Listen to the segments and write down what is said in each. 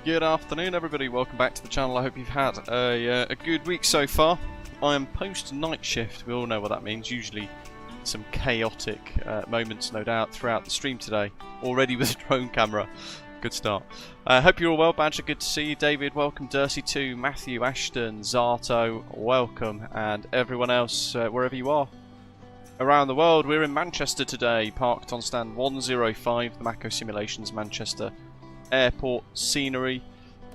Good afternoon, everybody. Welcome back to the channel. I hope you've had a good week so far. I am post-night shift. We all know what that means. Usually some chaotic moments, no doubt, throughout the stream today. Already with a drone camera. Good start. Hope you're all well. Badger, good to see you. David, welcome. Dursey too. Matthew, Ashton, Zato, welcome. And everyone else, wherever you are around the world. We're in Manchester today, parked on stand 105, the Mako Simulations Manchester Airport scenery,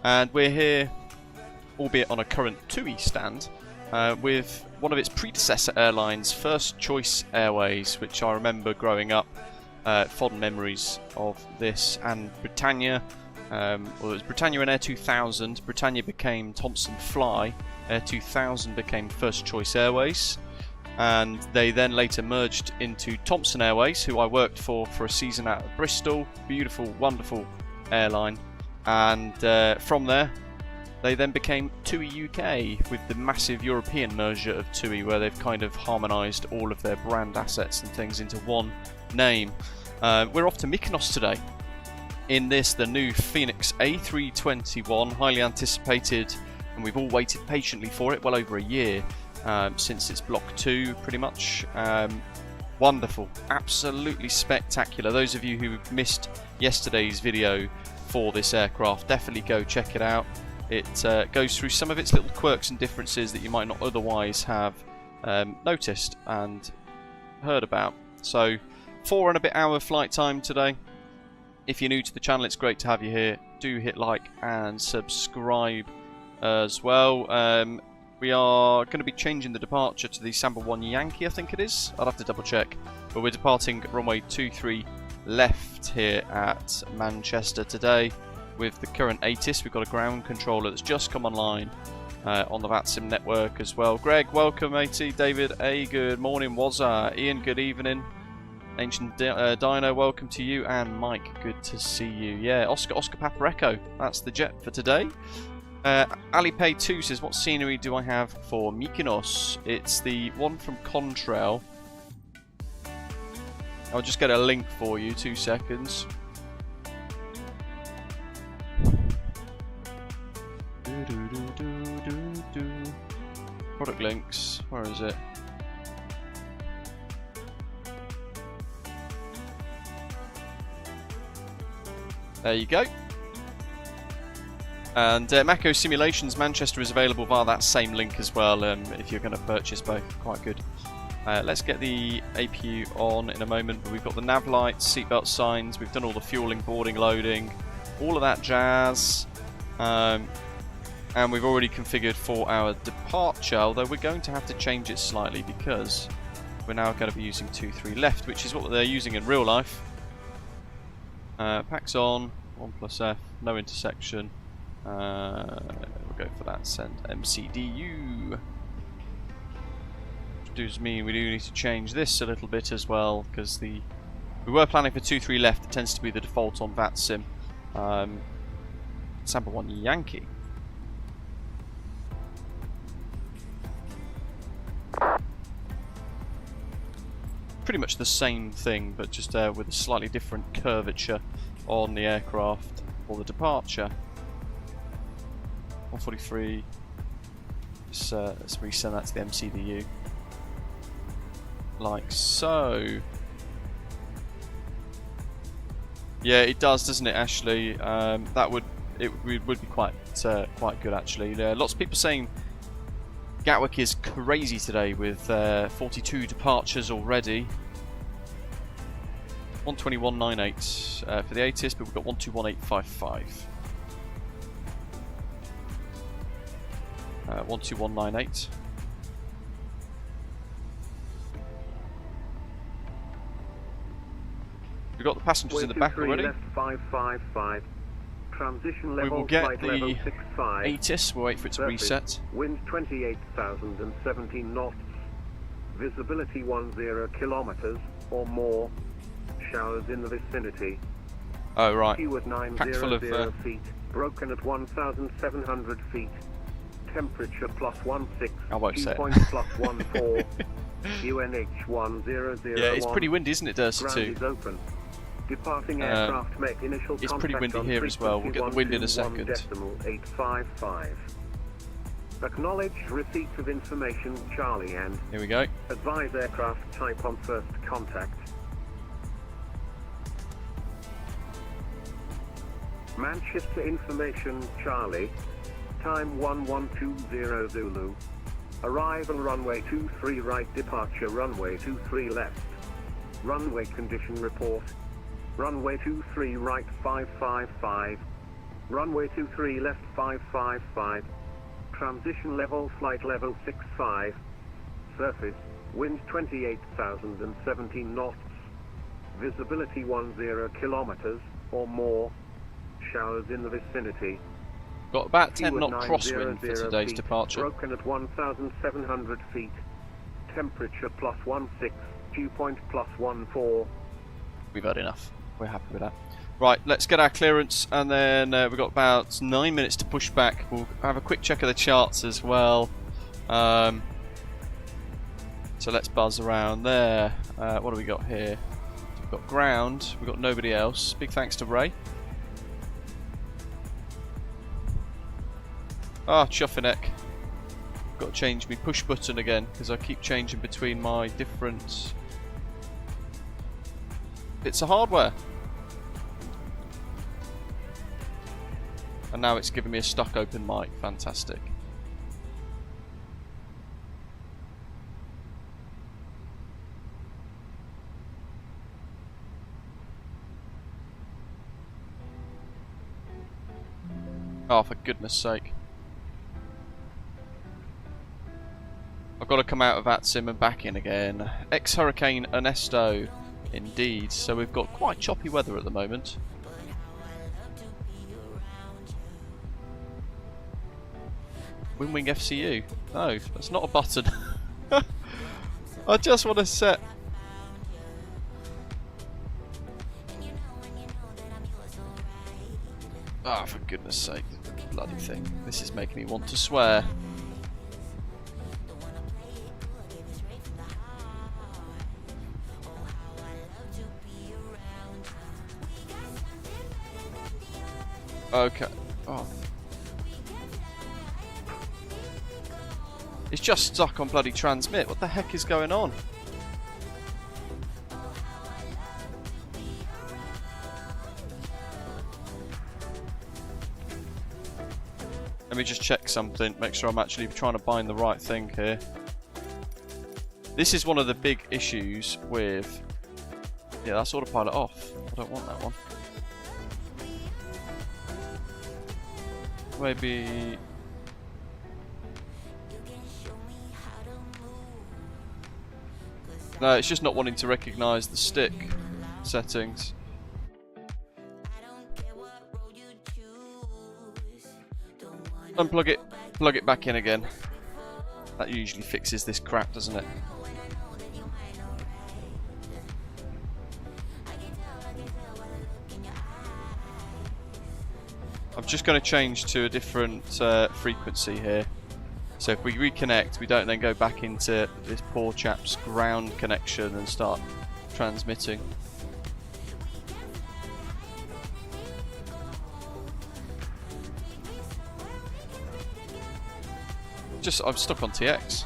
and we're here, albeit on a current TUI stand, with one of its predecessor airlines, First Choice Airways, which I remember growing up, fond memories of this, and Britannia. Well, it was Britannia and Air 2000. Britannia became Thomson Fly. Air 2000 became First Choice Airways, and they then later merged into Thomson Airways, who I worked for a season out of Bristol. Beautiful, wonderful airline, and from there they then became TUI UK with the massive European merger of TUI, where they've kind of harmonised all of their brand assets and things into one name. We're off to Mykonos today in the new Fenix A321, highly anticipated, and we've all waited patiently for it, well over a year since it's Block 2 pretty much. Wonderful, absolutely spectacular. Those of you who missed yesterday's video for this aircraft, definitely go check it out. It goes through some of its little quirks and differences that you might not otherwise have noticed and heard about. So 4 and a bit hour flight time today. If you're new to the channel, it's great to have you here. Do hit like and subscribe as well. We are going to be changing the departure to the Samba 1 Yankee, I think it is. I'll have to double check. But we're departing runway 23 left here at Manchester today with the current ATIS. We've got a ground controller that's just come online on the VATSIM network as well. Greg, welcome, matey. David, good morning. Wazza. Ian, good evening. Ancient Dino, welcome to you. And Mike, good to see you. Yeah, Oscar Papa Echo. That's the jet for today. Alipay2 says, what scenery do I have for Mykonos? It's the one from Contrail. I'll just get a link for you, 2 seconds. Product links, where is it? There you go. And Mako Simulations Manchester is available via that same link as well, if you're going to purchase both. Quite good. Let's get the APU on in a moment, but we've got the nav lights, seatbelt signs, we've done all the fueling, boarding, loading, all of that jazz. And we've already configured for our departure, although we're going to have to change it slightly because we're now going to be using 23 left, which is what they're using in real life. Packs on, 1+F, no intersection. We'll go for that, send MCDU. Which does mean we do need to change this a little bit as well, because we were planning for 23 left. It tends to be the default on VATSIM. Samba 1 Yankee. Pretty much the same thing, but just with a slightly different curvature on the aircraft for the departure. 143. Let's resend that to the MCDU. Like so. Yeah, it does, doesn't it, Ashley? That would be quite good actually. Lots of people saying Gatwick is crazy today with 42 departures already. 121.98 for the ATIS, but we've got 121.855. 121.98. We've got the passengers in the back already. Left 555. Transition level, we will get flight the level 65. ATIS, we'll wait for it to reset. Wind 28,017 knots. Visibility 10 kilometers or more. Showers in the vicinity. Oh, right. Queue at 900 feet. Broken at 1,700 feet. Temperature +16. I won't say it. +14. UNH 1001. Yeah, it's pretty windy, isn't it, Durst, Ground too? is open. Departing aircraft make initial it's pretty contact windy on here as well. We'll get the wind in a second. 121.855. Acknowledge receipt of information, Charlie, and here we go. advise aircraft type on first contact. Manchester information, Charlie. Time 1120 Zulu. Arrival runway 23 right, departure runway 23 left. Runway condition report. Runway 23 right 555. Runway 23 left 555. Transition level flight level 65. Surface, wind 28,017 knots. Visibility 10 kilometers or more. Showers in the vicinity. Got about 10 knot 900 crosswind for today's feet, departure. Broken at 1,700 feet. Temperature +16. Dew point +14. We've had enough. We're happy with that. Right, let's get our clearance, and then we've got about 9 minutes to push back. We'll have a quick check of the charts as well. So let's buzz around there. What do we got here? We've got ground. We've got nobody else. Big thanks to Ray. Ah, chuffing neck. Got to change my push button again because I keep changing between my different bits of hardware. And now it's giving me a stuck open mic. Fantastic. Oh, for goodness sake. I've got to come out of VATSIM and back in again. Ex-Hurricane Ernesto, indeed. So we've got quite choppy weather at the moment. Wing FCU. No, that's not a button. I just want to set. Ah, for goodness sake, bloody thing. This is making me want to swear. Okay. Oh. It's just stuck on bloody transmit. What the heck is going on? Let me just check something, make sure I'm actually trying to bind the right thing here. This is one of the big issues with... Yeah, that's autopilot off. I don't want that one. Maybe... No, it's just not wanting to recognise the stick settings. Unplug it, plug it back in again. That usually fixes this crap, doesn't it? I'm just going to change to a different frequency here. So if we reconnect, we don't then go back into this poor chap's ground connection and start transmitting. I'm stuck on TX.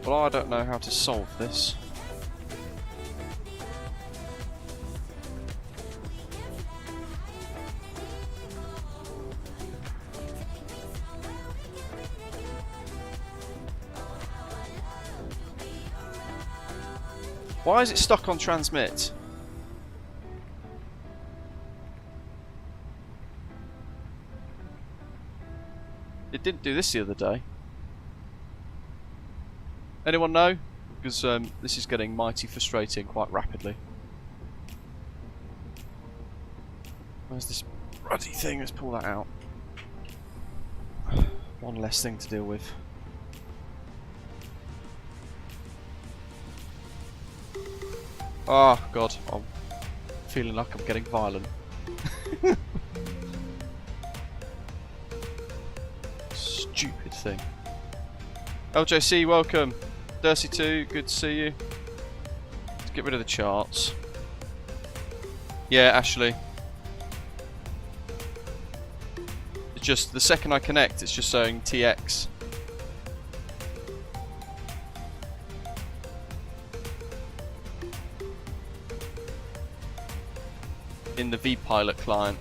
Well, I don't know how to solve this. Why is it stuck on transmit? It didn't do this the other day. Anyone know? Because this is getting mighty frustrating quite rapidly. Where's this ruddy thing? Let's pull that out. One less thing to deal with. Oh god, I'm feeling like I'm getting violent. Stupid thing. LJC, welcome. Dursey2, good to see you. Let's get rid of the charts. Yeah, Ashley. It's just the second I connect, it's just showing TX. In the vPilot client.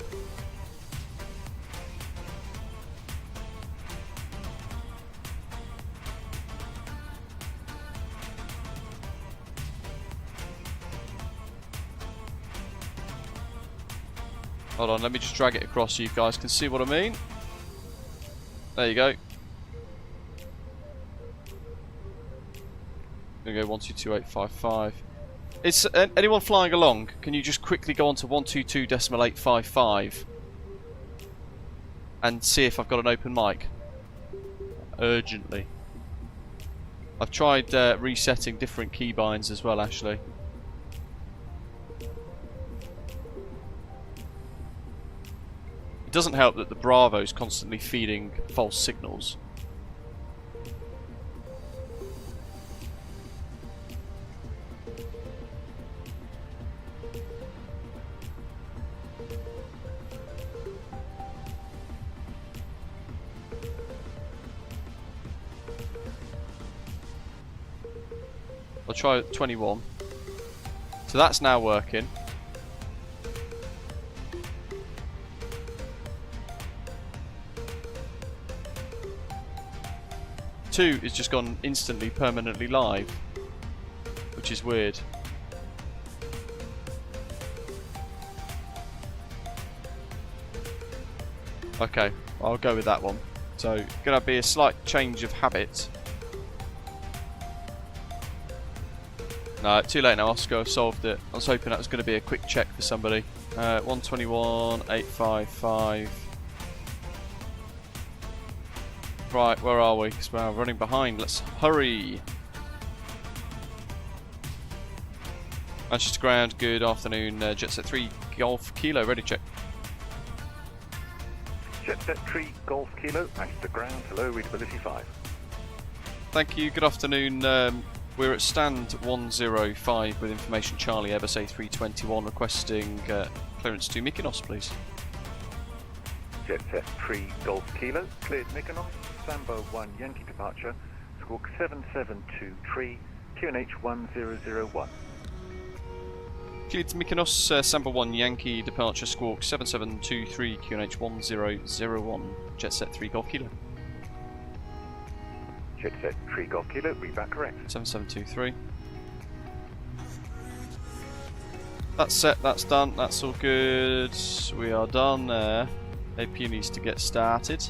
Hold on, let me just drag it across so you guys can see what I mean. There you go. Gonna go 122.855. Is anyone flying along? Can you just quickly go on to 122.855 and see if I've got an open mic? Urgently. I've tried resetting different keybinds as well, Ashley. It doesn't help that the Bravo's constantly feeding false signals. I'll try 21. So that's now working. Two is just gone instantly permanently live, which is weird. Okay, I'll go with that one. So, gonna be a slight change of habit. No, too late now, Oscar. I've solved it. I was hoping that was going to be a quick check for somebody. 121.855. Right, where are we? Because we're running behind. Let's hurry. Manchester ground. Good afternoon. Jetset 3 Golf Kilo. Ready, check. Jetset 3 Golf Kilo. Manchester ground. Hello, readability 5. Thank you. Good afternoon. We're at stand 105 with information Charlie Airbus A321 requesting clearance to Mykonos, please. Jetset 3 Golf Kilo, cleared Mykonos, Sambo 1 Yankee departure, squawk 7723, QNH 1001. Cleared to Mykonos, Sambo 1 Yankee departure, squawk 7723, QNH 1001, Jetset 3 Golf Kilo. Jetset 3 Golf Kilo, read back correct. 7723. That's set, that's done, that's all good. We are done there. AP needs to get started.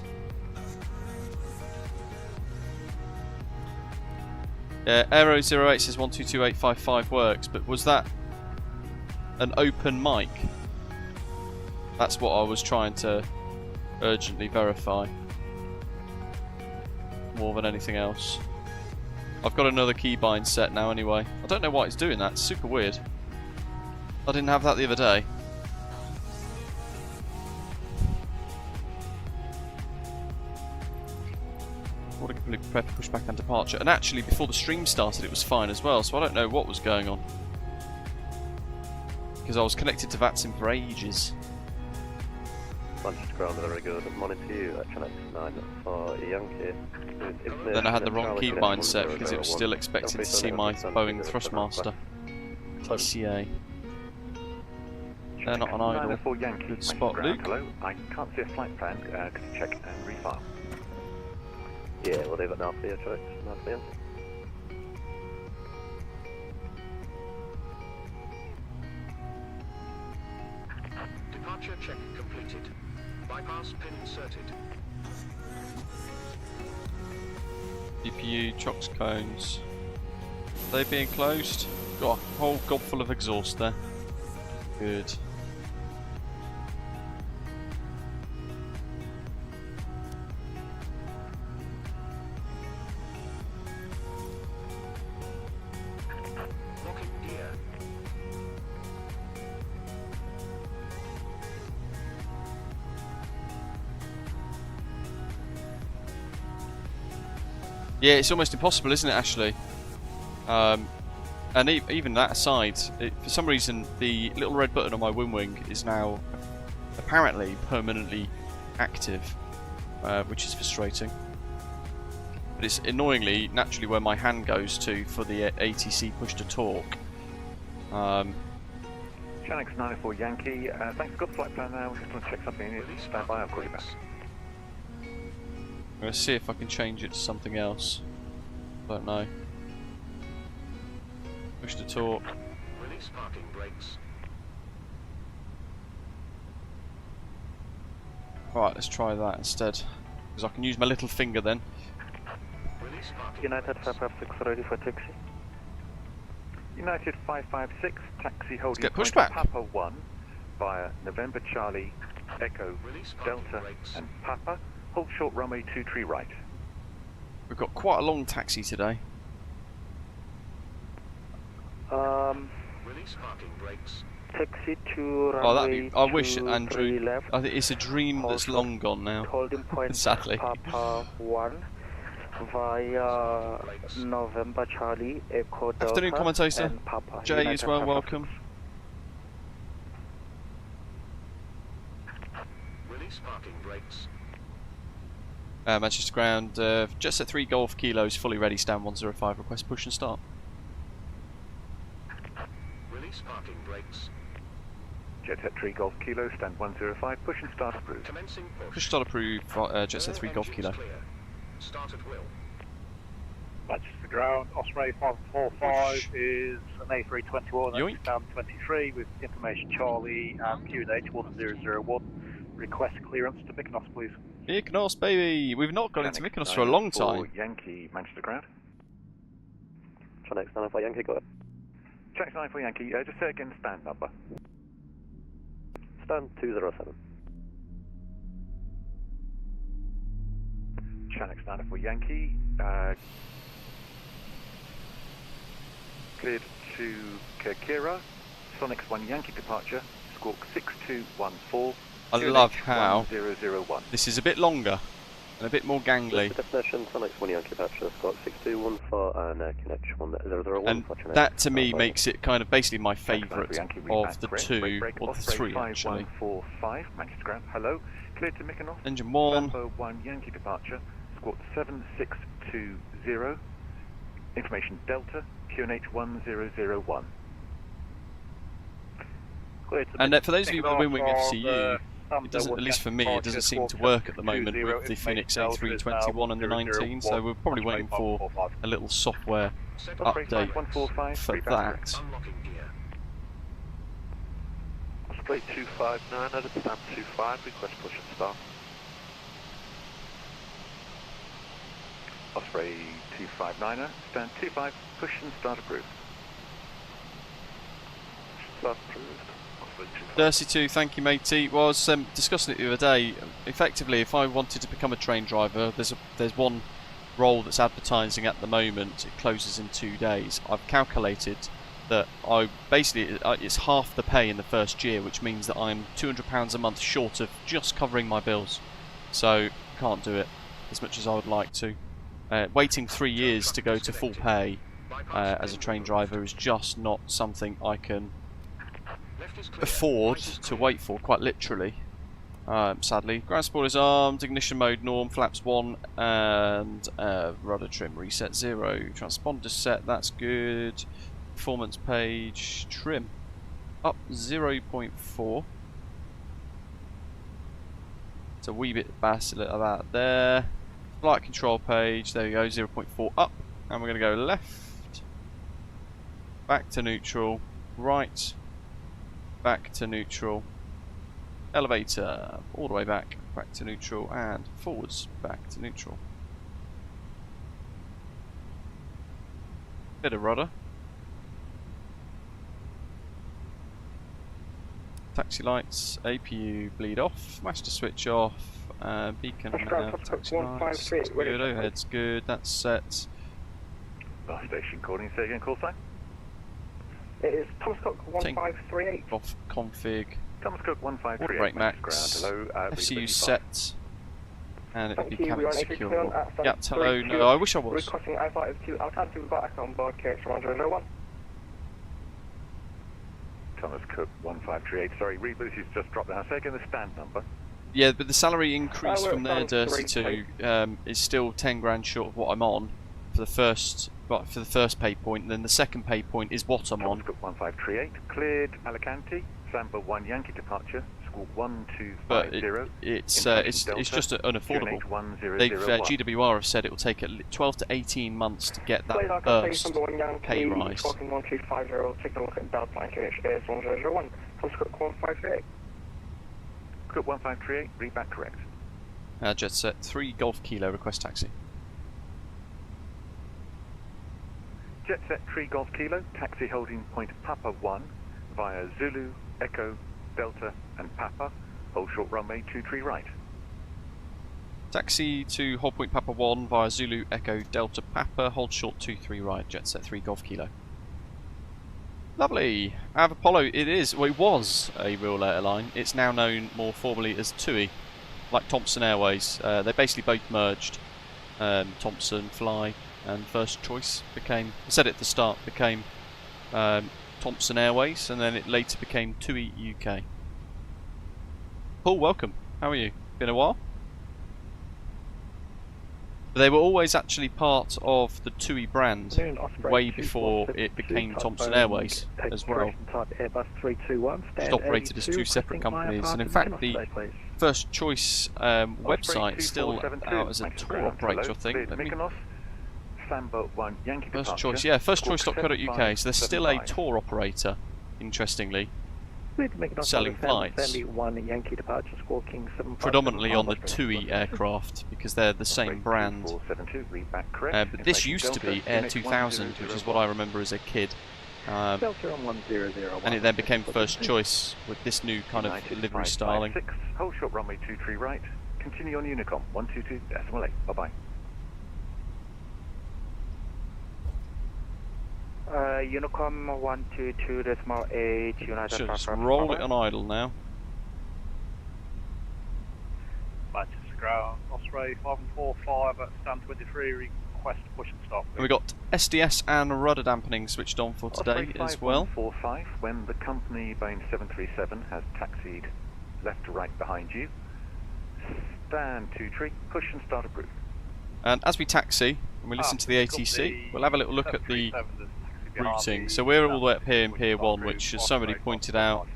Aero 08 says 122.855 works, but was that an open mic? That's what I was trying to urgently verify. More than anything else. I've got another keybind set now anyway. I don't know why it's doing that, it's super weird. I didn't have that the other day. What a complete prepare for pushback and departure. And actually before the stream started it was fine as well, so I don't know what was going on. Because I was connected to VATSIM for ages. Manchester ground, very good. Morning to you, Channel 9 for Yankee. Then I had the wrong keybind set because it was still expecting to see my Boeing Thrustmaster. TCA. They're not on idle. Good spot, Luke. Hello, I can't see a flight plan. Could you check and refile? Yeah, we'll leave it now for you, Choice. Now for you. Departure check completed. Bypass pin inserted. DPU, chocks, cones. Are they being closed? Got a whole gob full of exhaust there. Good. Locking gear. Yeah, it's almost impossible, isn't it, Ashley? And even that aside, for some reason the little red button on my wing is now apparently permanently active, which is frustrating. But it's annoyingly naturally where my hand goes to for the ATC push to torque. Channel 904 Yankee, thanks, good flight plan now. Just want to check something. Stand by, I'll call you back. I'm going to see if I can change it to something else. Don't know. Push to torque. Release parking brakes. Right, let's try that instead. Because I can use my little finger then. Release parking United brakes. 556 ready for taxi. United 556, taxi holding get point pushback. Papa 1 via November Charlie, Echo, Release parking Delta brakes. and Papa. Hold short runway 23 right. We've got quite a long taxi today. Release parking brakes. Taxi to Oh, that'd runway be. I wish, 23 Andrew. left. I think it's a dream that's long gone now. Holding point Sadly. Papa 1 via November Charlie, Echo, Delta Afternoon, commentator. and Papa. Jay United as well, 556. welcome. Release parking brakes. Manchester ground. Jet 3 Golf Kilos fully ready. Stand 105. Request push and start. Release parking brakes. Jet 3 Golf Kilo, stand 105, push and start approved. Commencing push. Push start approved. Jet 3 All Golf engines Kilo. clear. Start at will. Manchester ground, Osprey 545 is an A321, Yoink. that's stand 23 with information Charlie and QNH 1001. Request clearance to Mykonos, please. Mykonos, baby! We've not got into Channel Mykonos for a long 904 time. Yankee, Manchester ground. Channel 904 Yankee, go ahead. Channel 904 Yankee, just say again stand number. Stand 207. Channel 904 Yankee, cleared to Kirkira, Sonics 1 Yankee departure, squawk 6214. I love how 1001. this is a bit longer and a bit more gangly. Destination, Sonics 1 Yankee departure, Scott 6214 and Connect 1001. And that to me makes it kind of basically my favourite of the two, or the three actually. 5145, Manchester ground, hello, cleared to Mykonos. Engine 1. Bravo 1 Yankee departure, squawk 7620, information Delta, QNH 1001. And for those of you with the Wing FCU, it doesn't, at least for me, it doesn't seem to work at the moment with the Fenix A321 and the 19, so we're probably waiting for a little software update for that. Unlocking gear. Osprey 259, at stand 25, request push and start. Osprey 259er, stand 25, push and start approved. Start approved. Dirty2, thank you matey. Was discussing it the other day. Effectively, if I wanted to become a train driver, there's one role that's advertising at the moment. It closes in 2 days. I've calculated that it's half the pay in the first year, which means that I'm £200 a month short of just covering my bills. So can't do it as much as I would like to. Waiting 3 years to go to full pay as a train driver is just not something I can afford to wait for, quite literally. Sadly. Ground spoilers armed, ignition mode norm, flaps 1, and rudder trim reset 0. Transponder set, that's good. Performance page, trim up 0.4. It's a wee bit bacillate of that there. Flight control page, there we go, 0.4 up. And we're going to go left, back to neutral, right, back to neutral, elevator, all the way back to neutral, and forwards, back to neutral. Bit of rudder. Taxi lights, APU bleed off, master switch off, beacon taxi lights, that's good, overhead's good, that's set. Last station calling, say again, call sign. It is Thomas Cook 1538. Off config, Thomas Cook 1538, brake max, ground, hello, FCU set, and it'll be Thank you. We cabin are secure. at Yeah, hello. No, I wish I was. Requesting I-52 alternative back on board KX1001. Thomas Cook 1538. Sorry, reboot has just dropped down. Say again the stand number. Yeah, but the salary increase we're from there, down Dirty, 3, to is still 10 grand short of what I'm on for the first pay point. And then the second pay point is what I'm Thomas on. Cook 1538. Cleared Alicante. Samba 1 Yankee departure. Squawk But 1250. it's just unaffordable. They've GWR have said it will take 12 to 18 months to get that first pay rise. Squawking 1250, take a look at Delta Line KH 1001. Thomas Cook 158. Cook 1538. Read back correct. Jet set 3 Golf Kilo, request taxi. Jet set 3 Golf Kilo. Taxi holding point Papa 1 via Zulu, Echo, Delta and Papa. Hold short runway 23 right. Taxi to hold point Papa 1 via Zulu, Echo, Delta, Papa, hold short 23 right, jet set 3 Golf Kilo. Lovely! Av Apollo, it is, well it was a real airline, it's now known more formally as TUI, like Thomson Airways. They basically both merged. Thomson, Fly and First Choice became, I said it at the start, became Thomson Airways, and then it later became TUI UK. Paul, welcome. How are you? Been a while? They were always actually part of the TUI brand way before it became Thomson Airways as well. Airbus 321, Just operated as 2 separate companies, and in fact the First Choice website is still out as a tour operator, I think. Let me... First Choice, yeah, firstchoice.co.uk, so they're still a tour operator, interestingly, selling flights. Predominantly on the TUI aircraft, because they're the same brand. But this used to be Air 2000, which is what I remember as a kid. And it then became First Choice with this new kind of livery styling. Hold short runway 23 right. Continue on Unicom 122.8. Bye-bye. Unicom 122.8 United. Should just roll it on idle now. Manchester ground, Osprey 5145 at stand 23, request push and stop. And we got SDS and rudder dampening switched on for today as well. 5145, when the company Boeing 737 has taxied left to right behind you, stand 23, push and start approved. And as we taxi, and we listen to the ATC, we'll have a little look at the routing. So we're all the way up here in Pier 1, which, as somebody pointed out,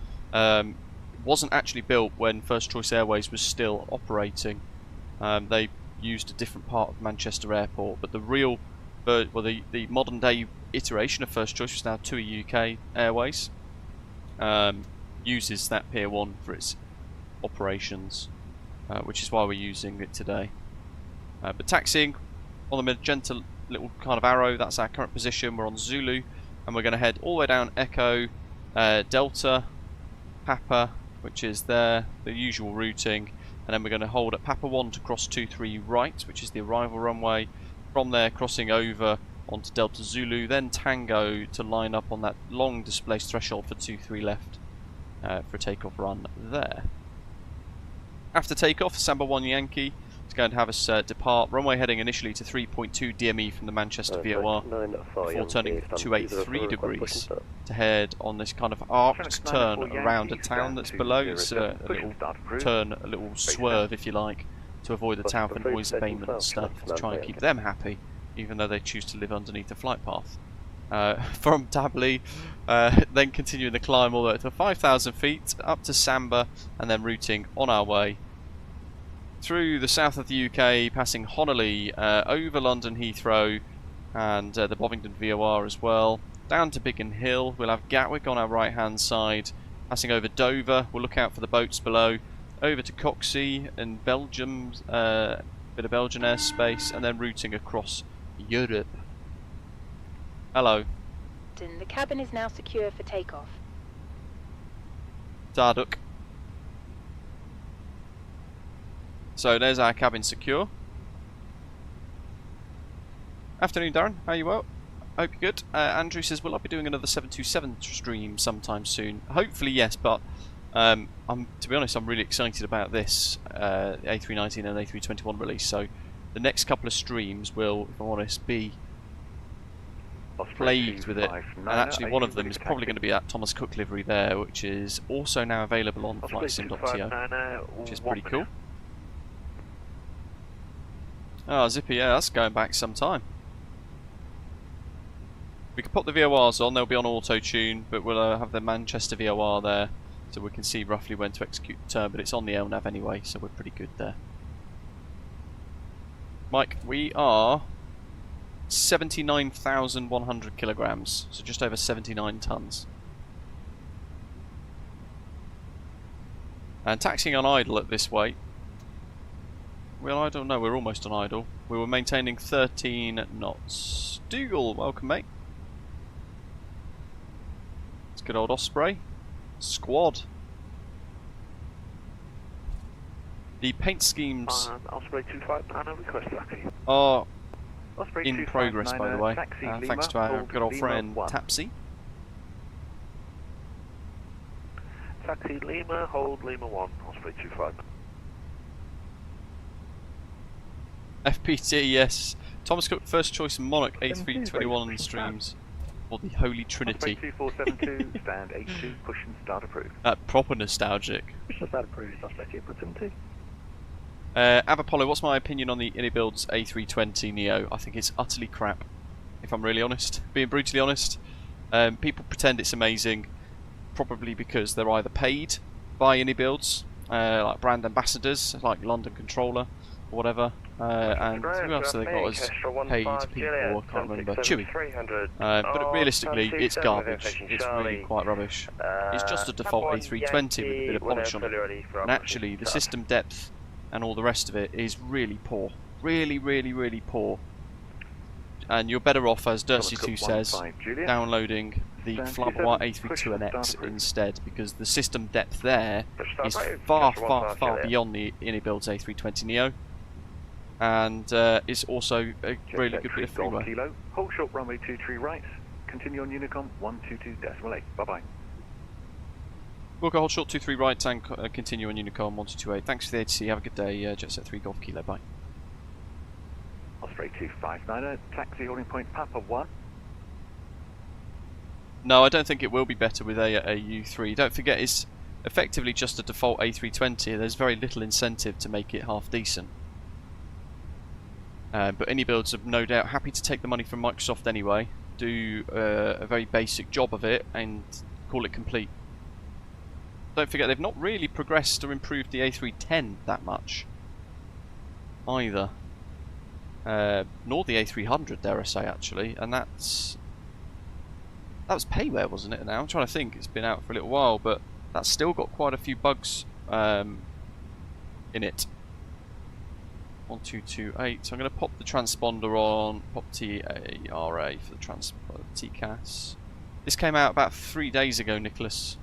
wasn't actually built when First Choice Airways was still operating. They used a different part of Manchester Airport, but the real, the modern day iteration of First Choice, which is now TUI UK Airways, uses that Pier 1 for its operations, which is why we're using it today. But taxiing on the magenta little kind of arrow, that's our current position. We're on Zulu, and we're going to head all the way down Echo, Delta, Papa, which is there, the usual routing, and then we're going to hold at Papa 1 to cross 23 right, which is the arrival runway. From there, crossing over onto Delta Zulu, then Tango to line up on that long displaced threshold for 23 left for a takeoff run there. After takeoff, Samba 1 Yankee is going to have us depart runway heading initially to 3.2 DME from the Manchester VOR before turning 283 degrees to head on this kind of arced turn around a town that's below. It's a little turn, a little swerve if you like, to avoid the town for noise abatement and stuff, to try and keep them happy, even though they choose to live underneath the flight path. From Dabley, then continuing the climb all the way to 5,000 feet up to Samba, and then routing on our way through the south of the UK, passing Honolulu, over London Heathrow and the Bovington VOR as well, down to Biggin Hill. We'll have Gatwick on our right hand side, passing over Dover. We'll look out for the boats below, over to Coxey in Belgium, bit of Belgian airspace, and then routing across Europe. Hello. The cabin is now secure for takeoff. Darduk. So there's our cabin secure. Afternoon, Darren. How are you? Well? Hope you're good. Andrew says, will I be doing another 727 stream sometime soon? Hopefully yes, but To be honest, I'm really excited about this A319 and A321 release. So the next couple of streams will, if I'm honest, be plagued with it. And actually, one of them is probably going to be that Thomas Cook livery there, which is also now available on flightsim.to, which is pretty cool. Oh, zippy, yeah, that's going back some time. We can pop the VORs on, they'll be on auto-tune, but we'll have the Manchester VOR there, so we can see roughly when to execute the turn, but it's on the LNAV anyway, so we're pretty good there. Mike, we are 79,100 kilograms, so just over 79 tons. And taxiing on idle at this weight. Well, I don't know, we're almost on idle. We were maintaining 13 knots. Dougal, welcome mate. It's good old Osprey. Squad. The paint schemes Osprey 259, request taxi. are Osprey in progress, by the way. Taxi Thanks to our good old friend Tapsy. Taxi Lima, hold Lima 1, Osprey 259. FPT, yes. Thomas Cook, First Choice Monarch A321 streams. Or the Holy Trinity. Osprey 2472, stand 82, push and start approved. Proper nostalgic. Push and start approved, Osprey 272. Avapollo, what's my opinion on the Inibuild's A320 Neo? I think it's utterly crap, if I'm really honest. Being brutally honest. People pretend it's amazing, probably because they're either paid by Inibuilds, like brand ambassadors, like London Controller, or whatever. And who else have they got as paid people? I can't remember. Chewy. But realistically, it's garbage. It's really quite rubbish. It's just a default A320 with a bit of polish on it. And actually, the system depth and all the rest of it is really poor. Really, really, really poor. And you're better off, as Dursey2 says, downloading the Flavois A321X instead, because the system depth there is far, far, far beyond the Inibuild's A320 Neo. And it's also a really good bit of freeway. Kilo, hold short runway 23 right, continue on Unicom 122.8, bye bye. We'll go hold short 23 right and continue on Unicom 1228. Thanks for the ATC, have a good day, Jetset 3 Golf Kilo, bye. Osprey 259, taxi holding point Papa 1. No, I don't think it will be better with a U3. Don't forget, it's effectively just a default A320. There's very little incentive to make it half decent. But Inibuilds are no doubt happy to take the money from Microsoft anyway, do a very basic job of it, and call it complete. Don't forget, they've not really progressed or improved the A310 that much either. Nor the A300, dare I say, actually, and that was payware, wasn't it? Now I'm trying to think. It's been out for a little while, but that's still got quite a few bugs in it. 1228. So I'm going to pop the transponder on. Pop TARA for the transponder. TCAS. This came out about 3 days ago, Nicholas.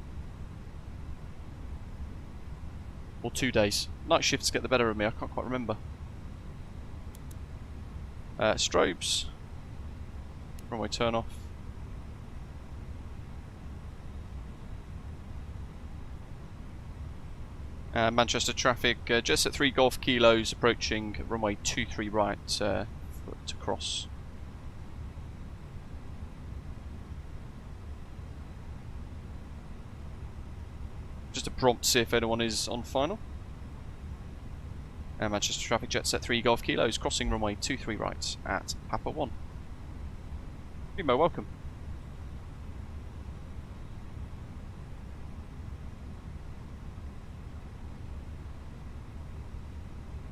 Or 2 days. Night shifts get the better of me. I can't quite remember. Strobes. Runway turn off. Manchester traffic, Jetset 3 Golf Kilos approaching runway 23 right to cross. Just a prompt to see if anyone is on final. Manchester traffic, Jetset 3 Golf Kilos crossing runway 23 right at Papa 1. Primo, welcome.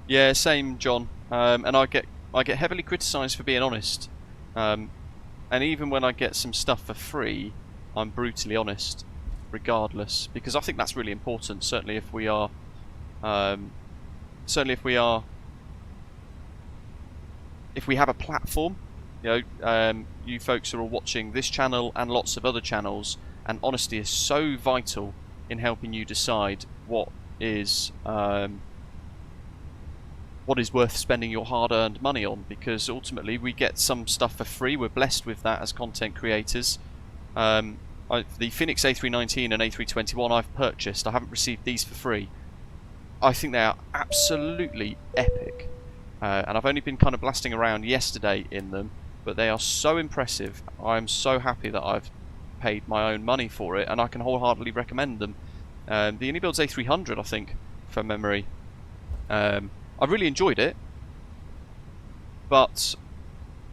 Yeah, same, John. And I get heavily criticised for being honest. And even when I get some stuff for free, I'm brutally honest, regardless, because I think that's really important. Certainly, if we are, if we have a platform, you know, you folks are all watching this channel and lots of other channels, and honesty is so vital in helping you decide what is worth spending your hard-earned money on, because ultimately we get some stuff for free. We're blessed with that as content creators, the Fenix A319 and A321 I've purchased, I haven't received these for free. I think they are absolutely epic. And I've only been kind of blasting around yesterday in them, but they are so impressive. I'm so happy that I've paid my own money for it, and I can wholeheartedly recommend them. The Unibuild's A300, I think, from memory. I really enjoyed it, but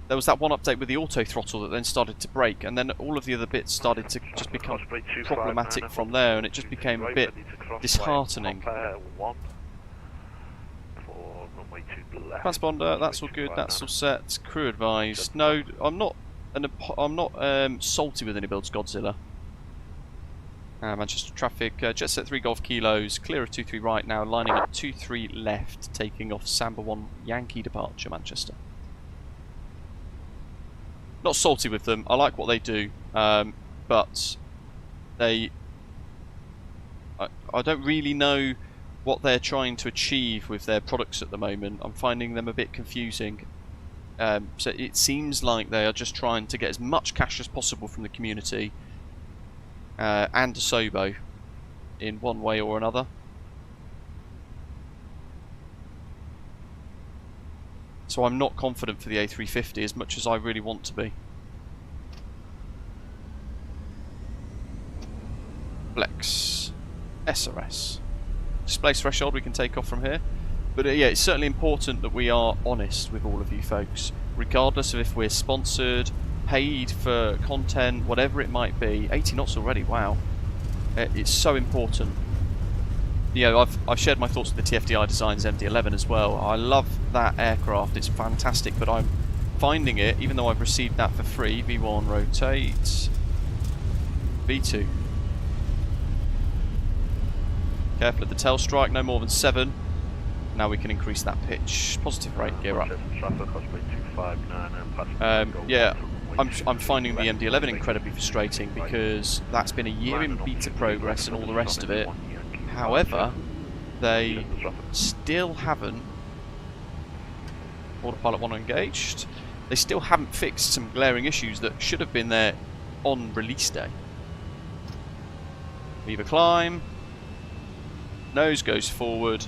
there was that one update with the auto throttle that then started to break, and then all of the other bits started to just become problematic from there, and it just became a bit disheartening. Transponder, that's all good, that's all set. Crew advised. No, I'm not salty with Unibuild's Godzilla. Manchester traffic, jet set 3 Golf Kilos, clear of 23 right now, lining up 23 left, taking off Samba 1 Yankee departure, Manchester. Not salty with them, I like what they do, but I don't really know what they're trying to achieve with their products at the moment. I'm finding them a bit confusing. So it seems like they are just trying to get as much cash as possible from the community and Asobo in one way or another. So I'm not confident for the A350 as much as I really want to be. Flex SRS. Display threshold we can take off from here. But yeah, it's certainly important that we are honest with all of you folks, regardless of if we're sponsored, paid for content, whatever it might be. 80 knots already, wow. It's so important. You know, I've shared my thoughts with the TFDI Designs MD-11 as well. I love that aircraft, it's fantastic, but I'm finding it, even though I've received that for free, V1 rotate, V2. Careful of the tail strike, no more than 7. Now we can increase that pitch. Positive rate, gear up. Yeah, I'm finding the MD-11 incredibly frustrating because that's been a year in beta progress and all the rest of it. However, they still haven't, autopilot 1 engaged, they still haven't fixed some glaring issues that should have been there on release day. Lever climb, nose goes forward.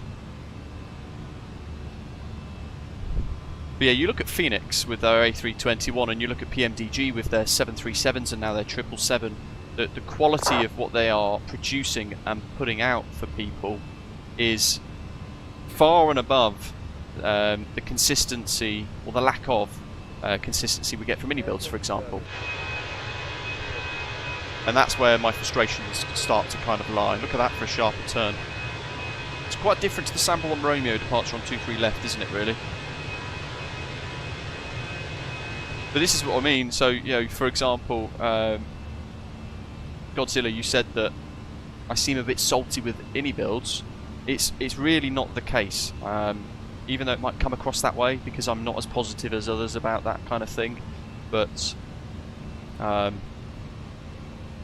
But yeah, you look at Fenix with their A321 and you look at PMDG with their 737s and now their 777. The quality of what they are producing and putting out for people is far and above the consistency, or the lack of consistency we get from mini builds, for example. And that's where my frustrations start to kind of lie. Look at that for a sharper turn. It's quite different to the Samba 1 Romeo departure on 2-3 left, isn't it, really? But this is what I mean. So, you know, for example, Godzilla, you said that I seem a bit salty with ini builds. It's really not the case, even though it might come across that way because I'm not as positive as others about that kind of thing. But I'm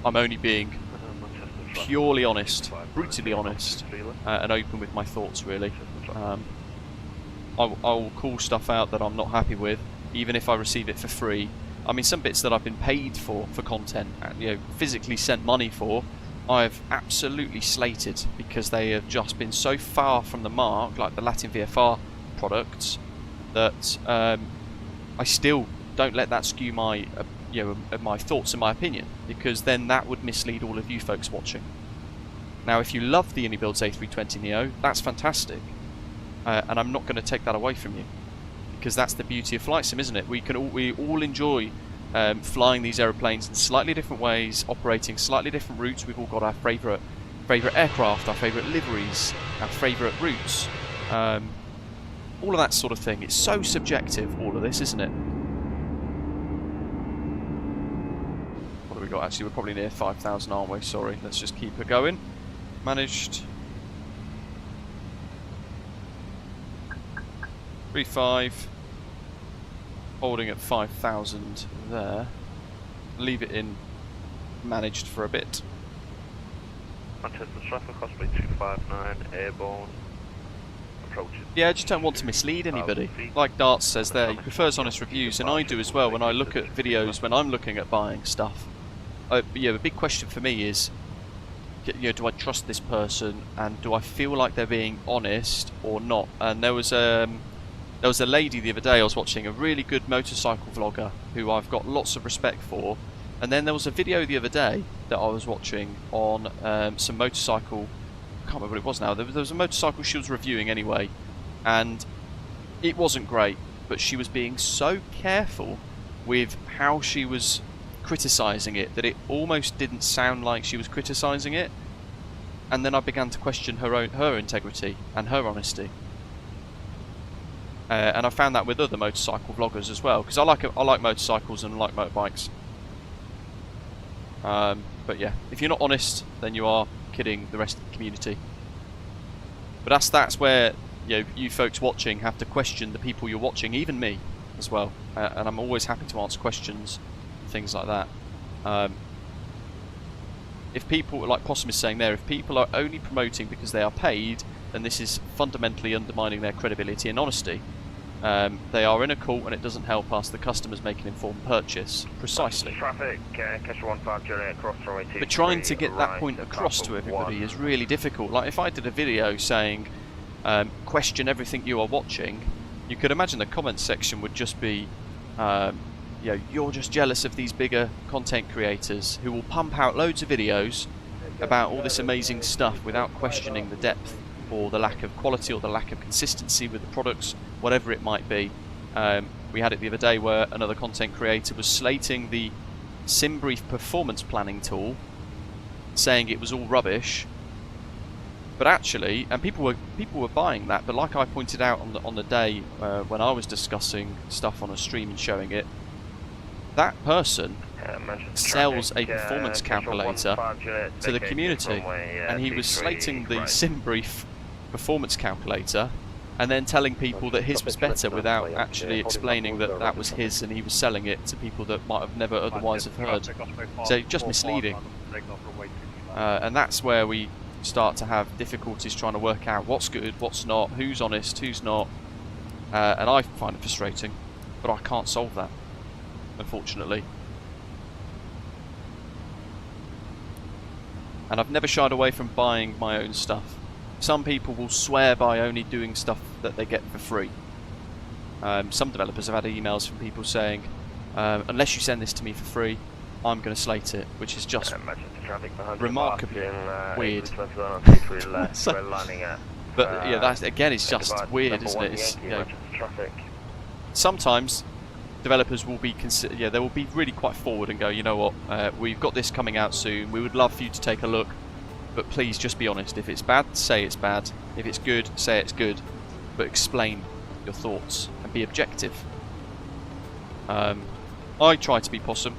only being purely honest, brutally honest, and open with my thoughts, really. I will call stuff out that I'm not happy with, even if I receive it for free. I mean, some bits that I've been paid for content, you know, physically sent money for, I've absolutely slated because they have just been so far from the mark, like the Latin VFR products, that I still don't let that skew my, my thoughts and my opinion, because then that would mislead all of you folks watching. Now, if you love the Unibuild's A320neo, that's fantastic, and I'm not going to take that away from you. Because that's the beauty of flight sim, isn't it? We all enjoy flying these aeroplanes in slightly different ways, operating slightly different routes. We've all got our favourite aircraft, our favourite liveries, our favourite routes, all of that sort of thing. It's so subjective, all of this, isn't it? What have we got? Actually, we're probably near 5,000, aren't we? Sorry, let's just keep her going. Managed. 3.5. Holding at 5,000 there. Leave it in managed for a bit. Manchester traffic, Osprey 259, airborne. Approaching. Yeah, I just don't want to mislead anybody. Like Darts says there, he prefers honest reviews, and I do as well when I look at videos, when I'm looking at buying stuff. the big question for me is, do I trust this person, and do I feel like they're being honest or not? And there was a lady the other day I was watching, a really good motorcycle vlogger who I've got lots of respect for, and then there was a video the other day that I was watching on some motorcycle, I can't remember what it was now, there was a motorcycle she was reviewing anyway, and it wasn't great, but she was being so careful with how she was criticising it that it almost didn't sound like she was criticising it, and then I began to question her integrity and her honesty. And I found that with other motorcycle vloggers as well, because I like motorcycles and I like motorbikes. But yeah, if you're not honest, then you are kidding the rest of the community. But that's where you folks watching have to question the people you're watching, even me as well. And I'm always happy to answer questions, things like that. If people, like Possum is saying there, if people are only promoting because they are paid, then this is fundamentally undermining their credibility and honesty. They are in a cult, and it doesn't help us, the customers, make an informed purchase. Precisely. Traffic, Kesha 15 Juliet, cross runway 23. But trying to get that point right, across to everybody is really difficult. Like if I did a video saying, question everything you are watching, you could imagine the comments section would just be, you're just jealous of these bigger content creators who will pump out loads of videos about all this amazing stuff without questioning the depth or the lack of quality or the lack of consistency with the products, whatever it might be. We had it the other day where another content creator was slating the SimBrief performance planning tool, saying it was all rubbish. But actually, and people were buying that, but like I pointed out on the day when I was discussing stuff on a stream and showing it, that person sells a performance calculator to the community, and he was slating the SimBrief performance calculator and then telling people that his was better without actually explaining that that was his and he was selling it to people that might have never otherwise have heard. So just misleading. And that's where we start to have difficulties trying to work out what's good, what's not, who's honest, who's not. And I find it frustrating, but I can't solve that, unfortunately. And I've never shied away from buying my own stuff. Some people will swear by only doing stuff that they get for free. Some developers have had emails from people saying, unless you send this to me for free, I'm going to slate it, which is just remarkably weird. But yeah, that's again, it's just weird, isn't it? It's, sometimes developers will be they will be really quite forward and go, you know what, we've got this coming out soon, we would love for you to take a look, but please just be honest. If it's bad, say it's bad. If it's good, say it's good, but explain your thoughts and be objective. I try to be Possum.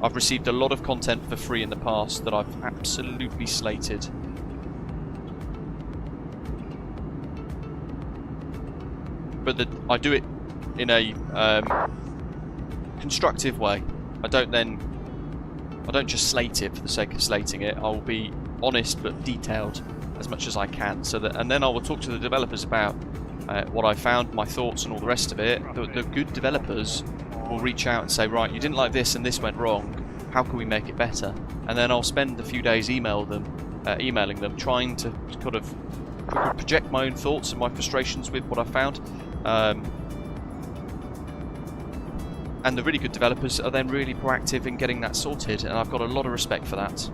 I've received a lot of content for free in the past that I've absolutely slated. But I do it in a constructive way. I don't just slate it for the sake of slating it. I will be honest but detailed as much as I can, so that, and then I will talk to the developers about what I found, my thoughts, and all the rest of it. The good developers will reach out and say, right, you didn't like this and this went wrong. How can we make it better? And then I'll spend a few days emailing them, trying to kind of project my own thoughts and my frustrations with what I found. And the really good developers are then really proactive in getting that sorted, and I've got a lot of respect for that.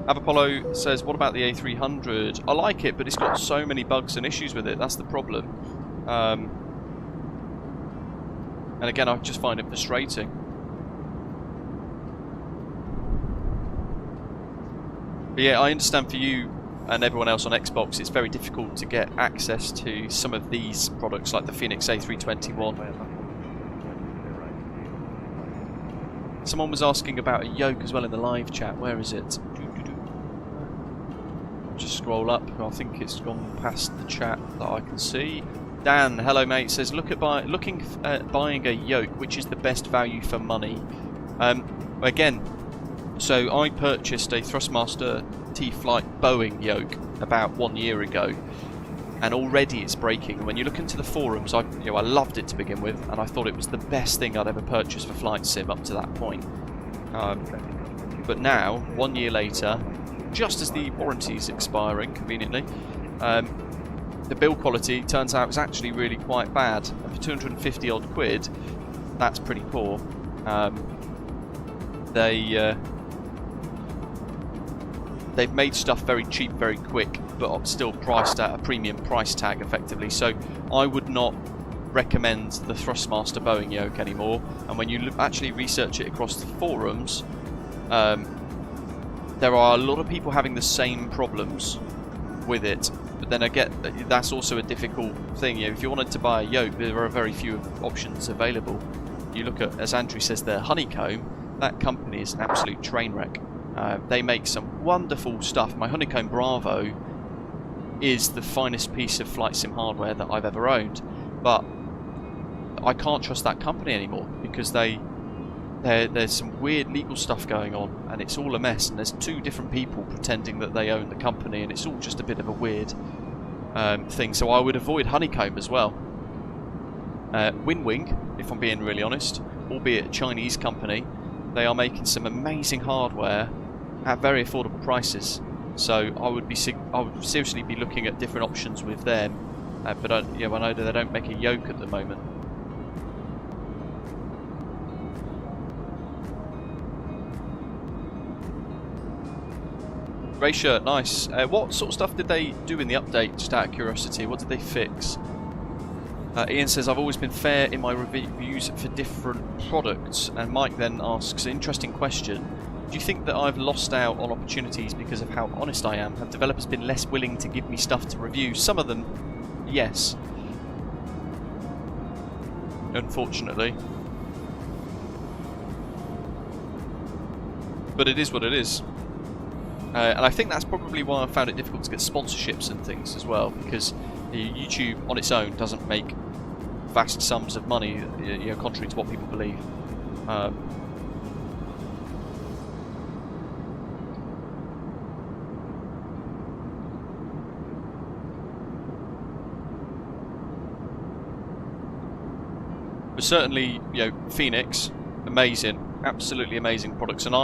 Avapollo says, what about the A300? I like it, but it's got so many bugs and issues with it, that's the problem. And again, I just find it frustrating. But yeah, I understand for you and everyone else on Xbox, it's very difficult to get access to some of these products like the Fenix A321. Someone was asking about a yoke as well in the live chat. Where is it? Just scroll up. I think it's gone past the chat that I can see. Dan, hello mate, says looking at buying a yoke, which is the best value for money. Again, so I purchased a Thrustmaster T-Flight Boeing yoke about 1 year ago, and already it's breaking. When you look into the forums, I loved it to begin with, and I thought it was the best thing I'd ever purchased for flight sim up to that point. But now, 1 year later, just as the warranty's expiring, conveniently, the build quality turns out is actually really quite bad. And for 250 odd quid, that's pretty poor. They've made stuff very cheap, very quick, but still priced at a premium price tag, effectively. So I would not recommend the Thrustmaster Boeing yoke anymore. And when you actually research it across the forums, there are a lot of people having the same problems with it. But then again, that's also a difficult thing. If you wanted to buy a yoke, there are very few options available. You look at, as Andrew says there, Honeycomb. That company is an absolute train wreck. They make some wonderful stuff. My Honeycomb Bravo is the finest piece of flight sim hardware that I've ever owned, but I can't trust that company anymore because there's some weird legal stuff going on, and it's all a mess, and there's two different people pretending that they own the company, and it's all just a bit of a weird thing. So I would avoid Honeycomb as well. Winwing, if I'm being really honest, albeit a Chinese company, they are making some amazing hardware at very affordable prices. So I would seriously be looking at different options with them. But I know that they don't make a yoke at the moment. Grey shirt, nice. What sort of stuff did they do in the update, just out of curiosity? What did they fix? Ian says, I've always been fair in my reviews for different products. And Mike then asks, interesting question. Do you think that I've lost out on opportunities because of how honest I am? Have developers been less willing to give me stuff to review? Some of them, yes. Unfortunately. But it is what it is. And I think that's probably why I found it difficult to get sponsorships and things as well, because YouTube on its own doesn't make vast sums of money, contrary to what people believe. But certainly, Fenix, amazing, absolutely amazing products. And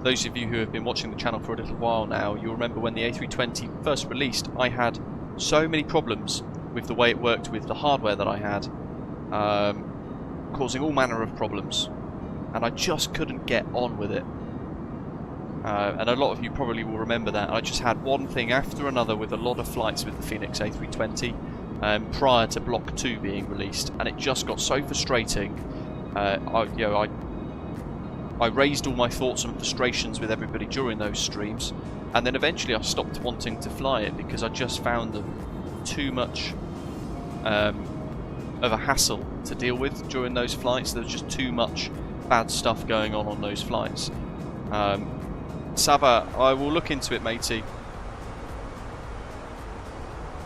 those of you who have been watching the channel for a little while now, you'll remember when the A320 first released, I had so many problems with the way it worked with the hardware that I had, causing all manner of problems, and I just couldn't get on with it. And a lot of you probably will remember that. I just had one thing after another with a lot of flights with the Fenix A320 prior to Block 2 being released, and it just got so frustrating. I raised all my thoughts and frustrations with everybody during those streams, and then eventually I stopped wanting to fly it because I just found them too much of a hassle to deal with during those flights. There was just too much bad stuff going on those flights. Sava, I will look into it, matey.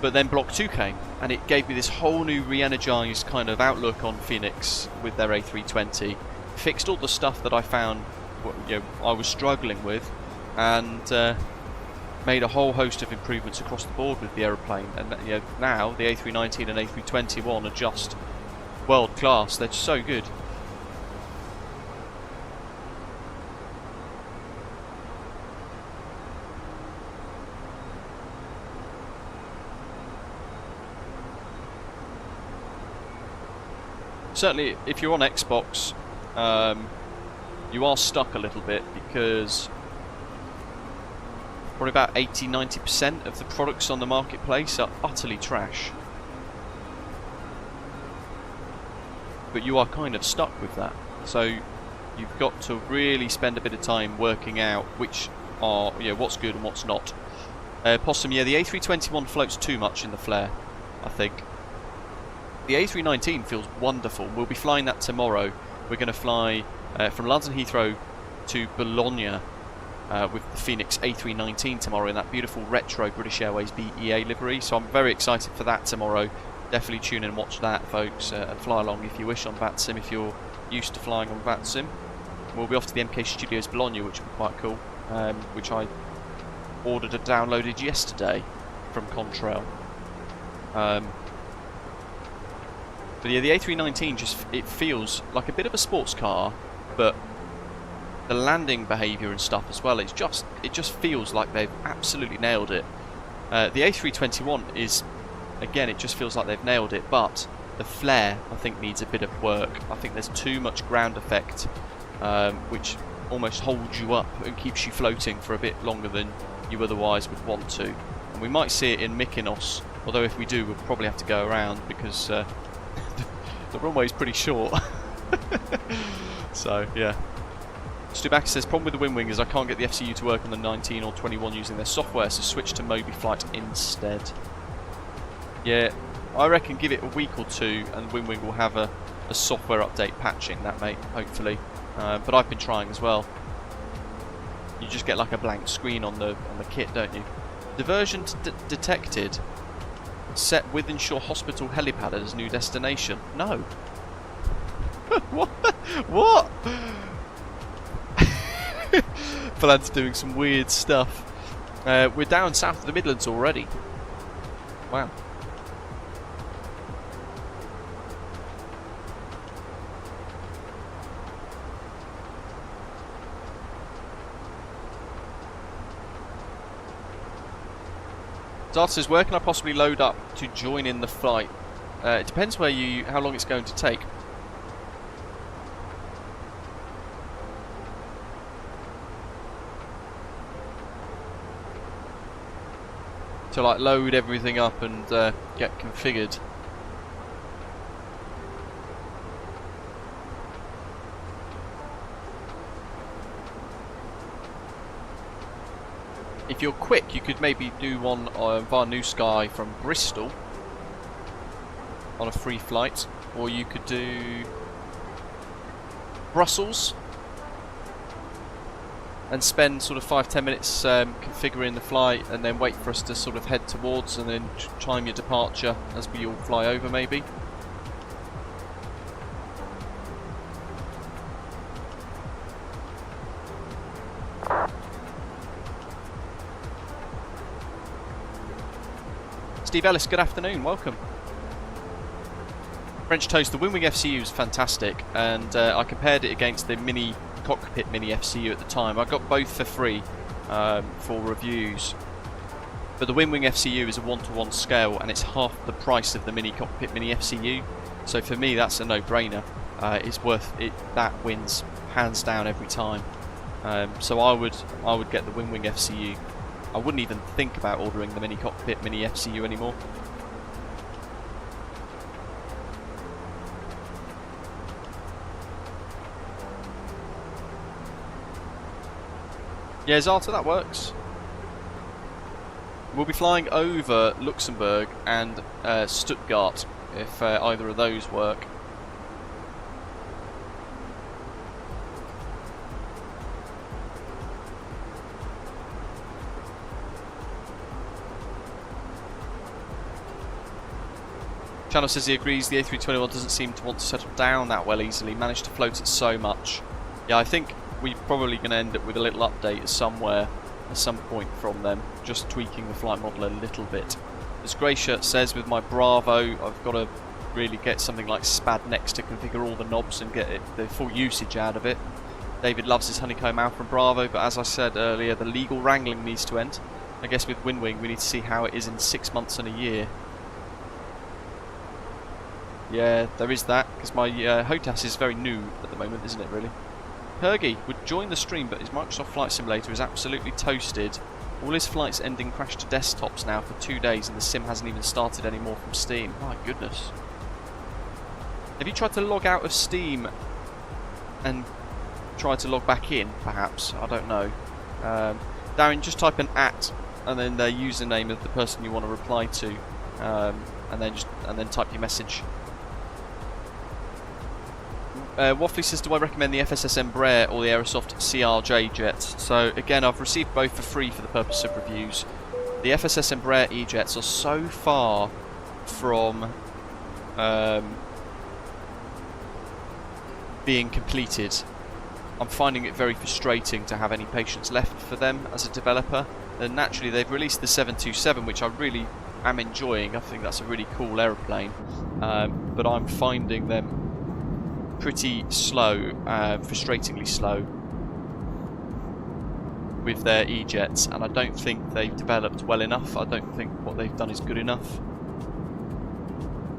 But then Block 2 came, and it gave me this whole new re-energised kind of outlook on Fenix with their A320. Fixed all the stuff that I found I was struggling with, and made a whole host of improvements across the board with the aeroplane. And now the A319 and A321 are just world class. They're so good. Certainly, if you're on Xbox, you are stuck a little bit because probably about 80-90% of the products on the marketplace are utterly trash. But you are kind of stuck with that. So you've got to really spend a bit of time working out which are, what's good and what's not. Possum, the A321 floats too much in the flare, I think. The A319 feels wonderful. We'll be flying that tomorrow. We're going to fly from London Heathrow to Bologna with the Fenix A319 tomorrow in that beautiful retro British Airways BEA livery. So I'm very excited for that tomorrow. Definitely tune in and watch that, folks, and fly along if you wish on VATSIM, if you're used to flying on VATSIM. We'll be off to the MK Studios Bologna, which will be quite cool, which I ordered and downloaded yesterday from Contrail. But yeah, the A319 it feels like a bit of a sports car, but the landing behaviour and stuff as well, it just feels like they've absolutely nailed it. The A321 is, again, it just feels like they've nailed it, but the flare, I think, needs a bit of work. I think there's too much ground effect, which almost holds you up and keeps you floating for a bit longer than you otherwise would want to. And we might see it in Mykonos, although if we do, we'll probably have to go around because the runway is pretty short. So, yeah. Pushback says, problem with the Wing is I can't get the FCU to work on the 19 or 21 using their software, so switch to MobiFlight instead. Yeah, I reckon give it a week or two and Wing will have a software update patching that, mate, hopefully. But I've been trying as well. You just get like a blank screen on the kit, don't you? Diversion detected. Set Wythenshawe Hospital helipad as new destination. No. What? What? Flad's doing some weird stuff. We're down south of the Midlands already. Wow. Dart says, where can I possibly load up to join in the flight? It depends how long it's going to take. To like load everything up and get configured. If you're quick, you could maybe do one via New Sky from Bristol on a free flight, or you could do Brussels and spend sort of 5-10 minutes configuring the flight, and then wait for us to sort of head towards, and then time your departure as we all fly over, maybe. Steve Ellis, good afternoon, welcome. French Toast, the Wing FCU is fantastic, and I compared it against the Mini Cockpit Mini FCU at the time. I got both for free for reviews, but the Wing FCU is a 1-to-1 scale, and it's half the price of the Mini Cockpit Mini FCU. So for me, that's a no-brainer. It's worth it. That wins hands down every time. So I would get the Wing FCU. I wouldn't even think about ordering the Mini Cockpit Mini FCU anymore. Yeah, Zalta, that works. We'll be flying over Luxembourg and Stuttgart, if either of those work. Channel says he agrees the A321 doesn't seem to want to settle down that well easily, managed to float it so much. Yeah, I think we're probably going to end up with a little update somewhere at some point from them, just tweaking the flight model a little bit. As Grayshirt says, with my Bravo, I've got to really get something like SPAD next to configure all the knobs and get the full usage out of it. David loves his honeycomb out from Bravo, but as I said earlier, the legal wrangling needs to end. I guess with Wing we need to see how it is in 6 months and a year. Yeah, there is that, because my HOTAS is very new at the moment, isn't it, really? Hergy would join the stream, but his Microsoft Flight Simulator is absolutely toasted. All his flights ending crash to desktops now for 2 days, and the sim hasn't even started anymore from Steam. My goodness. Have you tried to log out of Steam and try to log back in, perhaps? I don't know. Darren, just type an @ and then the username of the person you want to reply to, and then type your message. Waffley says, do I recommend the FSS Embraer or the Aerosoft CRJ jets? So again, I've received both for free for the purpose of reviews. The FSS Embraer E-jets are so far from being completed. I'm finding it very frustrating to have any patience left for them as a developer. And naturally, they've released the 727, which I really am enjoying. I think that's a really cool aeroplane, but I'm finding them pretty slow, frustratingly slow with their E-jets, and I don't think they've developed well enough. I don't think what they've done is good enough,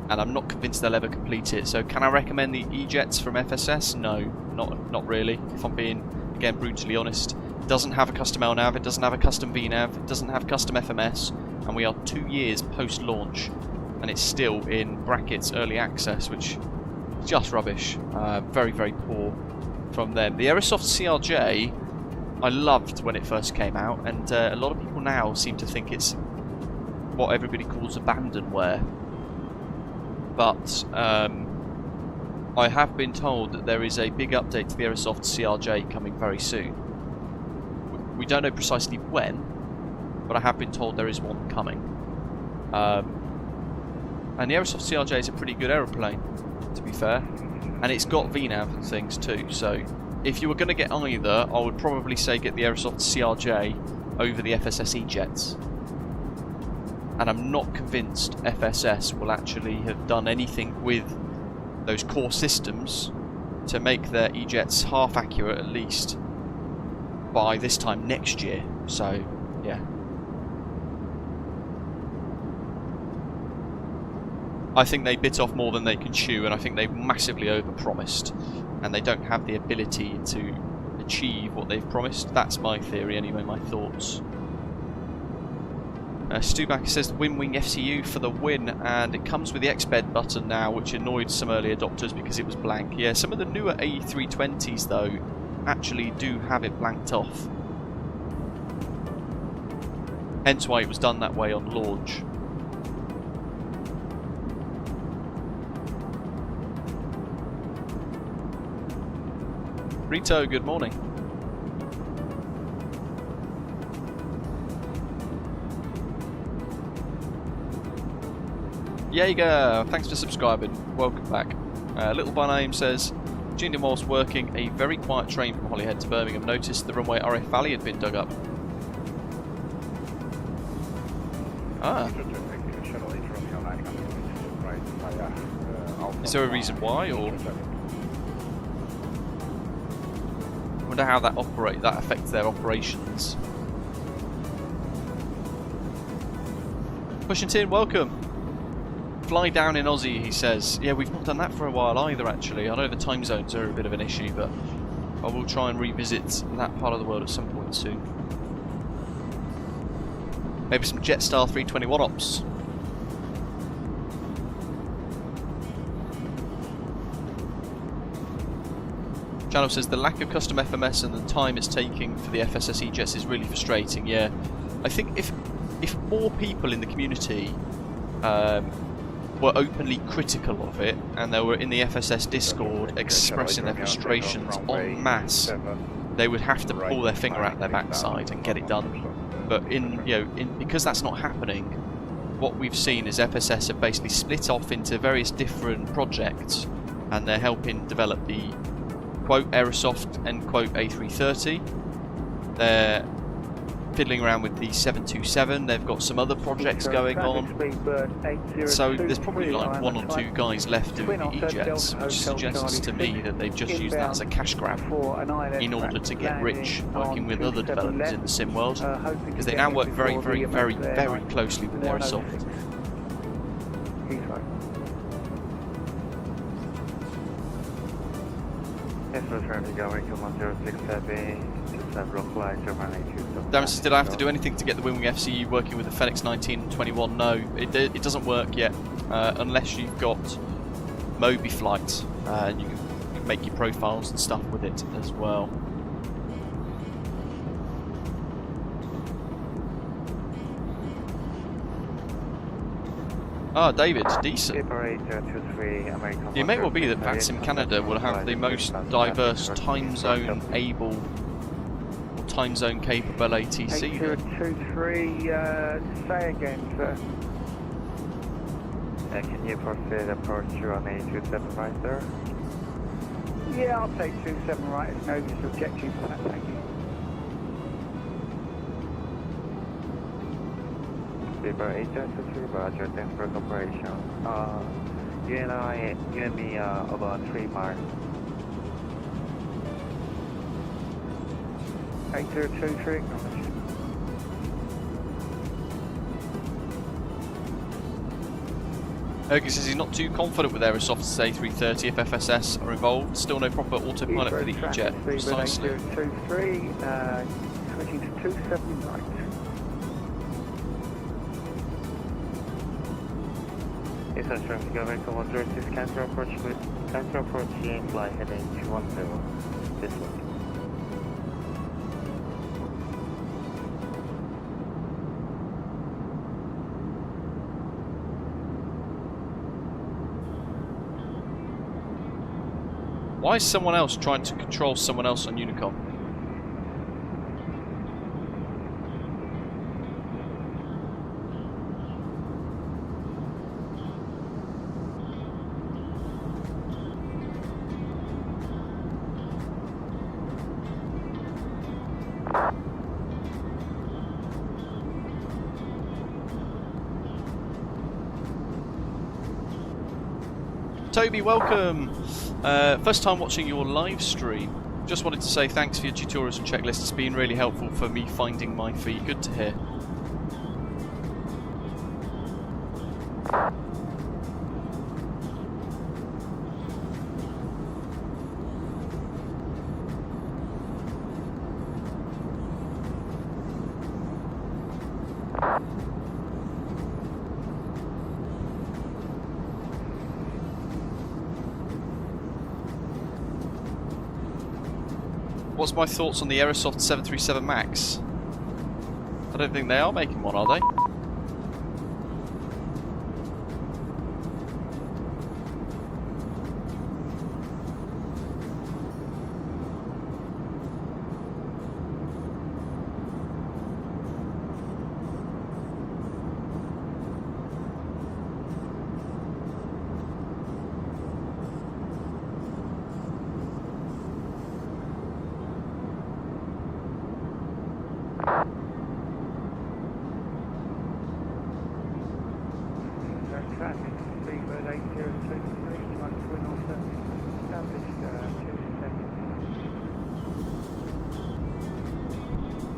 and I'm not convinced they'll ever complete it. So can I recommend the E-jets from FSS? No, not really, if I'm being, again, brutally honest. It doesn't have a custom LNAV, it doesn't have a custom VNAV, it doesn't have custom FMS, and we are 2 years post-launch, and it's still in brackets early access, which is just rubbish. Very, very poor from them. The Aerosoft CRJ, I loved when it first came out, and a lot of people now seem to think it's what everybody calls abandonware. But I have been told that there is a big update to the Aerosoft CRJ coming very soon. We don't know precisely when, but I have been told there is one coming. And the Aerosoft CRJ is a pretty good aeroplane, to be fair, and it's got VNAV and things too, so if you were going to get either, I would probably say get the Aerosoft CRJ over the FSS E-jets. And I'm not convinced FSS will actually have done anything with those core systems to make their E-jets half accurate at least by this time next year. So, yeah. I think they bit off more than they can chew, and I think they've massively overpromised, and they don't have the ability to achieve what they've promised. That's my theory anyway, my thoughts. Stuback says the Wing FCU for the win, and it comes with the X-Bed button now, which annoyed some early adopters because it was blank. Yeah, some of the newer A320s though actually do have it blanked off. Hence why it was done that way on launch. Rito, good morning. Jaeger, thanks for subscribing. Welcome back. Little by Name says, tuned in whilst working a very quiet train from Holyhead to Birmingham. Noticed the runway RF Valley had been dug up. Ah. Is there a reason why, or? I wonder how that affects their operations. Pushing Tin, welcome. Fly down in Aussie, he says. Yeah, we've not done that for a while either, actually. I know the time zones are a bit of an issue, but I will try and revisit that part of the world at some point soon. Maybe some Jetstar 321 ops. Channel says the lack of custom FMS and the time it's taking for the FSS E-jets is really frustrating. Yeah, I think if more people in the community were openly critical of it, and they were in the FSS Discord expressing their frustrations en masse, they would have to pull their finger out their backside and get it done. But because that's not happening, what we've seen is FSS have basically split off into various different projects, and they're helping develop the quote Aerosoft and quote A330. They're fiddling around with the 727, they've got some other projects going on, so there's probably like 1 or 2 guys left doing the E-jets, which suggests to me that they've just used that as a cash grab in order to get rich, working with other developers in the sim world, because they now work very, very, very, very closely with Aerosoft. Darren says, did I have to do anything to get the Wing FCU working with the Fenix 1921? No, it doesn't work yet, unless you've got Moby Flight, and you can make your profiles and stuff with it as well. Ah, David, decent. It may well be that VATSIM Canada will have the most diverse time zone able or time zone capable ATC. 8023, say again, sir. Can you proceed approach you on 827 right there? Yeah, I'll take 27 right. It's no subjective for that, thank you. Sleeper 803, roger, thanks for cooperation. You and me about 3 miles. 8023, acknowledge. Ergus says he's not too confident with Aerosoft's A330 if FSS are involved. Still no proper autopilot for the E-Jet. Precisely. 8023, switching to 270 right. Yes, I'm trying to go back to 106, cancel approach, and fly heading 210. This way. Why is someone else trying to control someone else on Unicom? Toby, welcome! First time watching your live stream. Just wanted to say thanks for your tutorials and checklists. It's been really helpful for me finding my feet. Good to hear. What's my thoughts on the Aerosoft 737 MAX? I don't think they are making one, are they?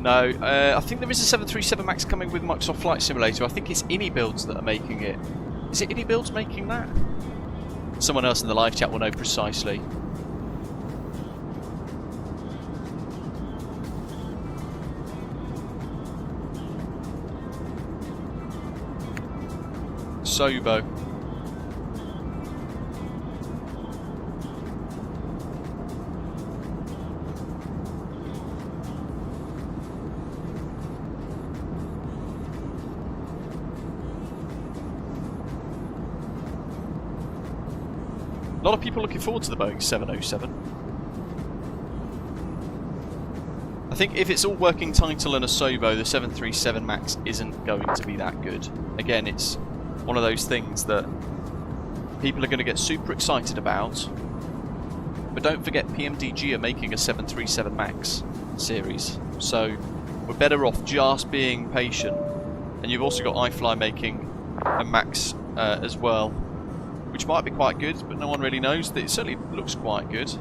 No, I think there is a 737 MAX coming with Microsoft Flight Simulator. I think it's Builds that are making it. Is it Builds making that? Someone else in the live chat will know precisely. Sobo. A lot of people looking forward to the Boeing 707. I think if it's all working title and a Sobo, the 737 MAX isn't going to be that good. Again, it's one of those things that people are going to get super excited about. But don't forget, PMDG are making a 737 MAX series. So we're better off just being patient. And you've also got iFly making a MAX as well, which might be quite good, but no one really knows. It certainly looks quite good.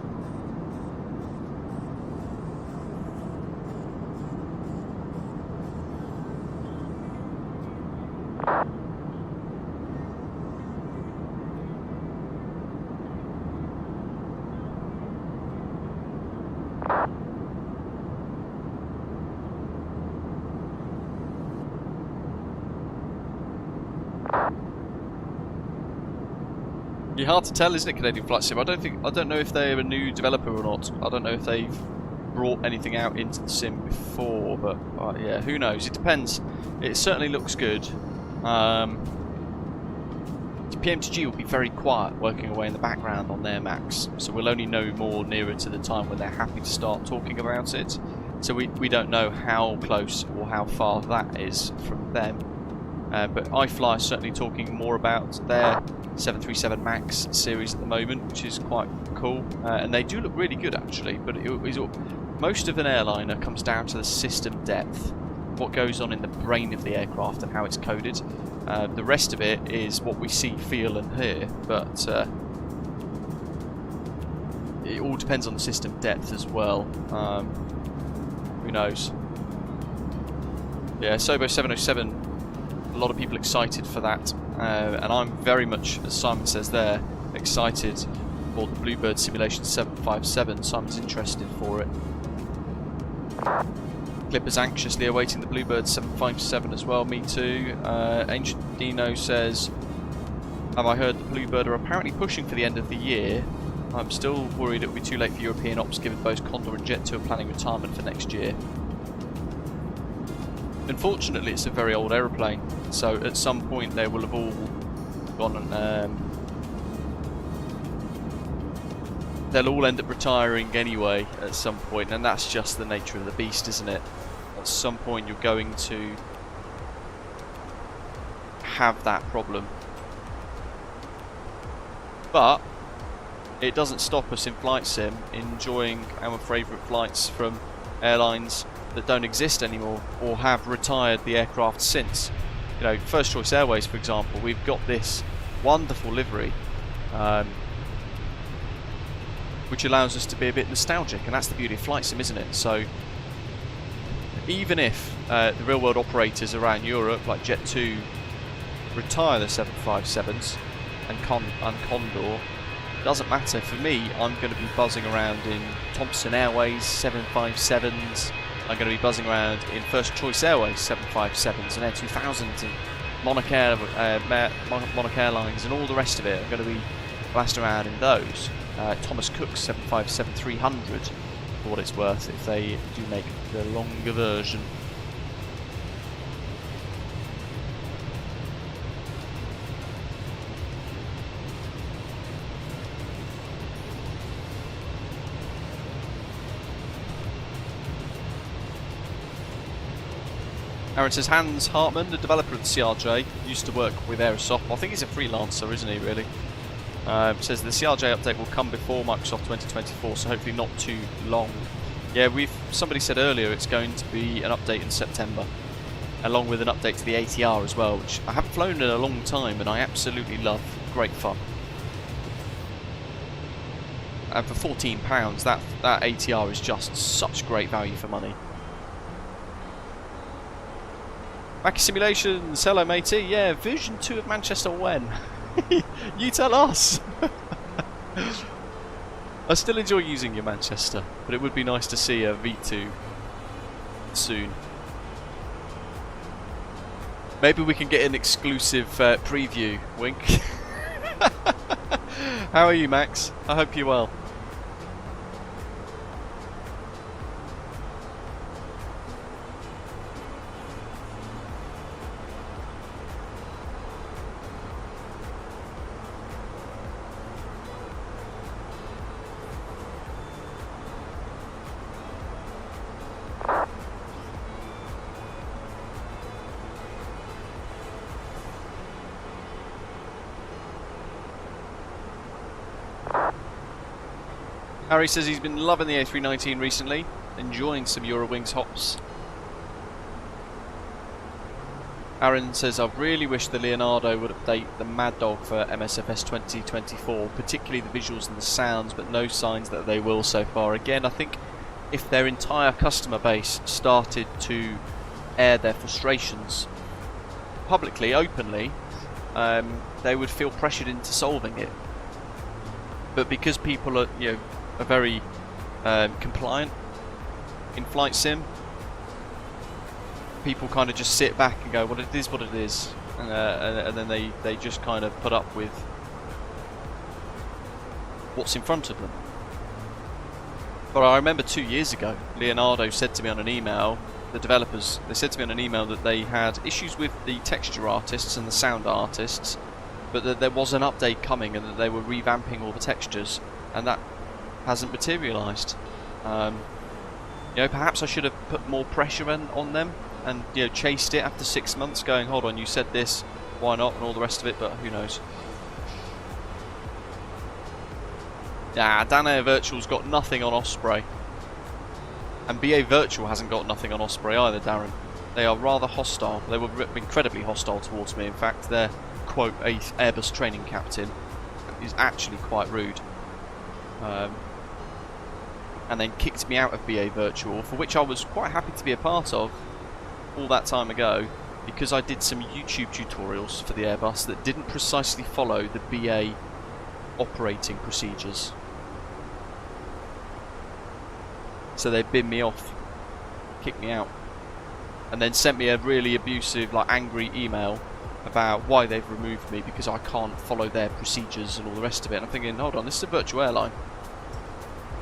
You're hard to tell, isn't it, Canadian Flight Sim? I don't know if they're a new developer or not. I don't know if they've brought anything out into the sim before, but yeah, who knows? It depends. It certainly looks good. PMTG will be very quiet, working away in the background on their Max, so we'll only know more nearer to the time when they're happy to start talking about it. So we don't know how close or how far that is from them. But iFly is certainly talking more about their 737 MAX series at the moment, which is quite cool, and they do look really good actually. But most of an airliner comes down to the system depth. what goes on in the brain of the aircraft and how it's coded. The rest of it is what we see, feel and hear, but it all depends on the system depth as well. Who knows? Yeah, Sobo 707, a lot of people excited for that, and I'm very much, as Simon says there, excited for the Bluebird Simulation 757. Simon's interested for it. Clipper's anxiously awaiting the Bluebird 757 as well, me too. Ancient Dino says, have I heard that Bluebird are apparently pushing for the end of the year? I'm still worried it will be too late for European ops given both Condor and Jet 2 are planning retirement for next year. Unfortunately, it's a very old aeroplane, so at some point they will have all gone and they'll all end up retiring anyway at some point, and that's just the nature of the beast, isn't it? At some point you're going to have that problem. But it doesn't stop us in flight sim enjoying our favourite flights from airlines that don't exist anymore or have retired the aircraft since. You know, First Choice Airways, for example, we've got this wonderful livery which allows us to be a bit nostalgic, and that's the beauty of flight sim, isn't it? So even if the real world operators around Europe like Jet 2 retire the 757s and Condor, doesn't matter. For me, I'm going to be buzzing around in Thomson Airways 757s, I'm going to be buzzing around in First Choice Airways 757s and Air 2000s and Monarch Airlines and all the rest of it. I'm going to be blasting around in those. Thomas Cook's 757-300 for what it's worth, if they do make the longer version. Aaron says, Hans Hartman, the developer of the CRJ, used to work with Aerosoft. I think he's a freelancer, isn't he, really? Says the CRJ update will come before Microsoft 2024, so hopefully not too long. Yeah, somebody said earlier it's going to be an update in September, along with an update to the ATR as well, which I haven't flown in a long time and I absolutely love. Great fun. And for £14, that ATR is just such great value for money. Mackie Simulations, hello matey. Yeah, version 2 of Manchester when? You tell us. I still enjoy using your Manchester, but it would be nice to see a V2 soon. Maybe we can get an exclusive preview, wink. How are you, Max? I hope you're well. Harry says he's been loving the A319 recently, enjoying some Eurowings hops. Aaron says, I really wish the Leonardo would update the Mad Dog for MSFS 2024, particularly the visuals and the sounds, but no signs that they will so far. Again, I think if their entire customer base started to air their frustrations publicly, openly, they would feel pressured into solving it. But because people are, are very compliant in flight sim, people kind of just sit back and go, well, it is what it is, and then they just kind of put up with what's in front of them. But I remember 2 years ago, Leonardo said to me on an email, the developers, they said to me on an email that they had issues with the texture artists and the sound artists, but that there was an update coming and that they were revamping all the textures, and that hasn't materialised. Perhaps I should have put more pressure on them and chased it after 6 months, going, hold on, you said this, why not, and all the rest of it, but who knows. Dan Air Virtual's got nothing on Osprey, and BA Virtual hasn't got nothing on Osprey either, Darren. They are rather hostile. They were incredibly hostile towards me. In fact, their quote Airbus training captain is actually quite rude. And then kicked me out of BA Virtual, for which I was quite happy to be a part of all that time ago, because I did some YouTube tutorials for the Airbus that didn't precisely follow the BA operating procedures. So they binned me off, kicked me out, and then sent me a really abusive, like angry email about why they've removed me because I can't follow their procedures and all the rest of it. And I'm thinking, hold on, this is a virtual airline.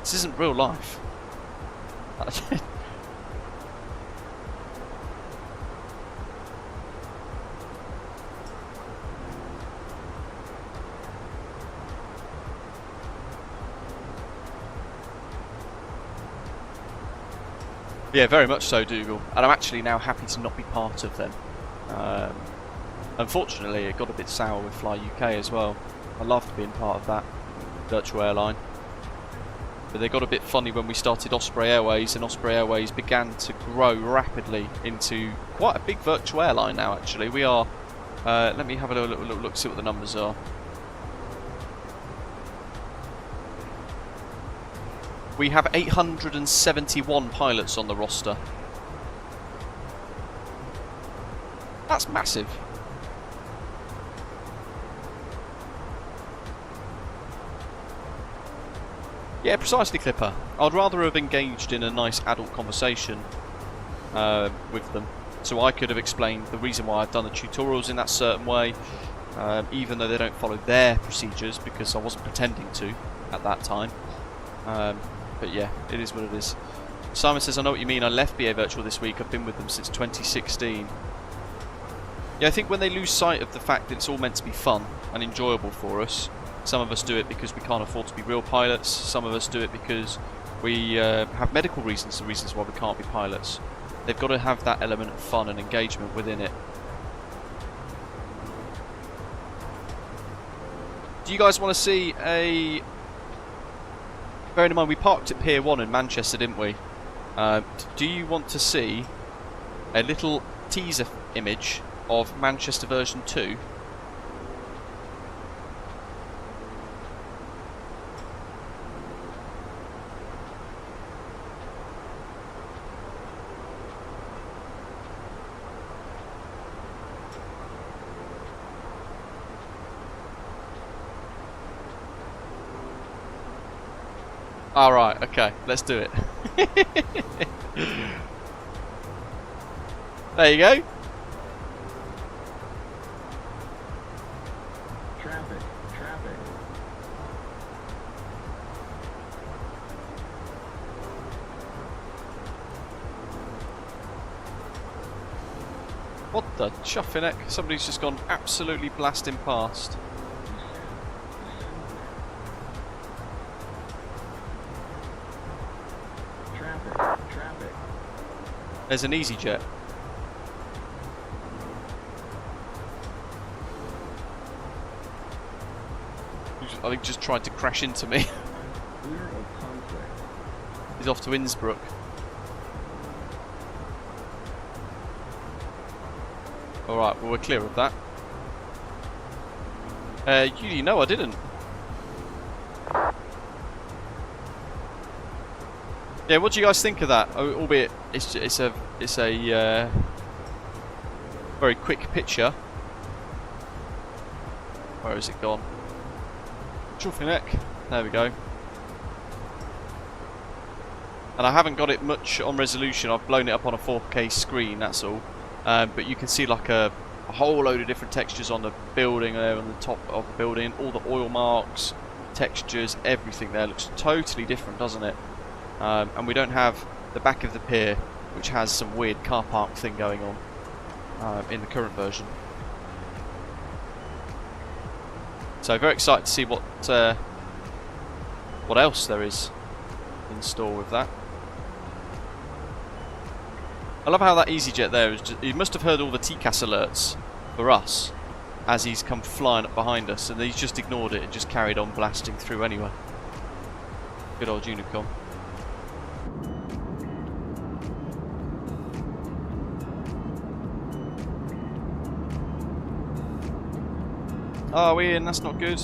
This isn't real life. Yeah, very much so, Dougal. And I'm actually now happy to not be part of them. Unfortunately, it got a bit sour with Fly UK as well. I loved being part of that virtual airline. But they got a bit funny when we started Osprey Airways, and Osprey Airways began to grow rapidly into quite a big virtual airline now, actually. We are, let me have a little look, see what the numbers are. We have 871 pilots on the roster. That's massive. Yeah, precisely, Clipper. I'd rather have engaged in a nice adult conversation with them, so I could have explained the reason why I'd done the tutorials in that certain way, even though they don't follow their procedures, because I wasn't pretending to at that time. But yeah, it is what it is. Simon says, I know what you mean. I left BA Virtual this week. I've been with them since 2016. Yeah, I think when they lose sight of the fact that it's all meant to be fun and enjoyable for us. Some of us do it because we can't afford to be real pilots. Some of us do it because we have medical reasons, the reasons why we can't be pilots. They've got to have that element of fun and engagement within it. Do you guys want to see a... Bearing in mind we parked at Pier 1 in Manchester, didn't we? Do you want to see a little teaser image of Manchester version 2? Alright, okay, let's do it. There you go. Traffic. What the chuffing heck? Somebody's just gone absolutely blasting past. Traffic. There's an EasyJet. I think just tried to crash into me. Clear of conflict. He's off to Innsbruck. Alright, well we're clear of that. No, I didn't. Yeah, what do you guys think of that? Albeit it's a very quick picture. Where has it gone? Chuffing neck. There we go. And I haven't got it much on resolution. I've blown it up on a 4K screen. That's all. But you can see like a whole load of different textures on the building there, on the top of the building. All the oil marks, textures, everything there looks totally different, doesn't it? And we don't have the back of the pier, which has some weird car park thing going on in the current version. So very excited to see what else there is in store with that. I love how that EasyJet there is just, he must have heard all the TCAS alerts for us as he's come flying up behind us, and he's just ignored it and just carried on blasting through anyway. Good old Unicom. Oh, Ian, that's not good.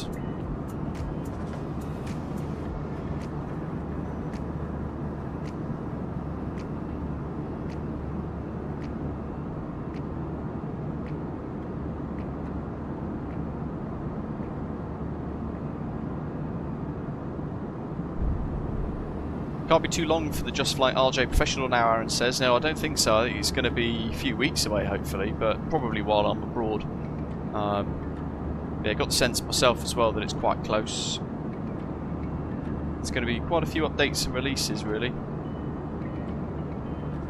Can't be too long for the Just Flight RJ Professional now, Aaron says. No, I don't think so. I think it's going to be a few weeks away, hopefully, but probably while I'm abroad. Yeah, got the sense myself as well that it's quite close. It's going to be quite a few updates and releases, really.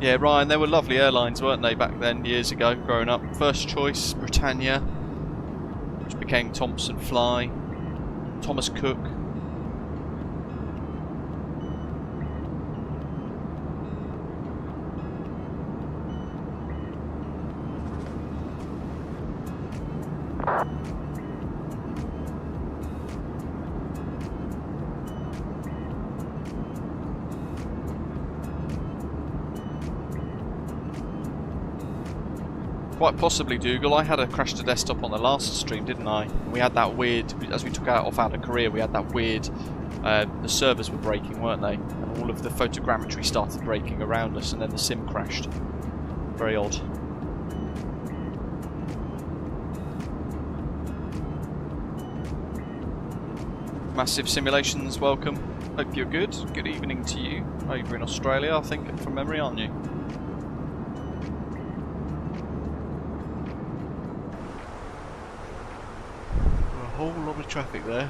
Yeah, Ryan, they were lovely airlines, weren't they, back then, years ago, growing up. First Choice, Britannia, which became Thompson Fly, Thomas Cook. Quite possibly, Dougal. I had a crash to desktop on the last stream, didn't I? We had that weird, as we took out of Korea, we had that weird, the servers were breaking, weren't they? And all of the photogrammetry started breaking around us, and then the sim crashed. Very odd. Massive Simulations, welcome. Hope you're good. Good evening to you. Over in Australia, I think, from memory, aren't you? Whole lot of traffic there.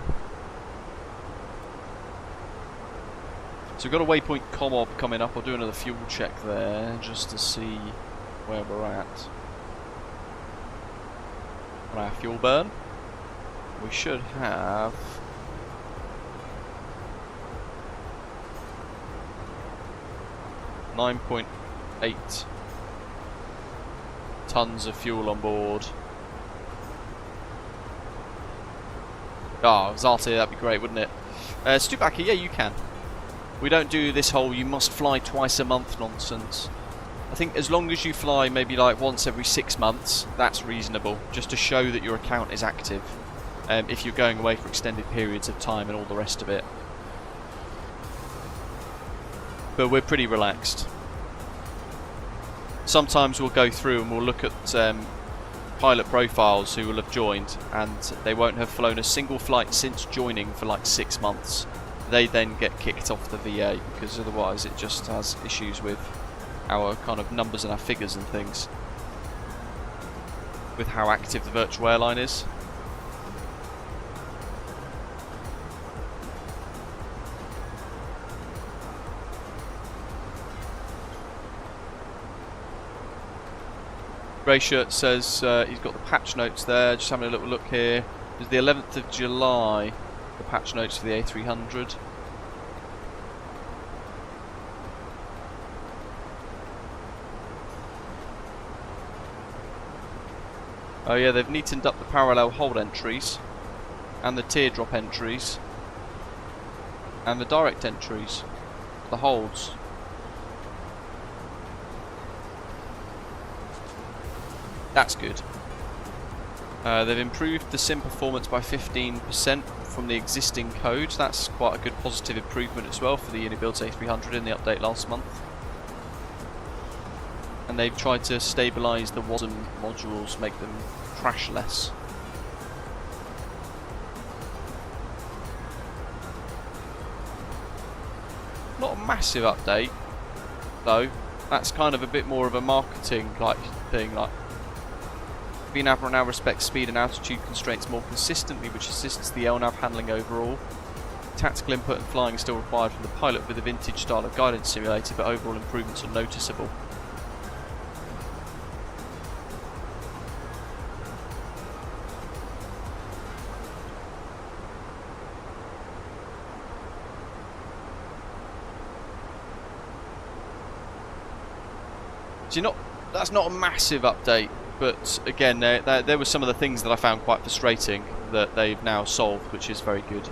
So we've got a waypoint COMOB coming up. I'll do another fuel check there just to see where we're at on our fuel burn. We should have 9.8 tons of fuel on board. Oh, Zalti, that'd be great, wouldn't it? Stubacker, yeah, you can. We don't do this whole you must fly twice a month nonsense. I think as long as you fly maybe like once every 6 months, that's reasonable, just to show that your account is active. If you're going away for extended periods of time and all the rest of it. But we're pretty relaxed. Sometimes we'll go through and we'll look at pilot profiles who will have joined and they won't have flown a single flight since joining for like 6 months. They then get kicked off the VA because otherwise it just has issues with our kind of numbers and our figures and things, with how active the virtual airline is. Grey Shirt says he's got the patch notes there, just having a little look here. It's the 11th of July, the patch notes for the A300. Oh yeah, they've neatened up the parallel hold entries, and the teardrop entries, and the direct entries, the holds. That's good. They've improved the sim performance by 15% from the existing code. That's quite a good positive improvement as well for the Unibuilds A300 in the update last month. And they've tried to stabilise the VATSIM modules, make them crash less. Not a massive update, though. That's kind of a bit more of a marketing like thing, like VNAV now respects speed and altitude constraints more consistently, which assists the LNAV handling overall. Tactical input and flying is still required from the pilot with a vintage style of guidance simulator, but overall improvements are noticeable. That's not a massive update, but again, there were some of the things that I found quite frustrating that they've now solved, which is very good.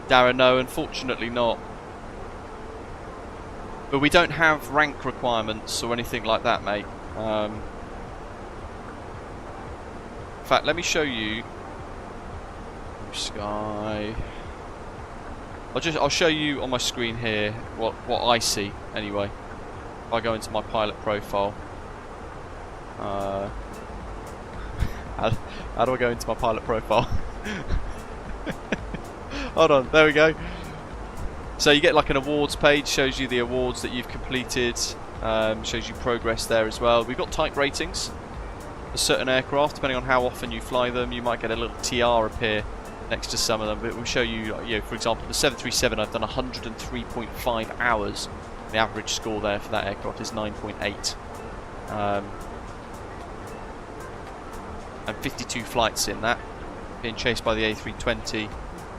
Darren, no, unfortunately not. But we don't have rank requirements or anything like that, mate. fact, let me show you. Blue sky. I'll show you on my screen here what I see anyway. If I go into my pilot profile. How do I go into my pilot profile? Hold on, there we go. So you get like an awards page, shows you the awards that you've completed, shows you progress there as well. We've got type ratings for certain aircraft, depending on how often you fly them. You might get a little TR appear next to some of them, but we'll show you, for example, the 737, I've done 103.5 hours. The average score there for that aircraft is 9.8. And 52 flights in that, being chased by the A320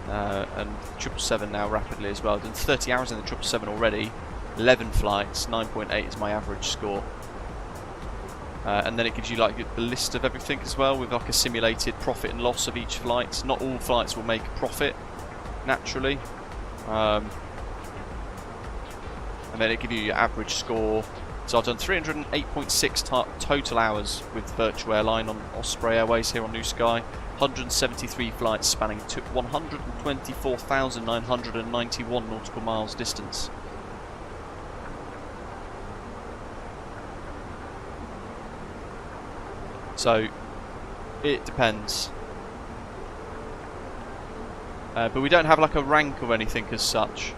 and 777 now rapidly as well. I've done 30 hours in the 777 already, 11 flights, 9.8 is my average score. And then it gives you like the list of everything as well, with like a simulated profit and loss of each flight. Not all flights will make a profit, naturally. And then it gives you your average score. So I've done 308.6 total hours with Virtual Airline on Osprey Airways here on New Sky. 173 flights spanning 124,991 nautical miles distance. So it depends. But we don't have like a rank or anything as such.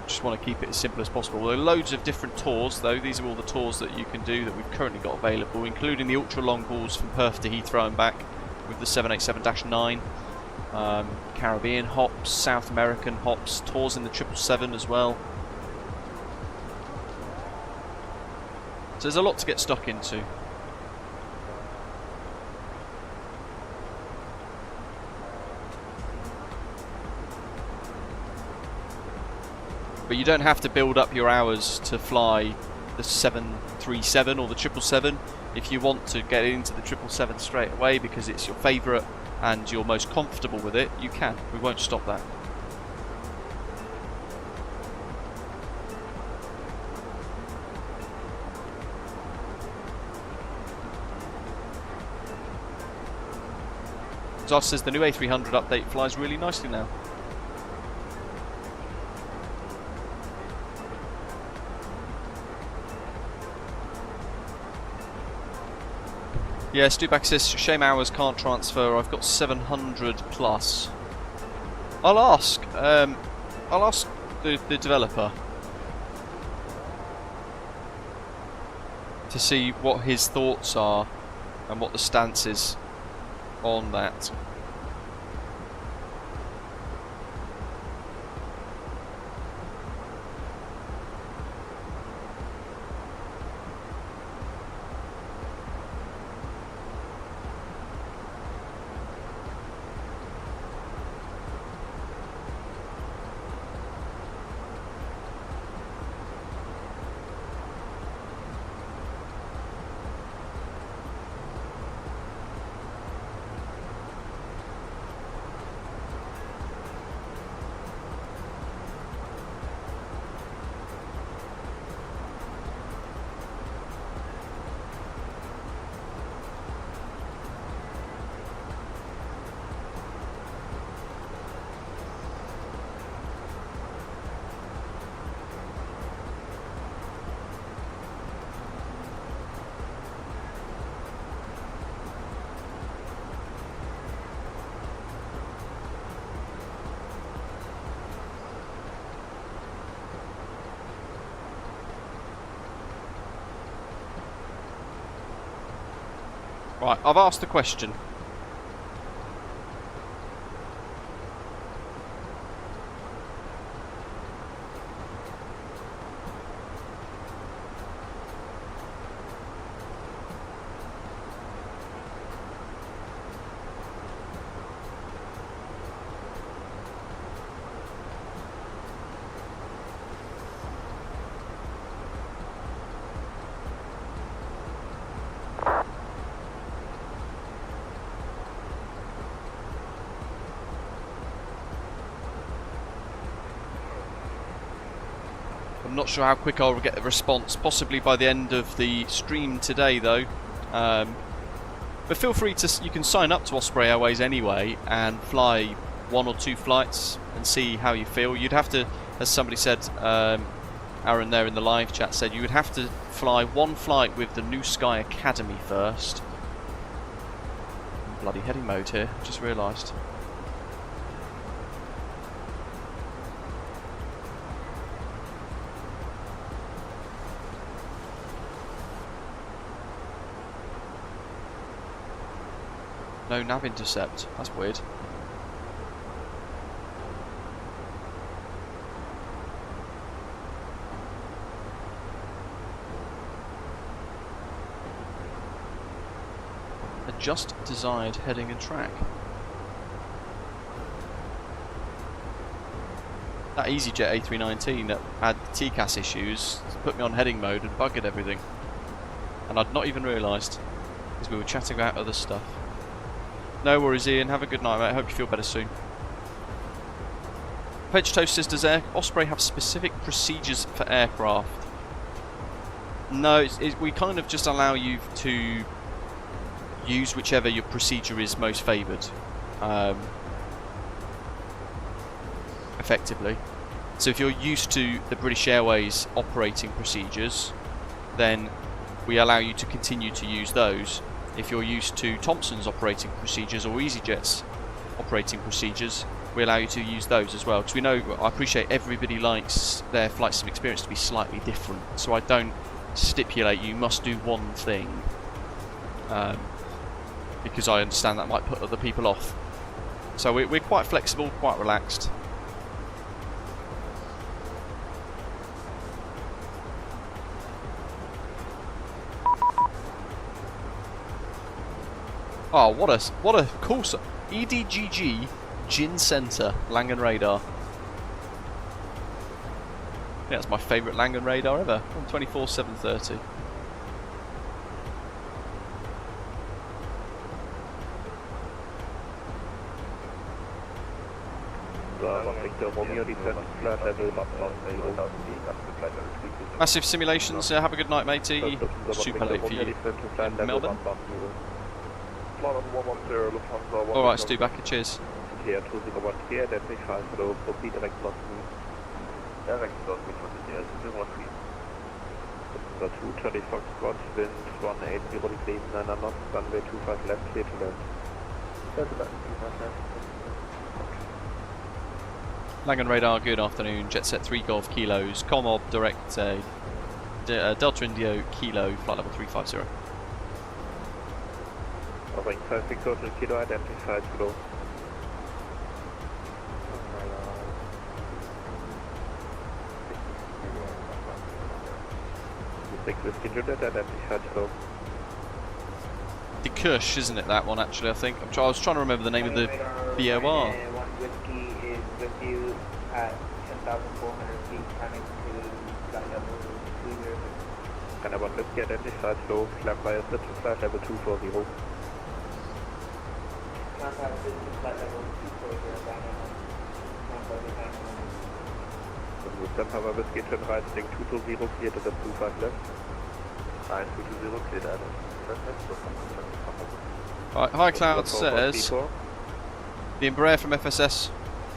Just want to keep it as simple as possible. There are loads of different tours though. These are all the tours that you can do that we've currently got available, including the ultra long hauls from Perth to Heathrow and back with the 787-9, Caribbean hops, South American hops, tours in the 777 as well. So there's a lot to get stuck into. But you don't have to build up your hours to fly the 737 or the 777. If you want to get into the 777 straight away because it's your favourite and you're most comfortable with it, you can. We won't stop that. Zos says the new A300 update flies really nicely now. Yeah, Stuback says, shame hours can't transfer, I've got 700 plus. I'll ask the developer to see what his thoughts are and what the stance is on that. Right, I've asked the question. I'm not sure how quick I'll get a response, possibly by the end of the stream today though. But feel free to, you can sign up to Osprey Airways anyway and fly 1 or 2 flights and see how you feel. You'd have to, as somebody said, Aaron there in the live chat said, you would have to fly 1 flight with the New Sky Academy first. Bloody heading mode here, just realised. No nav intercept, that's weird. Adjust desired heading and track. That EasyJet A319 that had TCAS issues put me on heading mode and buggered everything. And I'd not even realised, because we were chatting about other stuff. No worries, Ian. Have a good night, mate. I hope you feel better soon. French Toast says, does Osprey have specific procedures for aircraft? No, we kind of just allow you to use whichever your procedure is most favoured. Effectively. So if you're used to the British Airways operating procedures, then we allow you to continue to use those. If you're used to Thompson's operating procedures or EasyJet's operating procedures, we allow you to use those as well. Because we know, I appreciate everybody likes their flight sim experience to be slightly different. So I don't stipulate you must do one thing. Because I understand that might put other people off. So we're quite flexible, quite relaxed. Oh, what a course! EDGG Gin Centre Langen radar. Yeah, that's my favourite Langen radar ever. On 24/730. Massive simulations. Have a good night, matey. Super late for you in Melbourne. Alright, Stu, back and cheers. Langen radar, good afternoon. Jetset 3 Golf Kilos. Comob direct Delta Indio Kilo, flight level 350. Offering 56 total kilo, identified below. The Kush, isn't it, that one actually, I think? I was trying to remember the name of the VOR. One whiskey is with you at 10,400 feet, coming to flight level 20. Can I want whiskey identified low, climb by a slip to flight level 240. Contact is to flight level 240, Dann haben wir Whiskey 10 Rising 220, clear to the 25 left. 220, clear to Right, High Cloud says the Embraer from FSS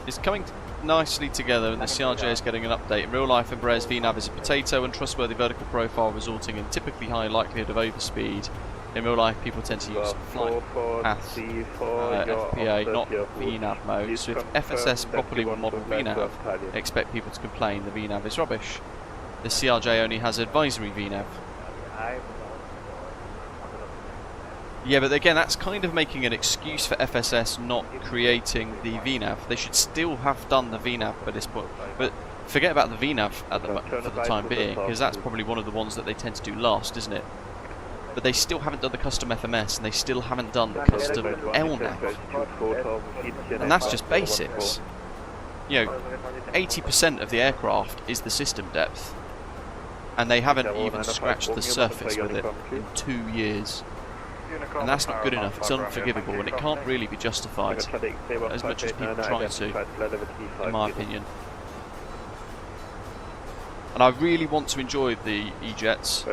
is coming nicely together and the CRJ is getting an update. In real life, Embraer's VNAV is a potato and trustworthy vertical profile resulting in typically high likelihood of overspeed. In real life, people tend to use flight path, FPA, not VNAV mode. So if FSS properly will model VNAV, expect people to complain the VNAV is rubbish. The CRJ only has advisory VNAV. Yeah, but again, that's kind of making an excuse for FSS not creating the VNAV. They should still have done the VNAV by this point. But forget about the VNAV for the time being, because that's probably one of the ones that they tend to do last, isn't it? But they still haven't done the custom FMS, and they still haven't done the custom LNAV. And that's just basics. You know, 80% of the aircraft is the system depth. And they haven't even scratched the surface with it in 2 years. And that's not good enough, it's unforgivable, and it can't really be justified as much as people try to, in my opinion. And I really want to enjoy the E-Jets.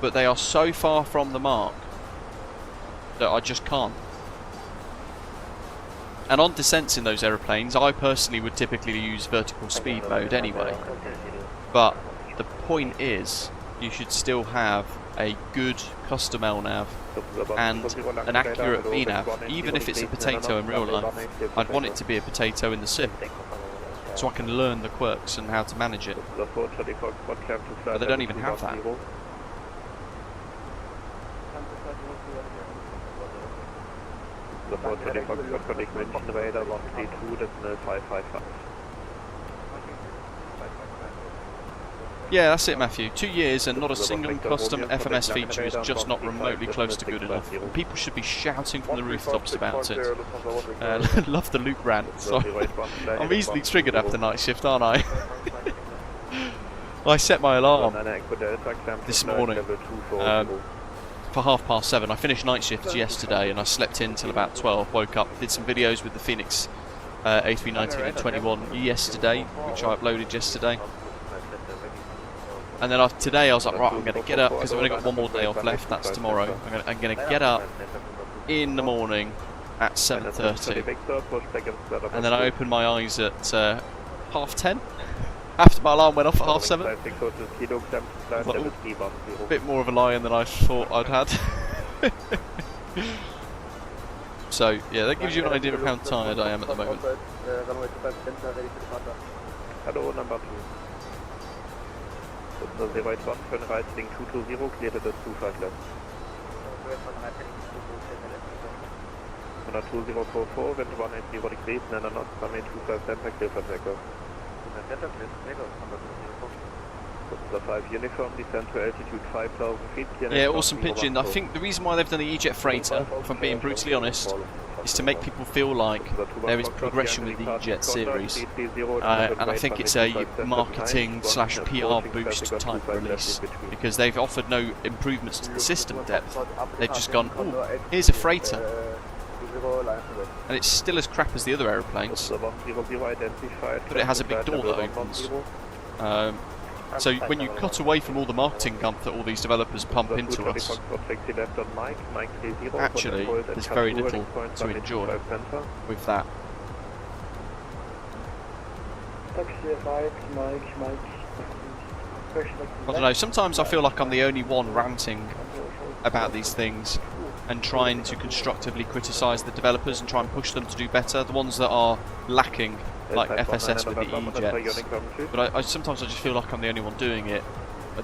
but they are so far from the mark that I just can't. And on descents in those aeroplanes, I personally would typically use vertical speed mode anyway. But the point is, you should still have a good custom LNAV and an accurate VNAV. Even if it's a potato in real life, I'd want it to be a potato in the sim, so I can learn the quirks and how to manage it. But they don't even have that. Yeah, that's it, Matthew. 2 years and not a single custom FMS feature is just not remotely close to good enough. And people should be shouting from the rooftops about it. Love the loop rant. So I'm easily triggered after night shift, aren't I? I set my alarm this morning for 7:30. I finished night shift yesterday and I slept in till about 12. Woke up, did some videos with the Fenix A321 yesterday, which I uploaded yesterday. And then today I was like, right, I'm going to get up, because I've only got one more day off left, that's tomorrow. I'm going to get up in the morning at 7:30. And then I opened my eyes at 10:30, after my alarm went off at 7:30. Like, a bit more of a lion than I thought I'd had. So, yeah, that gives you an idea of how tired I am at the moment. Hello, number 2. 08 für den Reiting 220, cleared das Zufallsleft. 12044, wind 180 body clear, and then not coming 25 center clear for takeoff. The 5 uniform, descent to altitude 5,000 feet. Yeah, awesome pigeon. I think the reason why they've done the E-Jet freighter, if I'm being brutally honest, is to make people feel like there is progression with the E-Jet series. And I think it's a marketing/PR boost type release, because they've offered no improvements to the system depth. They've just gone, ooh, here's a freighter. And it's still as crap as the other aeroplanes, but it has a big door that opens. So when you cut away from all the marketing gump that all these developers pump into us, actually there's very little to enjoy with that. I don't know, sometimes I feel like I'm the only one ranting about these things and trying to constructively criticise the developers and try and push them to do better, the ones that are lacking, like FSS with the E-Jets. But sometimes I just feel like I'm the only one doing it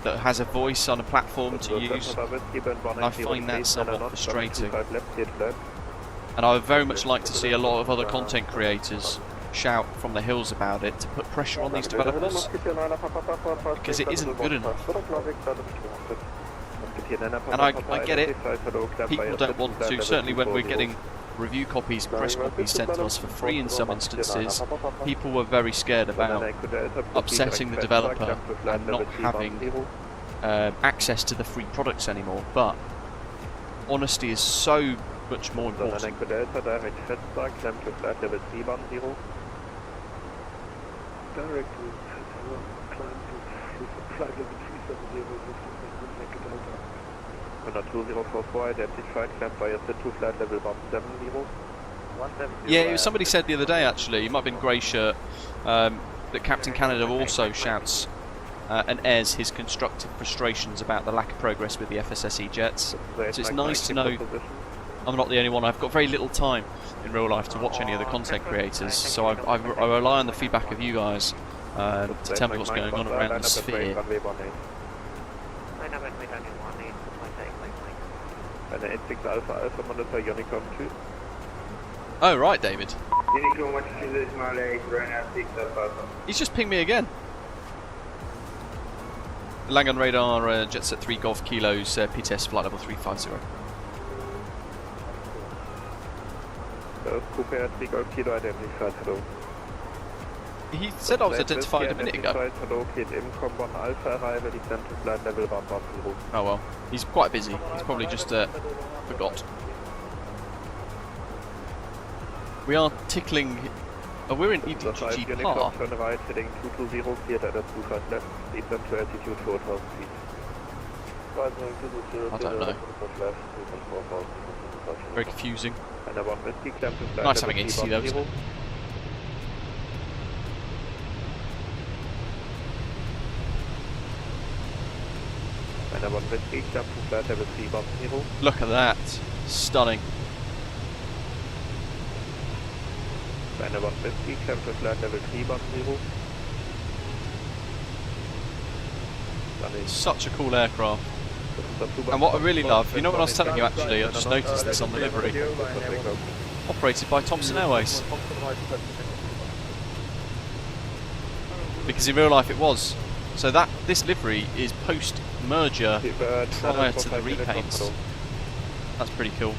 that has a voice on a platform to use, and I find that somewhat frustrating. And I would very much like to see a lot of other content creators shout from the hills about it to put pressure on these developers, because it isn't good enough. And I get it, people don't want to, certainly when we're getting review copies, press copies sent to us for free in some instances, people were very scared about upsetting the developer and not having access to the free products anymore, but honesty is so much more important. Yeah, somebody said the other day, actually, it might have been Grey Shirt, that Captain Canada also shouts and airs his constructive frustrations about the lack of progress with the FSS E-Jets. So it's nice to know I'm not the only one. I've got very little time in real life to watch any of the content creators, so I rely on the feedback of you guys to tell me what's going on around the sphere. Oh right, David. He's just pinged me again. Langan radar, Jetset 3 Golf Kilos, PTS flight level 350. He said I was identified a minute ago. Oh well, he's quite busy. He's probably just forgot. We are tickling. Oh, we're in EDGG Par. I don't know. Very confusing. Nice having AC though, isn't it? Look at that. Stunning. Such a cool aircraft. And what I really love, you know what I was telling you actually, I just noticed this on the livery. Operated by Thomson Airways. Because in real life it was. So this livery is post-merger prior to the repaints. That's pretty cool.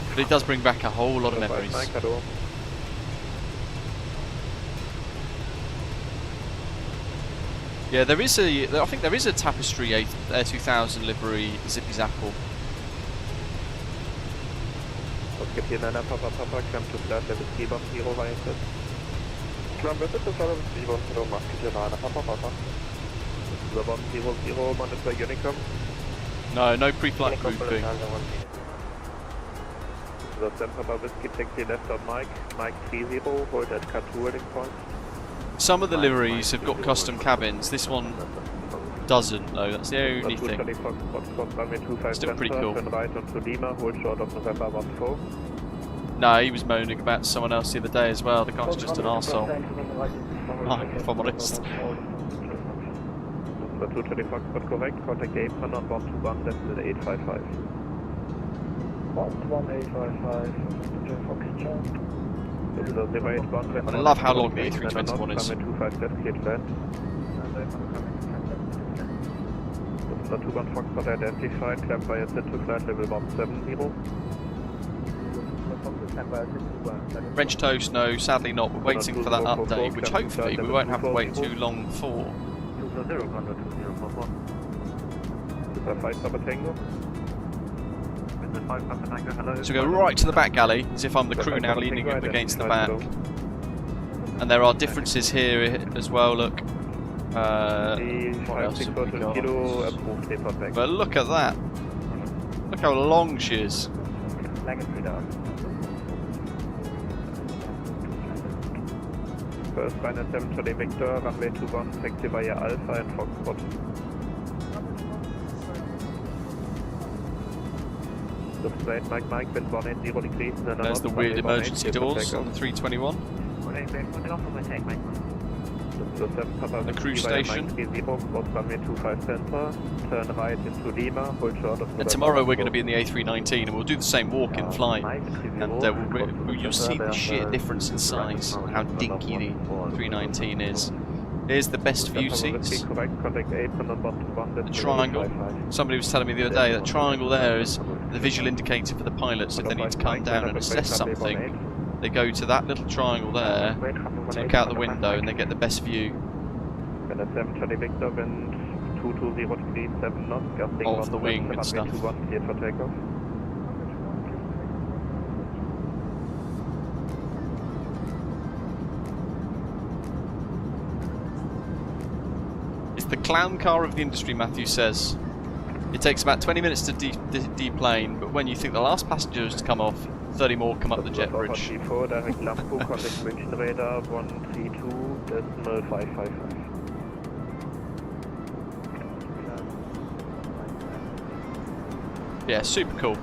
But it does bring back a whole lot of memories. Yeah, I think there is a Tapestry Air 2000 livery Zippy Zappel. No, no pre-flight grouping. Some of the liveries have got custom cabins. This one doesn't, though. That's the only thing. Still pretty cool. No, he was moaning about someone else the other day as well. The guy's just an arsehole. If I'm honest. Contact 800 decimal 855. 855. I love how long the A321 is. Identified, climb by a to flight level 170. French toast, no, sadly not. We're waiting for that update, which hopefully we won't have to wait too long for. So go right to the back galley, as if I'm the crew now leaning up against the back. And there are differences here as well, look. What else have we got? But look at that. Look how long she is. First final attempt to the Victor, runway 21, taxi via Alpha and Foxtrot. There's the weird emergency doors on the 321. The crew station. And tomorrow we're going to be in the A319 and we'll do the same walk in flight. And you'll see the sheer difference in size, how dinky the 319 is. Here's the best view seats. The triangle. Somebody was telling me the other day that triangle there is the visual indicator for the pilots if they need to come down and assess something. They go to that little triangle there, to look out the window, and they get the best view of the wing and stuff. It's the clown car of the industry, Matthew says. It takes about 20 minutes to deplane, but when you think the last passenger is to come off, 30 more come up the jet bridge. Yeah, super cool.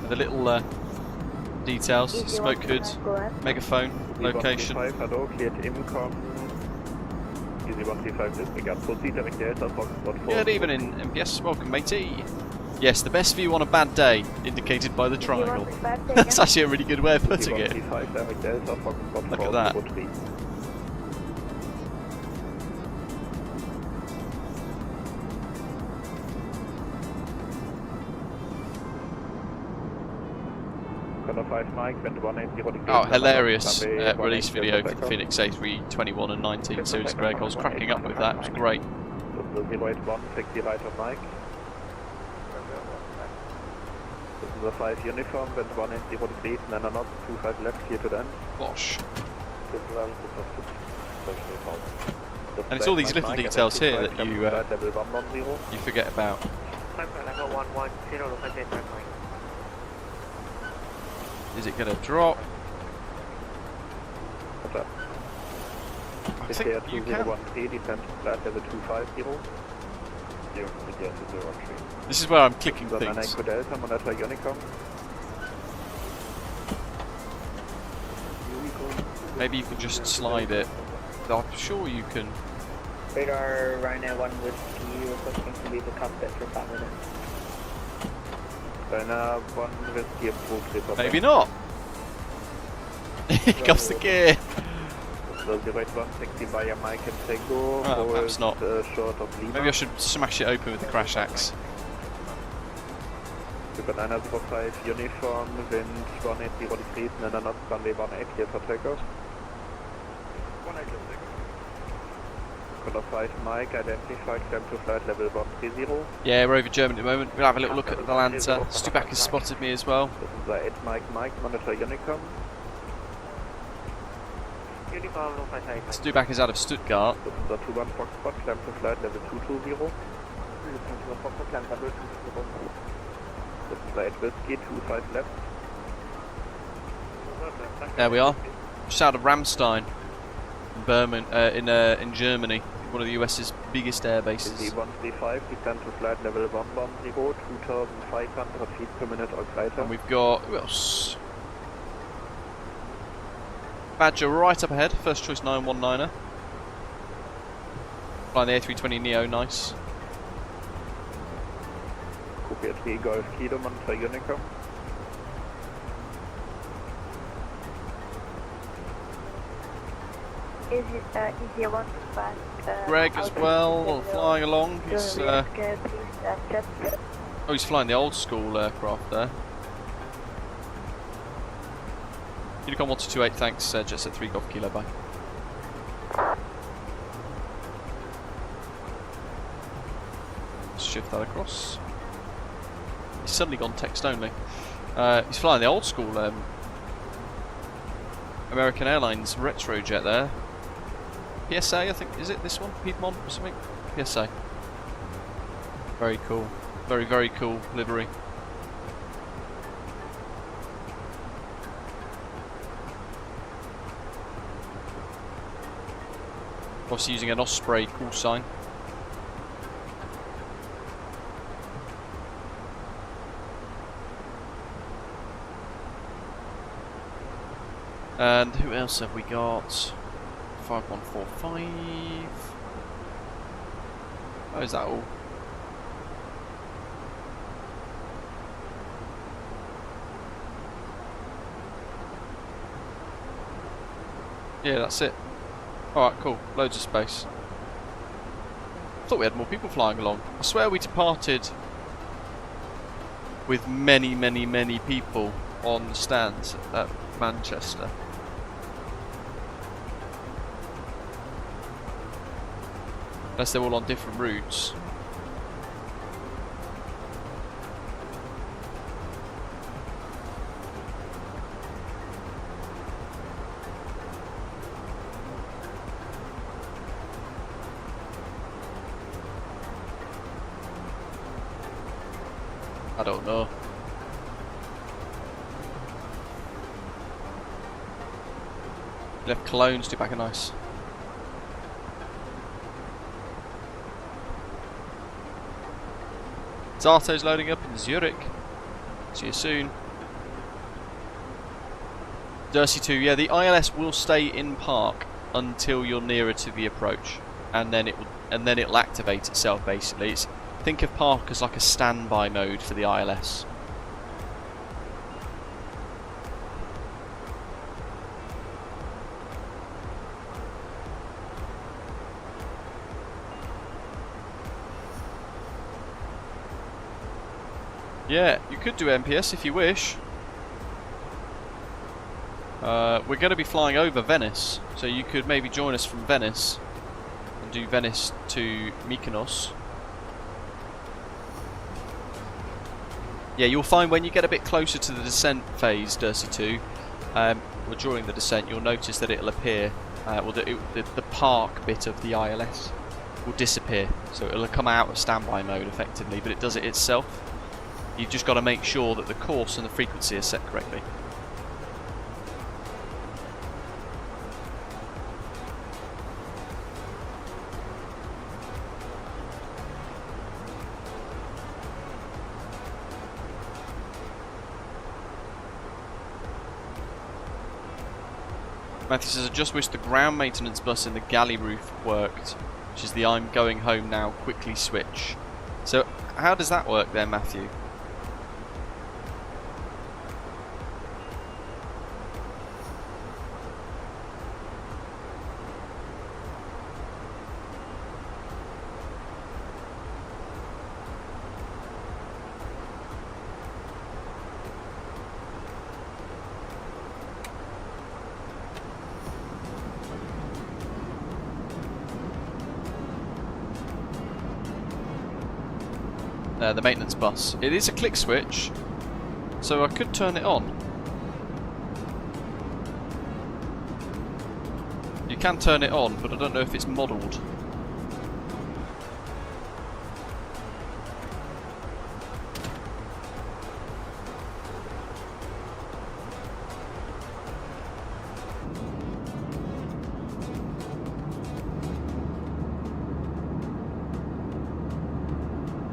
The little details, smoke hood, megaphone, location. Good evening, MPS, welcome matey. Yes, the best view on a bad day, indicated by the triangle. That's actually a really good way of putting it. Look at that. Oh, hilarious release video for the Fenix A321 and 19 series Greg. I was cracking up with that, it was great. the 5 uniform, wind 180 degrees, 9 knots, 25 left, clear to land. Gosh. Good land, And it's all these little details here that you forget about. Is it going to drop? I think you can. This is where I'm clicking things. Maybe you can just slide it. I'm sure you can. Radar Rhino 1 Whiskey requesting to leave the cockpit for 5 minutes. Rhino 1 Whiskey approved. Maybe not. Here comes the gear. Oh, perhaps not. Maybe I should smash it open with the crash axe. Super 905 uniform, wind 180 degrees, 9 knots, runway 18, clear for takeoff. 5 Mike, identified, climb to flight level 130. Yeah, we're over Germany at the moment. We'll have a little look at the Lancer. Stuback has spotted me as well. This is the 8 Mike, monitor Unicom. Stuback is out of Stuttgart. This is the 21 Foxtrot, climb to flight level 220. This is the 8 Whiskey, 25 left. There we are. Just out of Ramstein, in Germany, one of the US's biggest air bases. The 135, descend to flight level 110, 2,500 feet per minute or greater. And we've got, who else? Badger right up ahead, First Choice 919er. Flying the A320neo, nice. Copy 3 Golf Kilo, monitor Unicom. Easy 1 to pass. Greg as well, flying along. He's, he's flying the old school aircraft there. Unicom 1228, thanks, Jetset 3 Golf Kilo, bye. Let's shift that across. He's suddenly gone text only. He's flying the old school American Airlines retro jet there. PSA, I think, is it this one? Piedmont or something? PSA. Very cool. Very, very cool livery. Obviously using an Osprey call sign. And who else have we got? 5145. Oh, is that all? Yeah, that's it. Alright, cool. Loads of space. Thought we had more people flying along. I swear we departed with many, many, many people on the stands at Manchester. Unless they're all on different routes. I don't know. Left Cologne, do back a nice. Zato's loading up in Zurich. See you soon. Jersey 2, yeah, the ILS will stay in park until you're nearer to the approach, and then it'll activate itself. Basically, think of park as like a standby mode for the ILS. Yeah, you could do MPS if you wish. We're going to be flying over Venice, so you could maybe join us from Venice and do Venice to Mykonos. Yeah, you'll find when you get a bit closer to the descent phase, Dirty 2, or during the descent, you'll notice that it'll appear, the park bit of the ILS will disappear. So it'll come out of standby mode effectively, but it does it itself. You've just got to make sure that the course and the frequency are set correctly. Matthew says, I just wish the ground maintenance bus in the galley roof worked, which is the I'm going home now, quickly switch. So how does that work then, Matthew? The maintenance bus. It is a click switch, so I could turn it on. You can turn it on, but I don't know if it's modelled.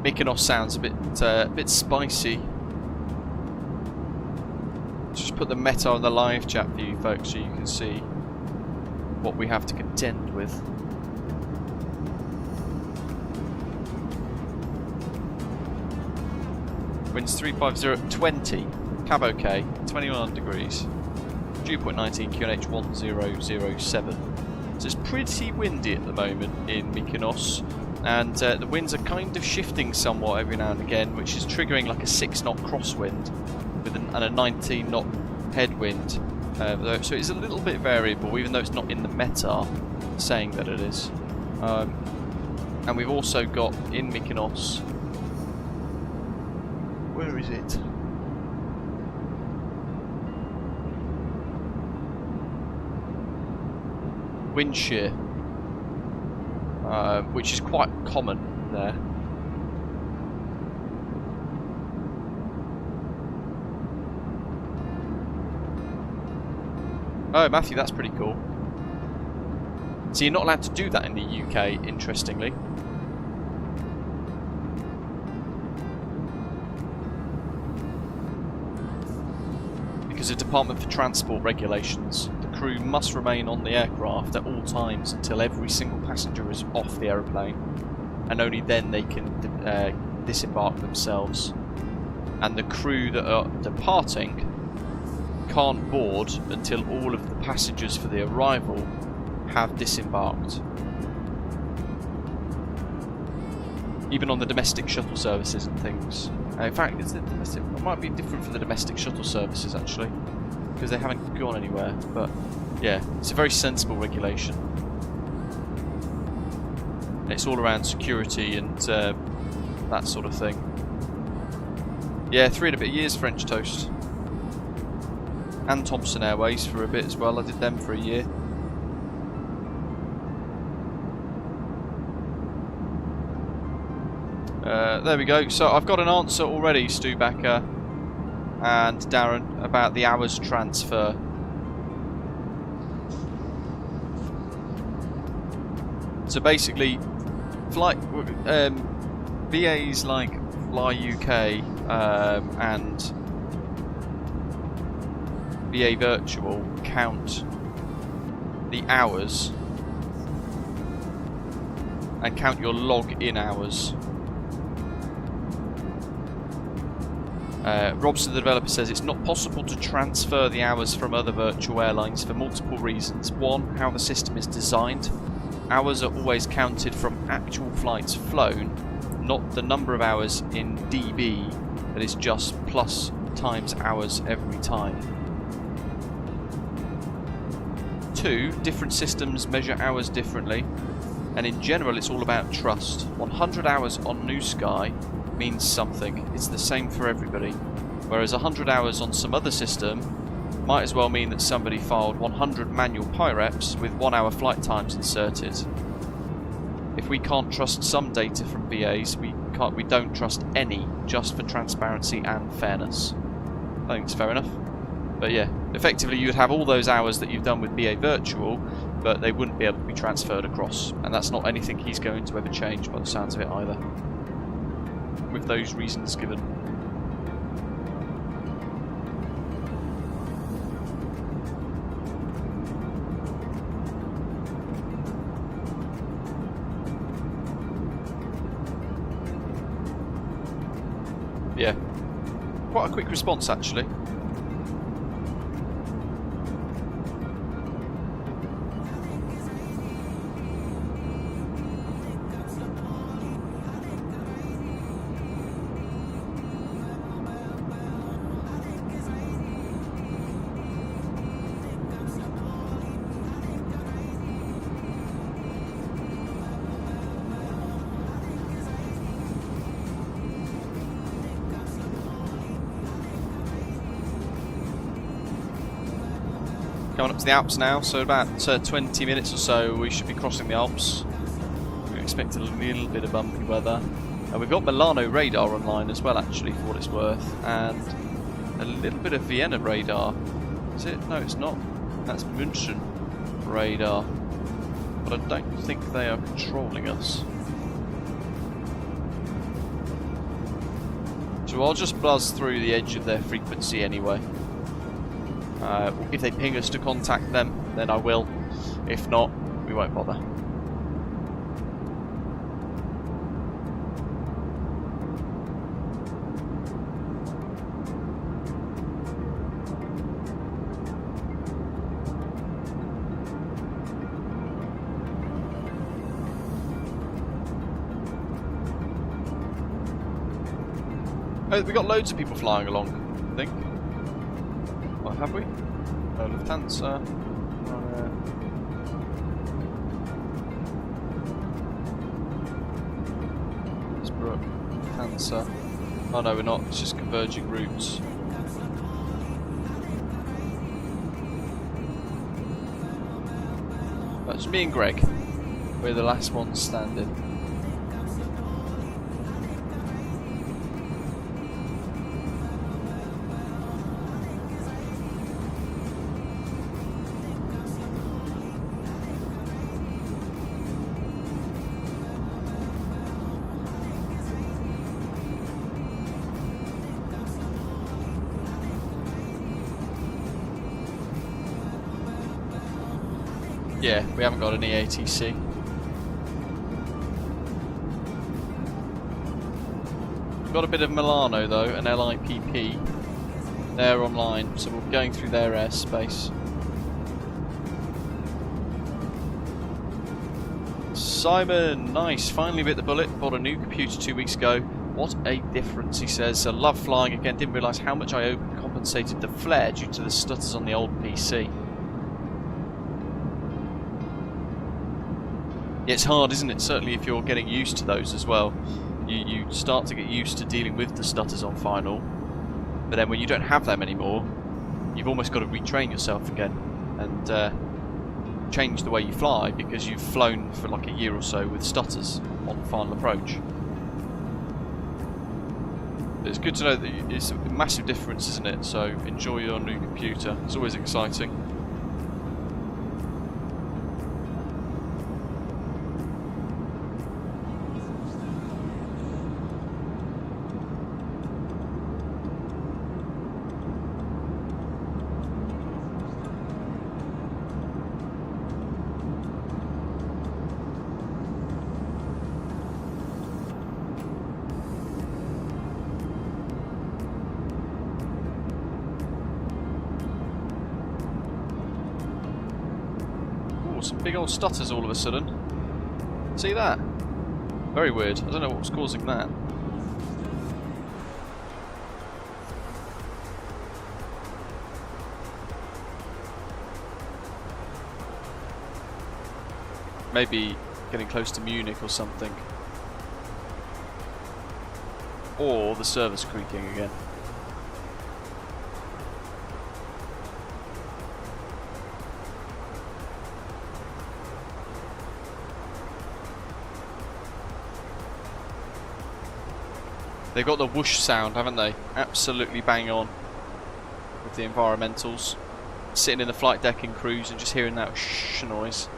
Mykonos sounds a bit spicy. Just put the meta on the live chat for you folks so you can see what we have to contend with. Winds 350 at 20, cab okay, 21 degrees, dew point 19, QNH 1007. So it's pretty windy at the moment in Mykonos. And the winds are kind of shifting somewhat every now and again, which is triggering like a 6-knot crosswind with and a 19-knot headwind. So it's a little bit variable, even though it's not in the meta saying that it is. And we've also got in Mykonos, where is it? Wind shear. Which is quite common there. Oh, Matthew, that's pretty cool. So you're not allowed to do that in the UK, interestingly. Because of Department for Transport regulations, the crew must remain on the aircraft at all times until every single passenger is off the aeroplane, and only then they can disembark themselves. And the crew that are departing can't board until all of the passengers for the arrival have disembarked. Even on the domestic shuttle services and things. In fact, it might be different for the domestic shuttle services actually, because they haven't gone anywhere. But yeah, it's a very sensible regulation. And it's all around security and that sort of thing. Yeah, 3 and a bit years French Toast. And Thomson Airways for a bit as well. I did them for a year. There we go. So I've got an answer already, Stubacker and Darren, about the hours transfer. So basically, VAs like Fly UK and VA Virtual count the hours and count your log-in hours. Robson, the developer, says it's not possible to transfer the hours from other virtual airlines for multiple reasons. One, how the system is designed. Hours are always counted from actual flights flown, not the number of hours in dB, that is just plus times hours every time. 2, different systems measure hours differently, and in general it's all about trust. 100 hours on New Sky means something. It's the same for everybody. Whereas 100 hours on some other system might as well mean that somebody filed 100 manual PIREPs with 1 hour flight times inserted. If we can't trust some data from VAs, we don't trust any, just for transparency and fairness. I think it's fair enough. But yeah, effectively you'd have all those hours that you've done with BA Virtual, but they wouldn't be able to be transferred across. And that's not anything he's going to ever change by the sounds of it either. With those reasons given. Yeah, quite a quick response actually. Coming up to the Alps now, so about 20 minutes or so we should be crossing the Alps. We expect a little bit of bumpy weather. And we've got Milano radar online as well actually, for what it's worth, and a little bit of Vienna radar. Is it? No, it's not. That's München radar. But I don't think they are controlling us. So I'll just buzz through the edge of their frequency anyway. If they ping us to contact them, then I will. If not, we won't bother. Oh, we've got loads of people flying along, I think. What, have we? Oh, Lufthansa. Innsbruck, Lufthansa. Oh no, we're not, it's just converging routes. That's me and Greg. We're the last ones standing. Yeah, we haven't got any ATC. We've got a bit of Milano though, an LIPP. They're online, so we're going through their airspace. Simon, nice, finally bit the bullet. Bought a new computer 2 weeks ago. What a difference, he says. I love flying again, didn't realise how much I overcompensated the flare due to the stutters on the old PC. It's hard, isn't it? Certainly if you're getting used to those as well. You start to get used to dealing with the stutters on final. But then when you don't have them anymore, you've almost got to retrain yourself again. And change the way you fly, because you've flown for like a year or so with stutters on final approach. But it's good to know that it's a massive difference, isn't it? So enjoy your new computer. It's always exciting. Some big old stutters all of a sudden. See that? Very weird. I don't know what was causing that. Maybe getting close to Munich or something. or the servers creaking again. They've got the whoosh sound, haven't they? Absolutely bang on with the environmentals. Sitting in the flight deck in cruise and just hearing that shh noise.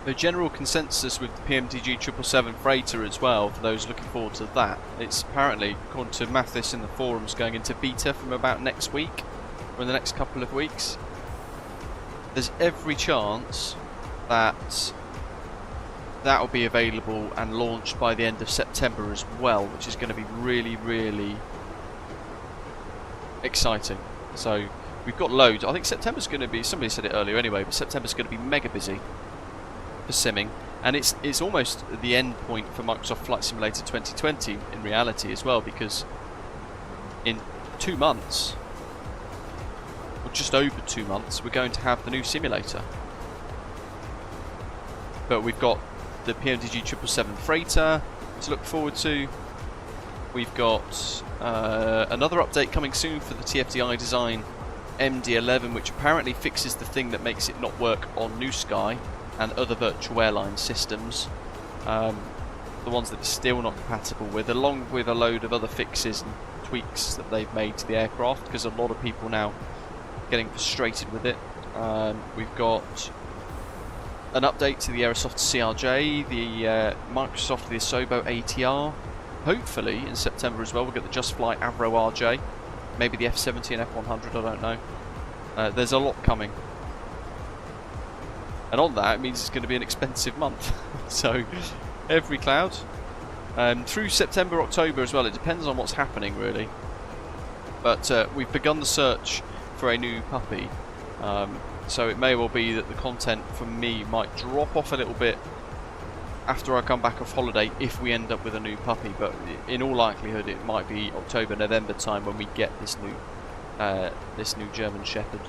The general consensus with the PMDG 777 freighter as well, for those looking forward to that, it's apparently, according to Mathis in the forums, going into beta from about next week, or in the next couple of weeks. There's every chance that that will be available and launched by the end of September as well, which is going to be really, really exciting. So we've got loads. I think September's going to be, somebody said it earlier anyway, but September's going to be mega busy for simming, and it's almost the end point for Microsoft Flight Simulator 2020 in reality as well, because in 2 months, or just over 2 months, we're going to have the new simulator. But we've got the PMDG 777 freighter to look forward to. We've got another update coming soon for the TFDI design MD-11, which apparently fixes the thing that makes it not work on New Sky and other virtual airline systems, the ones that are still not compatible with, along with a load of other fixes and tweaks that they've made to the aircraft, because a lot of people now are getting frustrated with it. We've got an update to the Aerosoft CRJ, the Microsoft the Asobo ATR, hopefully in September as well. We'll get the Just Flight Avro RJ, maybe the F70 and F100, I don't know. There's a lot coming. And on that, it means it's going to be an expensive month. So, every cloud. Through September, October as well, it depends on what's happening really. But we've begun the search for a new puppy. So it may well be that the content from me might drop off a little bit after I come back off holiday if we end up with a new puppy. But in all likelihood, it might be October, November time when we get this new German Shepherd.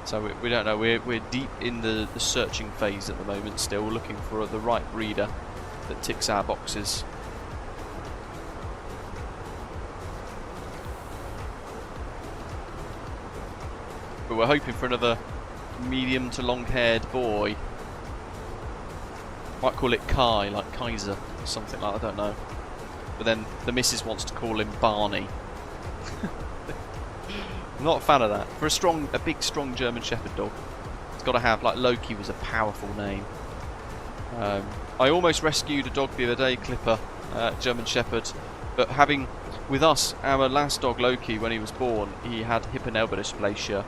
So we don't know, we're deep in the searching phase at the moment still, looking for the right breeder that ticks our boxes. But we're hoping for another medium to long haired boy. Might call it Kai, like Kaiser or something like that, I don't know. But then the missus wants to call him Barney. I'm not a fan of that. For a big, strong German Shepherd dog, it's got to have, like Loki was a powerful name. I almost rescued a dog the other day, Clipper, German Shepherd, but having, with us, our last dog Loki, when he was born, he had hip and elbow dysplasia,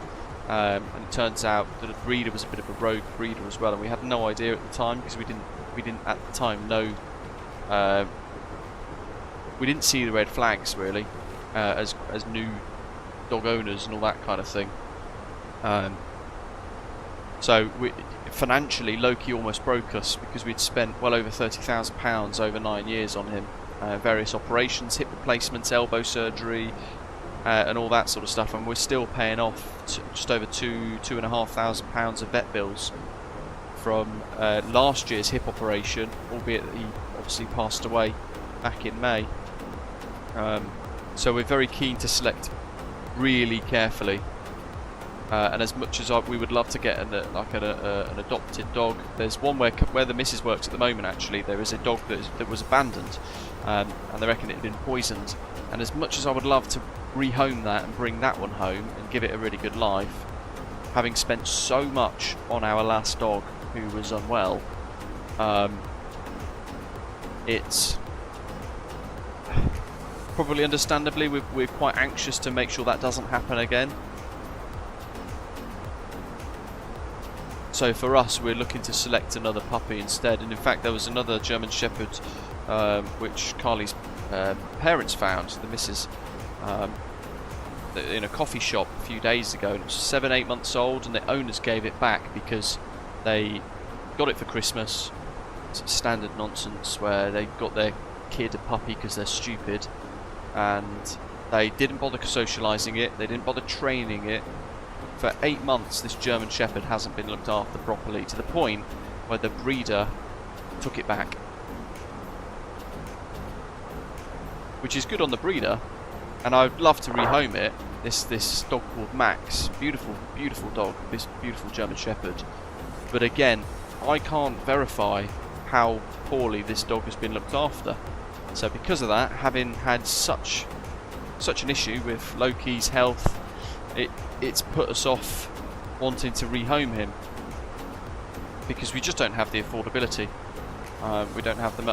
and it turns out that the breeder was a bit of a rogue breeder as well, and we had no idea at the time, because we didn't at the time know, we didn't see the red flags really, as new dog owners and all that kind of thing. So financially, Loki almost broke us, because we'd spent well over £30,000 over 9 years on him. Various operations, hip replacements, elbow surgery, and all that sort of stuff, and we're still paying off just over £2,500 of vet bills from last year's hip operation, albeit that he obviously passed away back in May. So we're very keen to select really carefully. And as much as we would love to get an adopted dog, there's one where the missus works at the moment. Actually, there is a dog that was abandoned, and they reckon it had been poisoned. And as much as I would love to rehome that and bring that one home and give it a really good life, having spent so much on our last dog who was unwell, it's probably understandably we're quite anxious to make sure that doesn't happen again. So for us, we're looking to select another puppy instead. And in fact, there was another German Shepherd which Carly's parents found, the missus, in a coffee shop a few days ago. And it was 7-8 months old, and the owners gave it back because they got it for Christmas. It's standard nonsense where they got their kid a puppy because they're stupid, and they didn't bother socialising it, they didn't bother training it. For 8 months this German Shepherd hasn't been looked after properly, to the point where the breeder took it back. Which is good on the breeder, and I'd love to rehome it. This dog called Max, beautiful dog, this beautiful German Shepherd. But again, I can't verify how poorly this dog has been looked after. So because of that, having had such an issue with Loki's health, it's put us off wanting to rehome him, because we just don't have the affordability. We don't have the.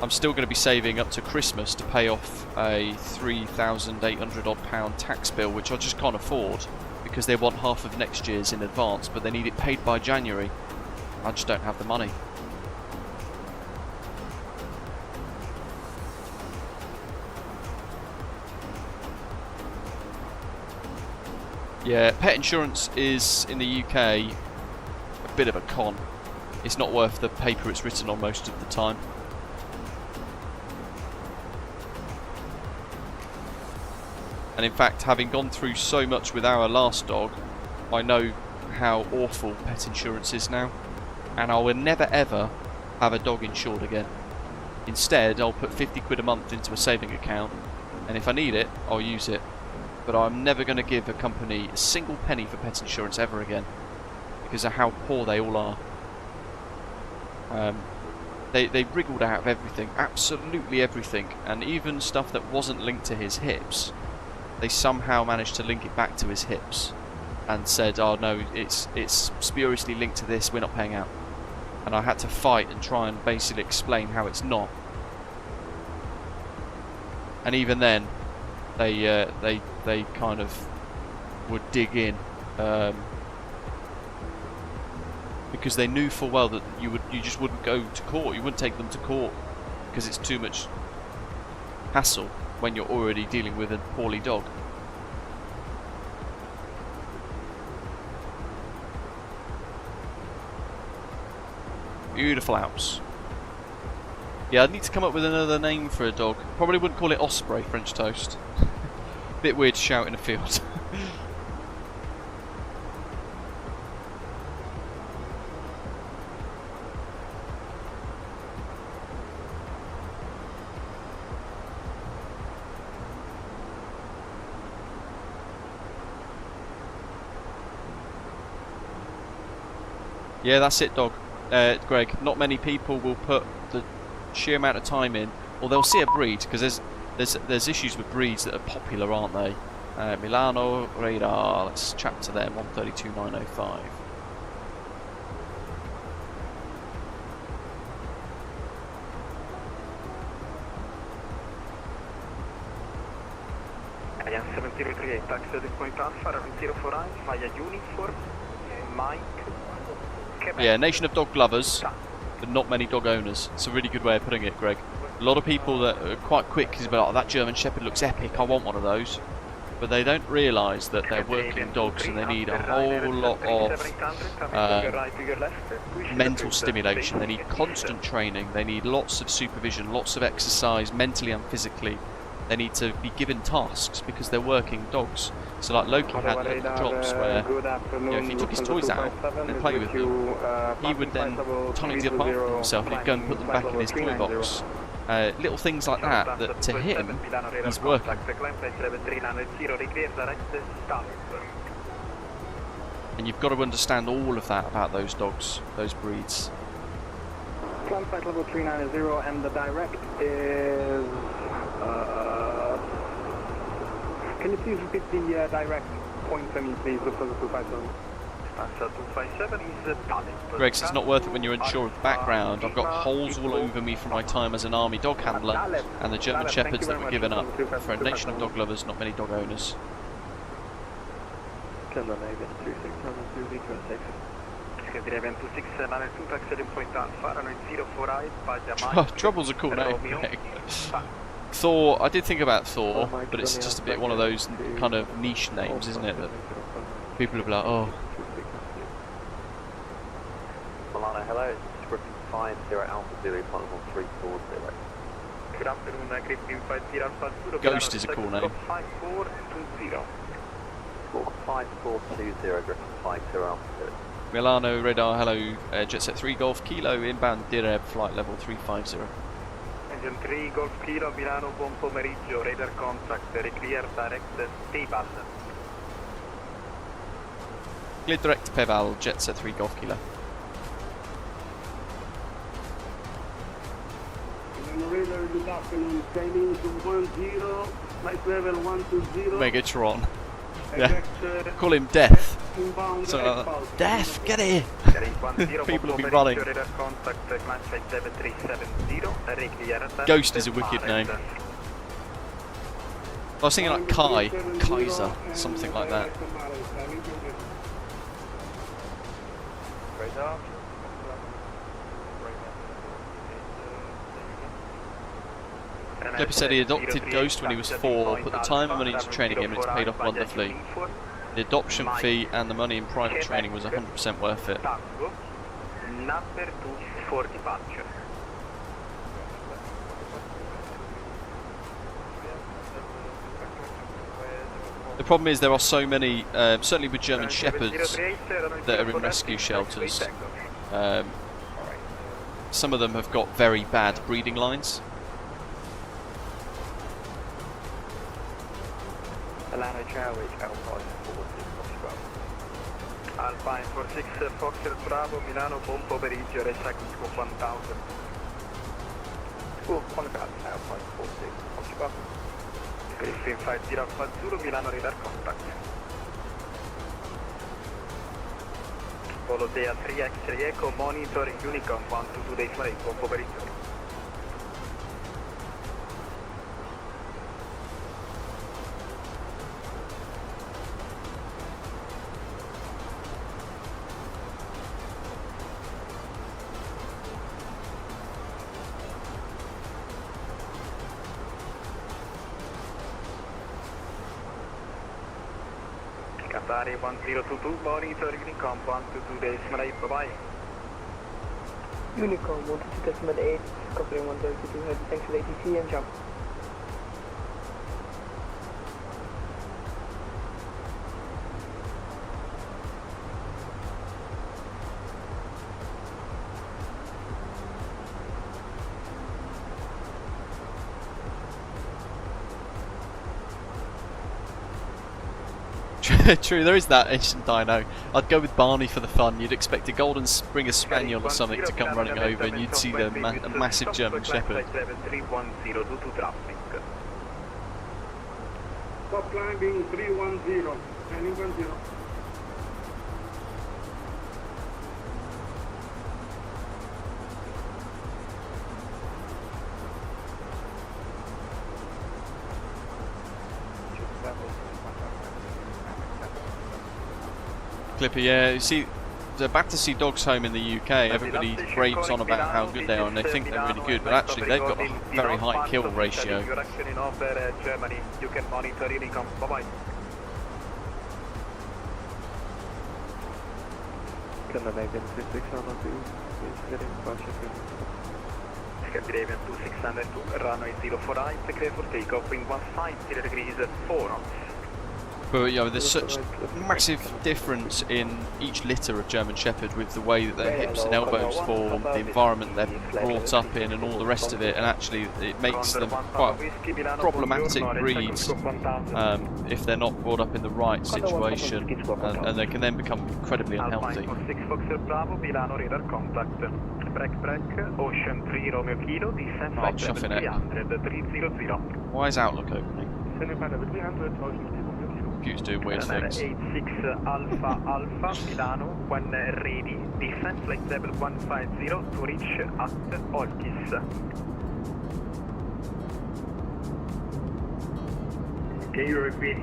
I'm still going to be saving up to Christmas to pay off a £3,800 odd tax bill, which I just can't afford, because they want half of next year's in advance, but they need it paid by January. I just don't have the money. Yeah, pet insurance is, in the UK, a bit of a con. It's not worth the paper it's written on most of the time. And in fact, having gone through so much with our last dog, I know how awful pet insurance is now. And I will never ever have a dog insured again. Instead, I'll put 50 quid a month into a saving account, and if I need it, I'll use it. But I'm never going to give a company a single penny for pet insurance ever again, because of how poor they all are. They wriggled out of everything, absolutely everything, and even stuff that wasn't linked to his hips, they somehow managed to link it back to his hips, and said, "Oh no, it's spuriously linked to this, we're not paying out." And I had to fight and try and basically explain how it's not. And even then, they kind of would dig in, because they knew full well that you just wouldn't go to court. You wouldn't take them to court because it's too much hassle when you're already dealing with a poorly dog. Beautiful Alps. Yeah, I'd need to come up with another name for a dog. Probably wouldn't call it Osprey French Toast. Bit weird to shout in a field. Yeah, that's it, dog. Greg, not many people will put the sheer amount of time in, or they'll see a breed, because there's issues with breeds that are popular, aren't they? Milano Radar, let's chat to them, 132.905. Alliance 7038, taxi at this point Alpha, 704I, via uniform, Mike. Yeah, nation of dog lovers, but not many dog owners. It's a really good way of putting it, Greg. A lot of people that are quite quick is like, oh, that German Shepherd looks epic, I want one of those. But they don't realise that they're working dogs and they need a whole lot of mental stimulation. They need constant training, they need lots of supervision, lots of exercise, mentally and physically. They need to be given tasks because they're working dogs. So like Loki had little jobs where, if he took his toys out and played with them, he would then tidy up after himself and he'd go and put them back in his toy box. Little things like that, that to him, he's working. And you've got to understand all of that about those dogs, those breeds. Climb flight level 390 and the direct is... can you please repeat the direct point for me, please, before the 257? 257 is Greg says it's not worth it when you're unsure of the background. I've got holes all over me from my time as an army dog handler and the German Shepherds that were given up. For a nation of dog lovers, not many dog owners. Trouble's a cool name, Greg. Thor, I did think about Thor, but it's just a bit one of those kind of niche names, isn't it? That people will be like, oh. Milano, hello, it's Griffin 50 Alpha Zulu, final 340. Good afternoon, Griffin 50 Alpha Zulu. Ghost is a cool name. 5420. 5420, Griffin 50 Alpha Zulu. Milano, radar, hello, Jetset 3 Golf Kilo, inbound Direb, flight level 350. Engine 3 Golf Kilo, Milano, buon pomeriggio, radar contact, clear direct stable. Clear direct Peval, Jetset 3 Golf Kilo. Radar, good afternoon, training to 10, flight level 120. Megatron. Yeah. Call him Death. So, Death, get here! People will be running. Ghost is a wicked name. I was thinking like Kai, Kaiser, something like that. Clipper said he adopted Ghost when he was 4, but the time and money into training him, it's paid off wonderfully. The adoption fee and the money in private training was 100% worth it. The problem is there are so many, certainly with German Shepherds, that are in rescue shelters. Some of them have got very bad breeding lines. Milano Charlie, Alpine 46, Alpine 46, Foxtrot Bravo, Milano, buon pomeriggio, recheck scope 1000. School, contact, Alpine 46, Pushback. Griffin 50 Alpha Zulu, Milano radar contact. Polo Dea 3 X-ray Echo, monitoring Unicom 122 days late, buon pomeriggio. Qatari 1022, monitor Unicom 122 days late, bye-bye. Unicom 122.8, covering 132, heavy thanks for ATC and jump. True, there is that Asian dino. I'd go with Barney for the fun. You'd expect a golden Springer Spaniel or something to come running over and you'd see the a massive German Shepherd. Stop climbing 310, landing 10. Clipper, yeah, you see, they're back to see dogs home in the UK. Everybody raves on about how good they are and they think they're really good, but actually they've got a very high kill ratio. Germany, you can monitor Unicom, bye-bye. Scandinavian 2602, runway 04 right, clear for takeoff, wind 150 degrees, 4 knots. But you know, there's such massive difference in each litter of German Shepherd with the way that their hips and elbows form, the environment they're brought up in, and all the rest of it. And actually, it makes them quite problematic breeds if they're not brought up in the right situation, and they can then become incredibly unhealthy. I'm chuffing it. Why is Outlook opening? Computer's doing weird things. 86 Alpha Alpha Milano, when ready, descent flight level 150 to reach at Olkis. Can you repeat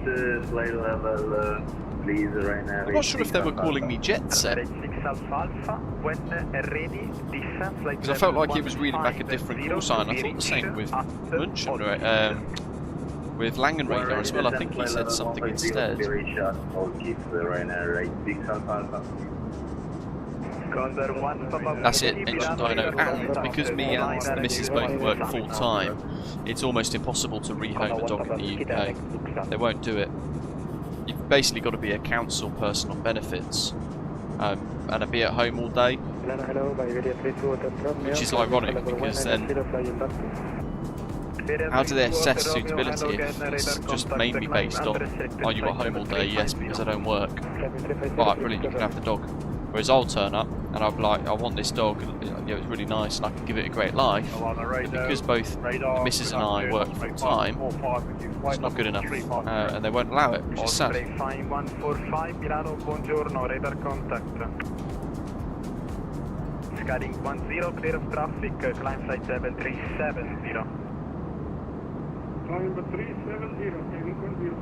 flight level, please, right now? I'm not sure if they were calling me Jet Set. 86 Alpha Alpha, when ready, descent flight Because I felt like it was reading back a different call sign. I thought the same with München, with Langenradar as well. I think he said something instead. That's it, engine dyno. And because me and the missus both work full time, it's almost impossible to rehome a dog in the UK. They won't do it. You've basically got to be a council person on benefits and be at home all day, which is ironic because then how do they assess suitability if it's just mainly based on, are you at home all day? Yes, because I don't work. Right, brilliant, you can have the dog. Whereas I'll turn up and I'll be like, I want this dog, yeah, it's really nice and I can give it a great life, but because both the missus and I work full time, it's not good enough, and they won't allow it, which is sad. Skyling 10, clear of traffic, climb flight level 370. Climb 370, heading 10.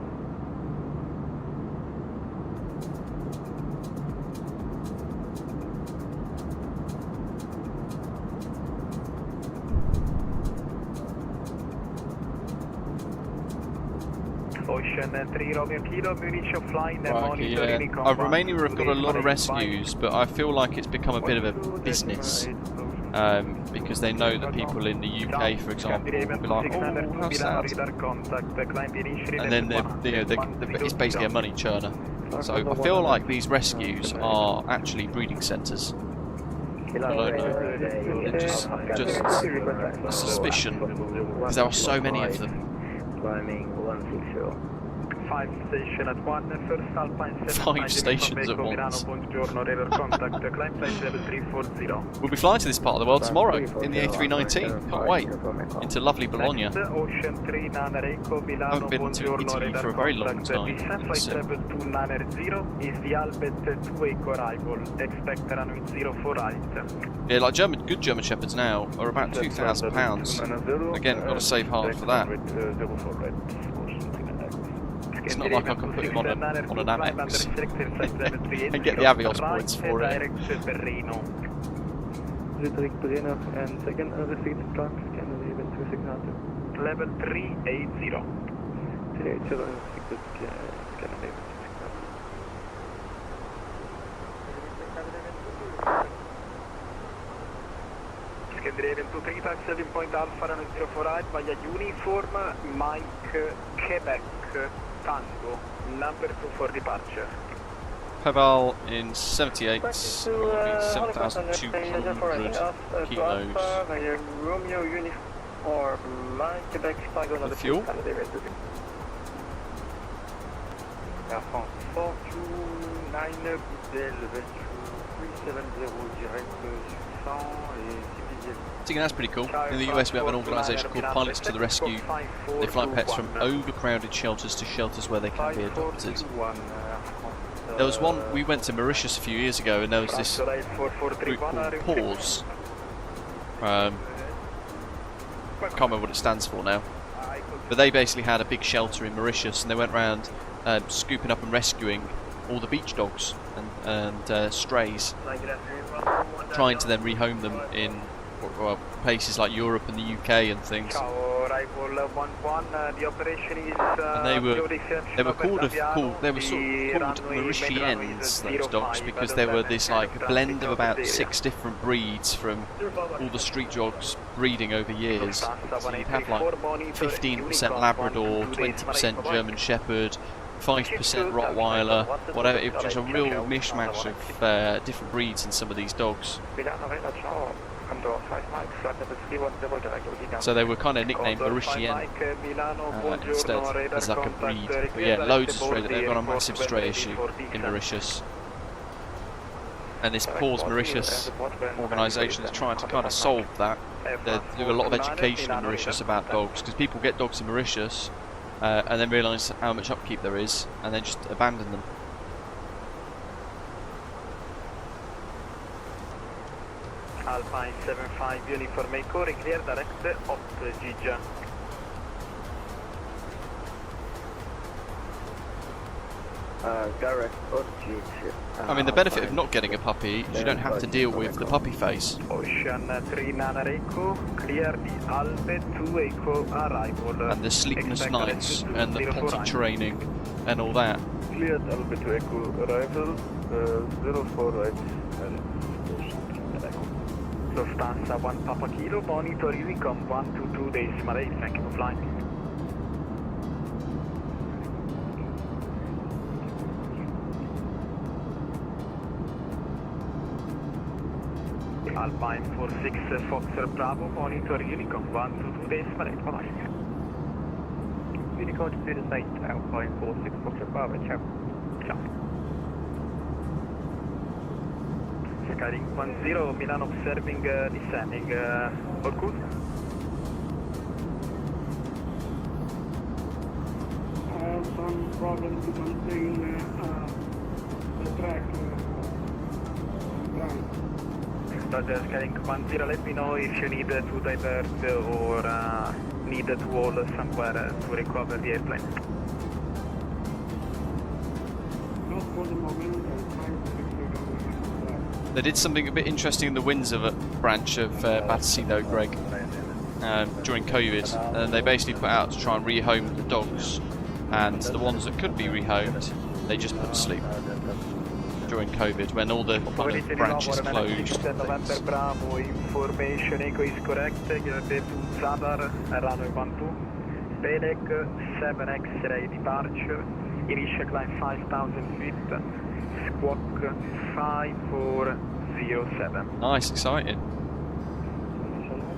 Ocean 3 Romeo Kilo, Munich offline, monitoring. Romania have got a lot of rescues, but I feel like it's become a bit of a business. Because they know that people in the UK, for example, will be like, oh, how sad. And then it's basically a money churner. So I feel like these rescues are actually breeding centres. I don't know. It's just a suspicion, because there are so many of them. Climbing 160. 5 stations at 1, first Alpine 5 stations at once. We'll be flying to this part of the world tomorrow in the A319. Can't wait. Into lovely Bologna. I haven't been to Italy for a very long time. Yeah, like good German Shepherds now are about £2,000. Again, got to save hard for that. It's not like I can put him on an Amex and get the Avios points for it. And second receipt trunk, can we even to signal? Level 380. 380, Scandinavian 23 taxi 7 point Alpha runway 04 right via uniform Mike Quebec Tango, number 2 for departure. Peval in 78, will be 7,200 kilos. Romeo uniform Mike Quebec Tango, The fuel? Air France 429 Bidel, 370 direct 600 et I think that's pretty cool. In the US we have an organisation called Pilots to the Rescue. They fly pets from overcrowded shelters to shelters where they can be adopted. There was one, we went to Mauritius a few years ago and there was this group called Pause. Can't remember what it stands for now. But they basically had a big shelter in Mauritius and they went around scooping up and rescuing all the beach dogs and strays, trying to then rehome them in places like Europe and the UK and things. And they were called Mauritians, those dogs, because they were this like blend of about 6 different breeds from all the street dogs breeding over years. So you'd have like 15% Labrador, 20% German Shepherd, 5% Rottweiler, whatever. It was just a real mishmash of different breeds in some of these dogs. So they were kind of nicknamed Mauritian instead, as like a breed. But yeah, loads of stray. They've got a massive stray issue in Mauritius. And this Paws Mauritius organisation is trying to kind of solve that. They do a lot of education in Mauritius about dogs, because people get dogs in Mauritius and then realise how much upkeep there is, and then just abandon them. Alpine 75 uniform Echo, clear direct 8 Giga. Direct 8 Giga. I mean, the benefit of not getting a puppy is you don't have to deal with the puppy face. Ocean 39 Echo, clear the Alpe 2 Echo arrival. And the sleepless nights, and the potty training, and all that. Cleared Alpe 2 Echo arrival, 048. Lufthansa 1 Papa Kilo, monitor Unicom 122 decimal 8, thank you for flying. Alpine 46 Foxer Bravo, monitor Unicom 122 decimal 8, bye bye. Unicom 28, Alpine 46 Foxer Bravo, ciao. Ciao. Skyring 10, Milan observing descending, all good? I have some problems to contain the track. Roger, Skyring 10, let me know if you need to divert or need to hold somewhere to recover the airplane. Not for the moment, I'm trying to fix it on the track. They did something a bit interesting in the Windsor branch of VATSIM though, Greg, during COVID. And they basically put out to try and rehome the dogs, and the ones that could be rehomed, they just put to sleep during COVID when all the kind of branches closed. November Bravo, information Echo is correct, you're to Zadar, runway 12, Belek 7 X-ray departure, initial climb 5,000 feet, squawk 5407. Nice, exciting.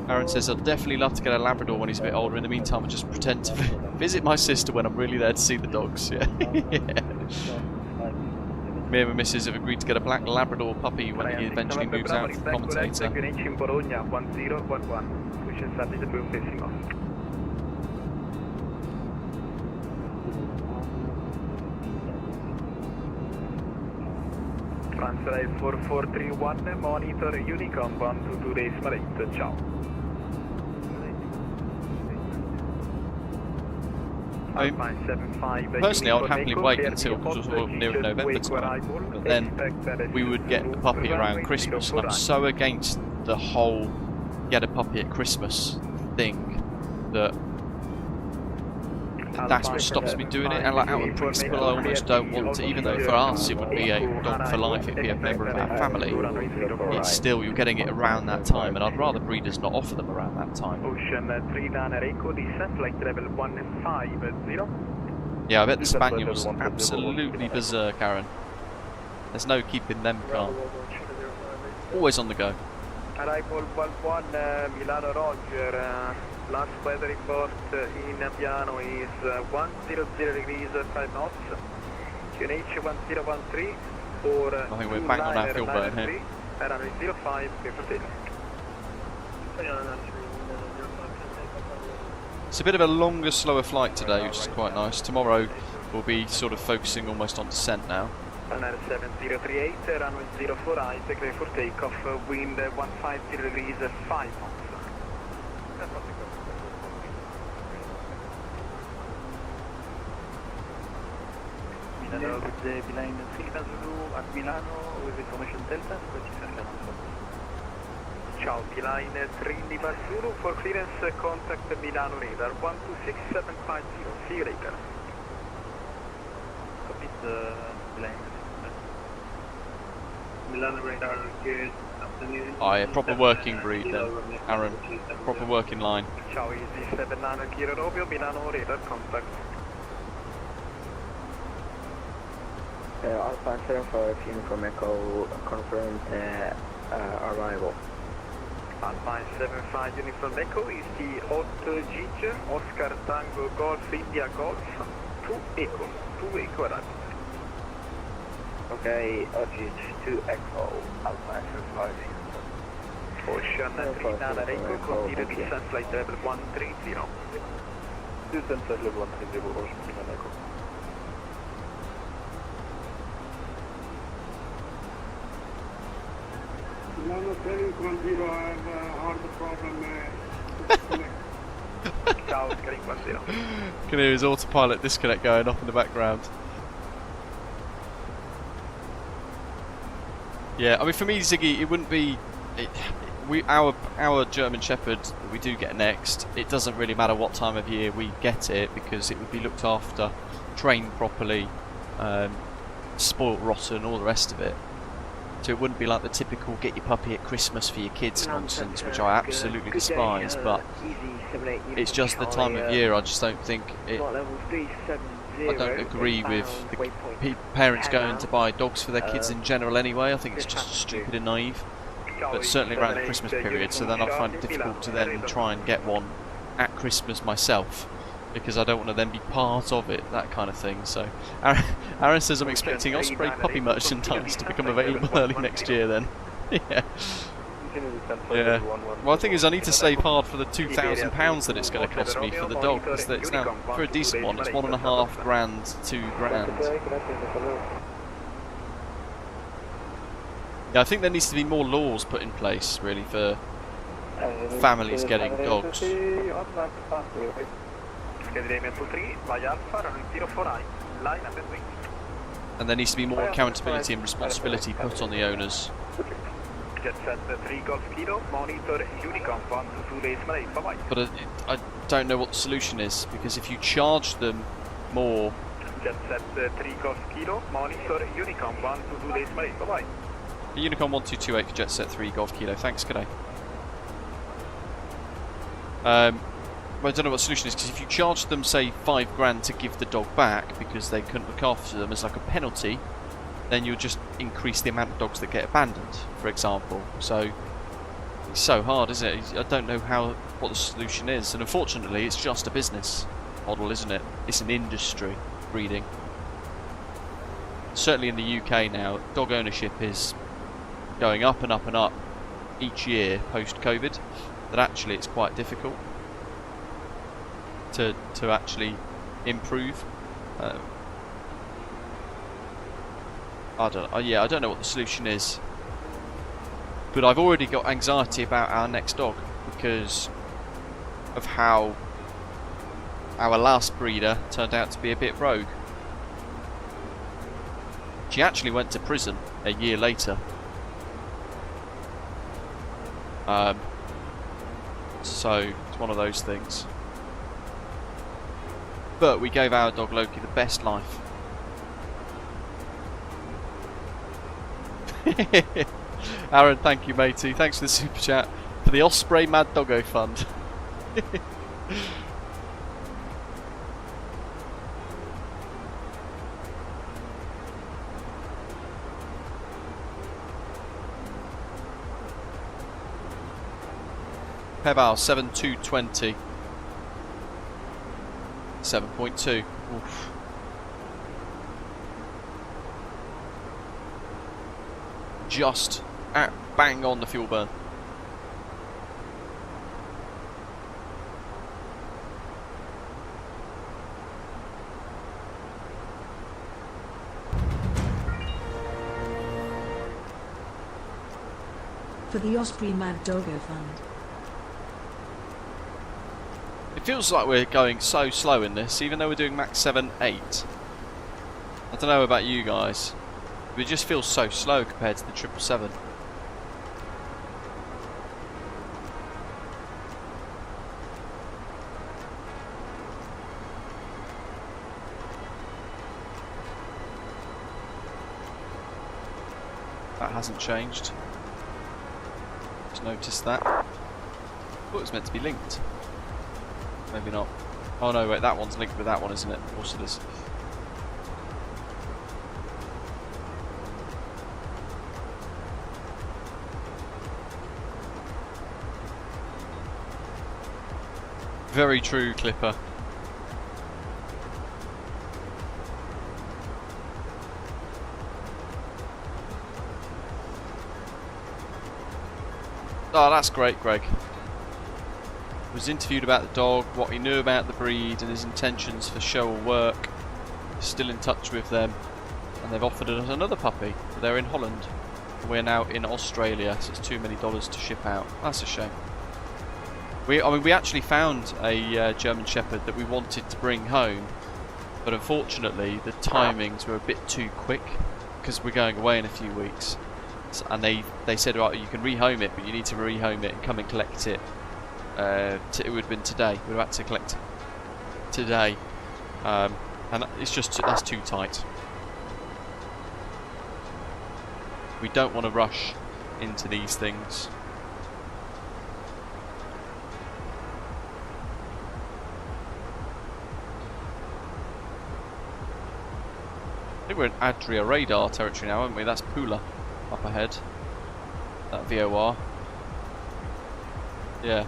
Aaron says, I'd definitely love to get a Labrador when he's a bit older. In the meantime, I'll just pretend to visit my sister when I'm really there to see the dogs. Yeah. Yeah. Me and my missus have agreed to get a black Labrador puppy when he eventually moves out from commentator. in Bologna 1011, which is Saturday the boom facing off. Transfer 4431, monitor Unicom 122 decimal 8, ciao. Personally, I would happily wait until sort of near November time, but then we would get a puppy around Christmas, and I'm so against the whole get a puppy at Christmas thing that that's what stops me doing it. And like out of principle, I almost don't want to, even though for us it would be a dog for life, it'd be a member of our family, it's still, you're getting it around that time, and I'd rather breeders not offer them around that time. Ocean 39 Echo, descent flight level 150. Yeah, I bet the Spaniels absolutely berserk, Aaron. There's no keeping them calm. Always on the go. Arrival 11, Milano Roger. Last weather report in Piano is 100 degrees 5 knots. QNH 1013 or I think we're bang on our fuel burn here. Runway 05, clear for takeoff. It's a bit of a longer, slower flight today, which is quite nice. Tomorrow we'll be sort of focusing almost on descent now. Runway 7038, runway 04 clear for takeoff, wind 150 degrees 5 knots. Milano with the behind Sigma Zulu at Milano with information Delta, Ciao, beeline 3 Lima Zulu for clearance, contact Milano radar 126750, see you later. Copy the beeline. Milano radar, good afternoon. Aye, a proper working breed then, Aaron. Proper working line. Ciao, easy 7 Nano Kilo Romeo, Milano radar contact. Alpha 75 Uniform Echo confirmed arrival. Alpine 75 Uniform Echo is the 8 Gigi, Oscar Tango Golf India Golf, 2 Echo arrival. Okay, Gigi 2 Echo, Alpine 75 Ocean 39 Echo, continue descent flight level 130. Descent flight level 130, Ocean 39 Echo. Milano Fenix 10, I have a hard problem. Ciao, Oscar 10. Can hear his autopilot disconnect going off in the background. Yeah, I mean for me, Ziggy, it wouldn't be. Our German Shepherd that we do get next, it doesn't really matter what time of year we get it because it would be looked after, trained properly, spoilt rotten, all the rest of it. So it wouldn't be like the typical get your puppy at Christmas for your kids nonsense, which I absolutely despise, but it's just the time of year. I just don't think it. I don't agree with the parents going to buy dogs for their kids in general anyway. I think it's just stupid and naive. But certainly around the Christmas period, so then I find it difficult to then try and get one at Christmas myself, because I don't want to then be part of it, that kind of thing. So Aaron says I'm expecting Osprey puppy merchandise to become available early next year then. Yeah. Yeah. Well, the thing is, I need to save hard for the £2,000 that it's going to cost me for the dog, because it's now, for a decent one, it's $1.5 grand, £2 grand. Yeah, I think there needs to be more laws put in place, really, for families getting dogs. And there needs to be more accountability and responsibility put on the owners. But I don't know what the solution is, because if you charge them more... Unicorn 1228 for Jet Set 3 Golf Kilo, thanks, g'day. I don't know what the solution is, because if you charge them, say, $5 grand to give the dog back because they couldn't look after them as like a penalty, then you'll just increase the amount of dogs that get abandoned, for example. So it's so hard, isn't it? I don't know what the solution is, and unfortunately it's just a business model, isn't it? It's an industry, breeding. Certainly in the UK now, dog ownership is going up and up and up each year post-COVID, that actually it's quite difficult to actually improve. I don't know what the solution is, but I've already got anxiety about our next dog because of how our last breeder turned out to be a bit rogue. She actually went to prison a year later. So it's one of those things. But we gave our dog Loki the best life. Aaron, thank you, matey. Thanks for the super chat for the Osprey Mad Doggo Fund. Pebal 7220. 7.2. Oof. Just at bang on the fuel burn. For the Osprey Mad Doggo Fund. It feels like we're going so slow in this, even though we're doing max 7.8. I don't know about you guys, but it just feels so slow compared to the 777. That hasn't changed. Just noticed that. Thought it was meant to be linked. Maybe not. Oh no, wait, that one's linked with that one, isn't it? Of course it is. Very true, Clipper. Oh, that's great, Greg. Was interviewed about the dog, what he knew about the breed, and his intentions for show or work. Still in touch with them, and they've offered us another puppy. They're in Holland. We're now in Australia, so it's too many dollars to ship out. That's a shame. We actually found a German Shepherd that we wanted to bring home, but unfortunately the timings were a bit too quick because we're going away in a few weeks. And they said, right, you can rehome it, but you need to rehome it and come and collect it. It would have been today. We would have had to collect it today, and it's just that's too tight. We don't want to rush into these things. I think we're in Adria radar territory now, aren't we? That's Pula up ahead. That VOR. Yeah.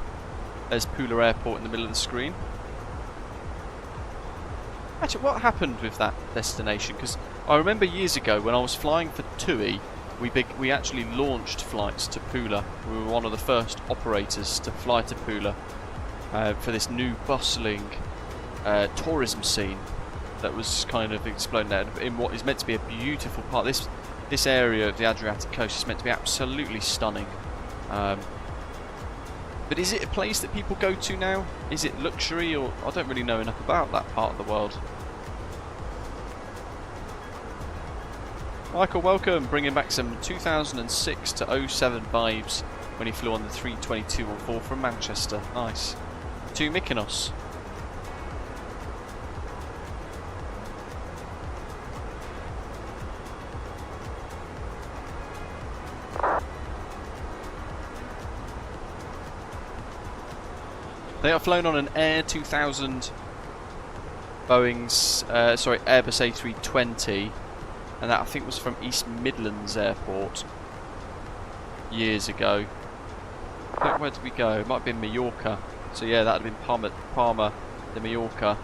There's Pula Airport in the middle of the screen. Actually, what happened with that destination? Because I remember years ago when I was flying for TUI, we actually launched flights to Pula. We were one of the first operators to fly to Pula for this new bustling tourism scene that was kind of exploding there in what is meant to be a beautiful part. This area of the Adriatic coast is meant to be absolutely stunning. But is it a place that people go to now? Is it luxury, or I don't really know enough about that part of the world. Michael, welcome, bringing back some 2006 to 07 vibes when he flew on the 32214 from Manchester. Nice. To Mykonos. They are flown on an Air 2000 Airbus A320, and that I think was from East Midlands Airport years ago. Where did we go? It might have been Mallorca. So yeah, that would have been Palma de Mallorca.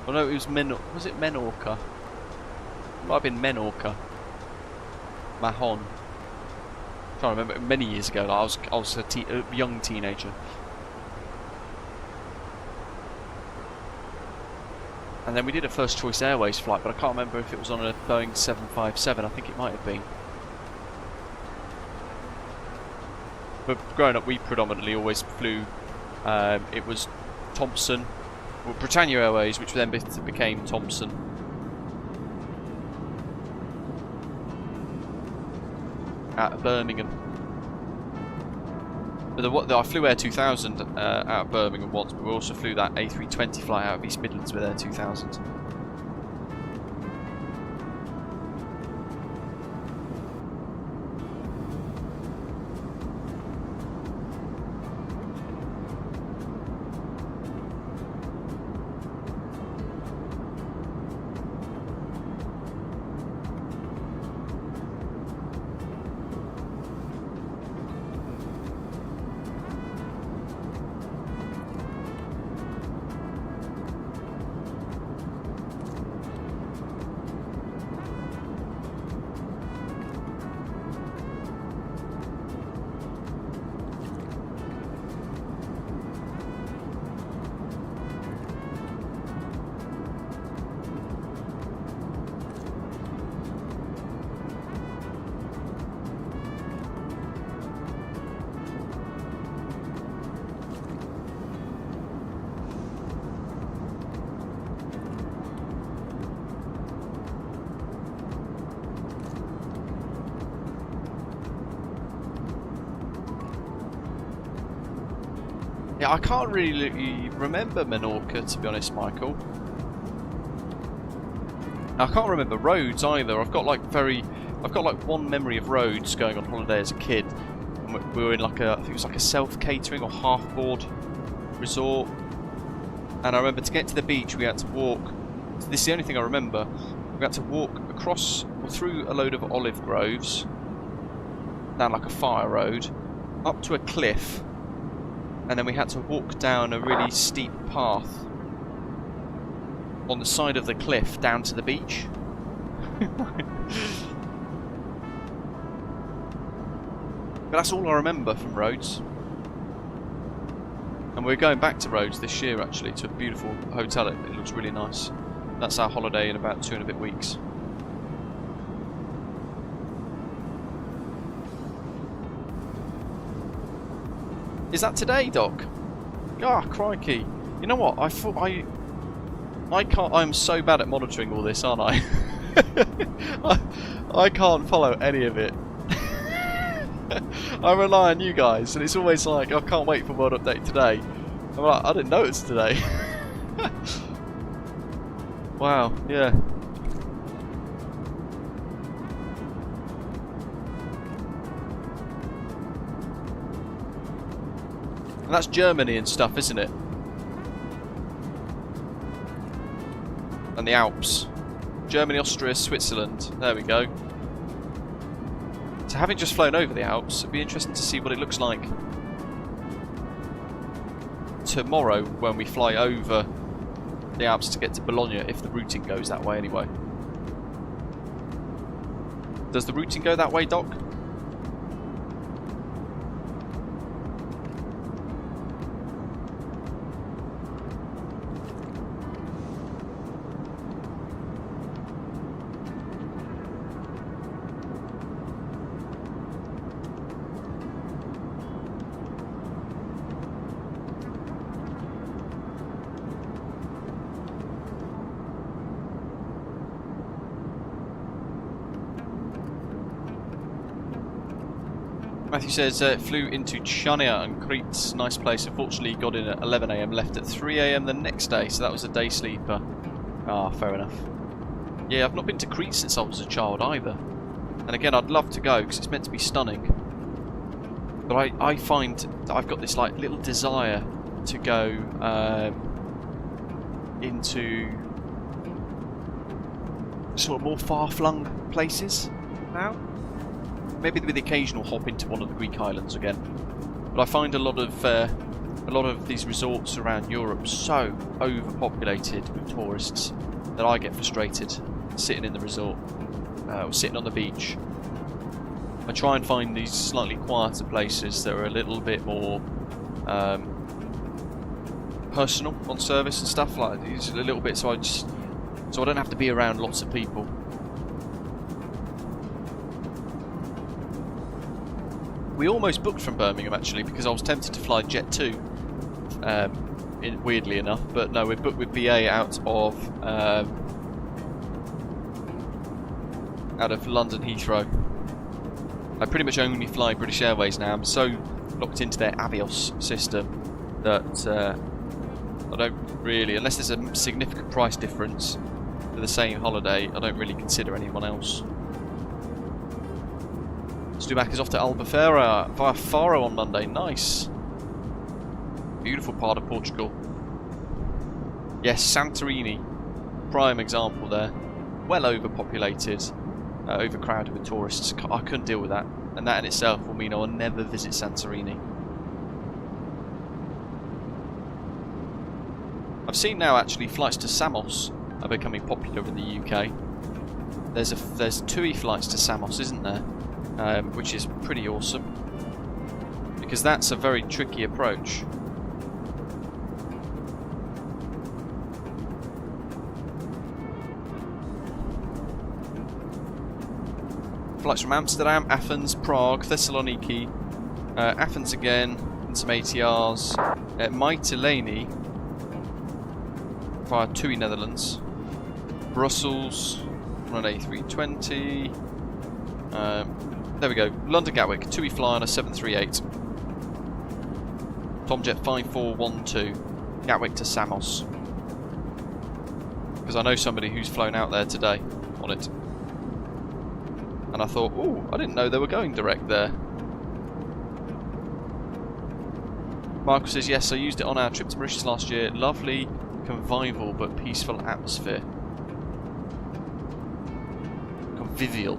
Oh no, it was was it Menorca? It might have been Menorca. Mahon. I'm trying to remember, many years ago. Like I was a young teenager. And then we did a First Choice Airways flight, but I can't remember if it was on a Boeing 757. I think it might have been. But growing up, we predominantly always flew. It was Thompson, well, Britannia Airways, which then became Thompson. Out of Birmingham. But I flew Air 2000 out of Birmingham once, but we also flew that A320 flight out of East Midlands with Air 2000. Yeah, I can't really remember Menorca, to be honest, Michael. I can't remember Rhodes either. I've got like one memory of Rhodes going on holiday as a kid. And we were in like I think it was like a self-catering or half-board resort. And I remember to get to the beach, we had to walk. This is the only thing I remember. We had to walk across or through a load of olive groves, down like a fire road, up to a cliff. and then we had to walk down a really steep path on the side of the cliff down to the beach. But that's all I remember from Rhodes. And we're going back to Rhodes this year, actually, to a beautiful hotel. It looks really nice. That's our holiday in about 2 and a bit weeks. Is that today, Doc? Ah, crikey. You know what? I can't. I'm so bad at monitoring all this, aren't I? I can't follow any of it. I rely on you guys, and it's always like, I can't wait for World Update today. I'm like, I didn't know it's today. Wow, yeah. And that's Germany and stuff, isn't it? And the Alps. Germany, Austria, Switzerland. There we go. So having just flown over the Alps, it'd be interesting to see what it looks like tomorrow when we fly over the Alps to get to Bologna, if the routing goes that way anyway. Does the routing go that way, Doc? Matthew says flew into Chania and Crete, nice place. Unfortunately got in at 11 AM, left at 3 AM the next day, so that was a day sleeper. Ah, fair enough. Yeah, I've not been to Crete since I was a child either. And again, I'd love to go because it's meant to be stunning. But I find that I've got this like little desire to go into sort of more far-flung places now. Maybe with the occasional hop into one of the Greek islands again. But I find a lot of these resorts around Europe so overpopulated with tourists that I get frustrated sitting in the resort or sitting on the beach. I try and find these slightly quieter places that are a little bit more personal on service and stuff like these a little bit, so I don't have to be around lots of people. We almost booked from Birmingham actually because I was tempted to fly Jet 2, weirdly enough, but no, we're booked with BA out of London Heathrow. I pretty much only fly British Airways now. I'm so locked into their Avios system that I don't really, unless there's a significant price difference for the same holiday, I don't really consider anyone else. Stuback is off to Albufeira via Faro on Monday. Nice. Beautiful part of Portugal. Yes, Santorini. Prime example there. Well overpopulated, overcrowded with tourists. I couldn't deal with that. And that in itself will mean I will never visit Santorini. I've seen now actually flights to Samos are becoming popular in the UK. There's TUI flights to Samos, isn't there? Which is pretty awesome, because that's a very tricky approach. Flights from Amsterdam, Athens, Prague, Thessaloniki, Athens again, and some ATRs, Mytilene via TUI Netherlands, Brussels on an A320. There we go, London Gatwick, TUI fly on a 738. Tomjet 5412, Gatwick to Samos. Because I know somebody who's flown out there today on it. And I thought, oh, I didn't know they were going direct there. Michael says, yes, I used it on our trip to Mauritius last year. Lovely, convivial, but peaceful atmosphere. Convivial.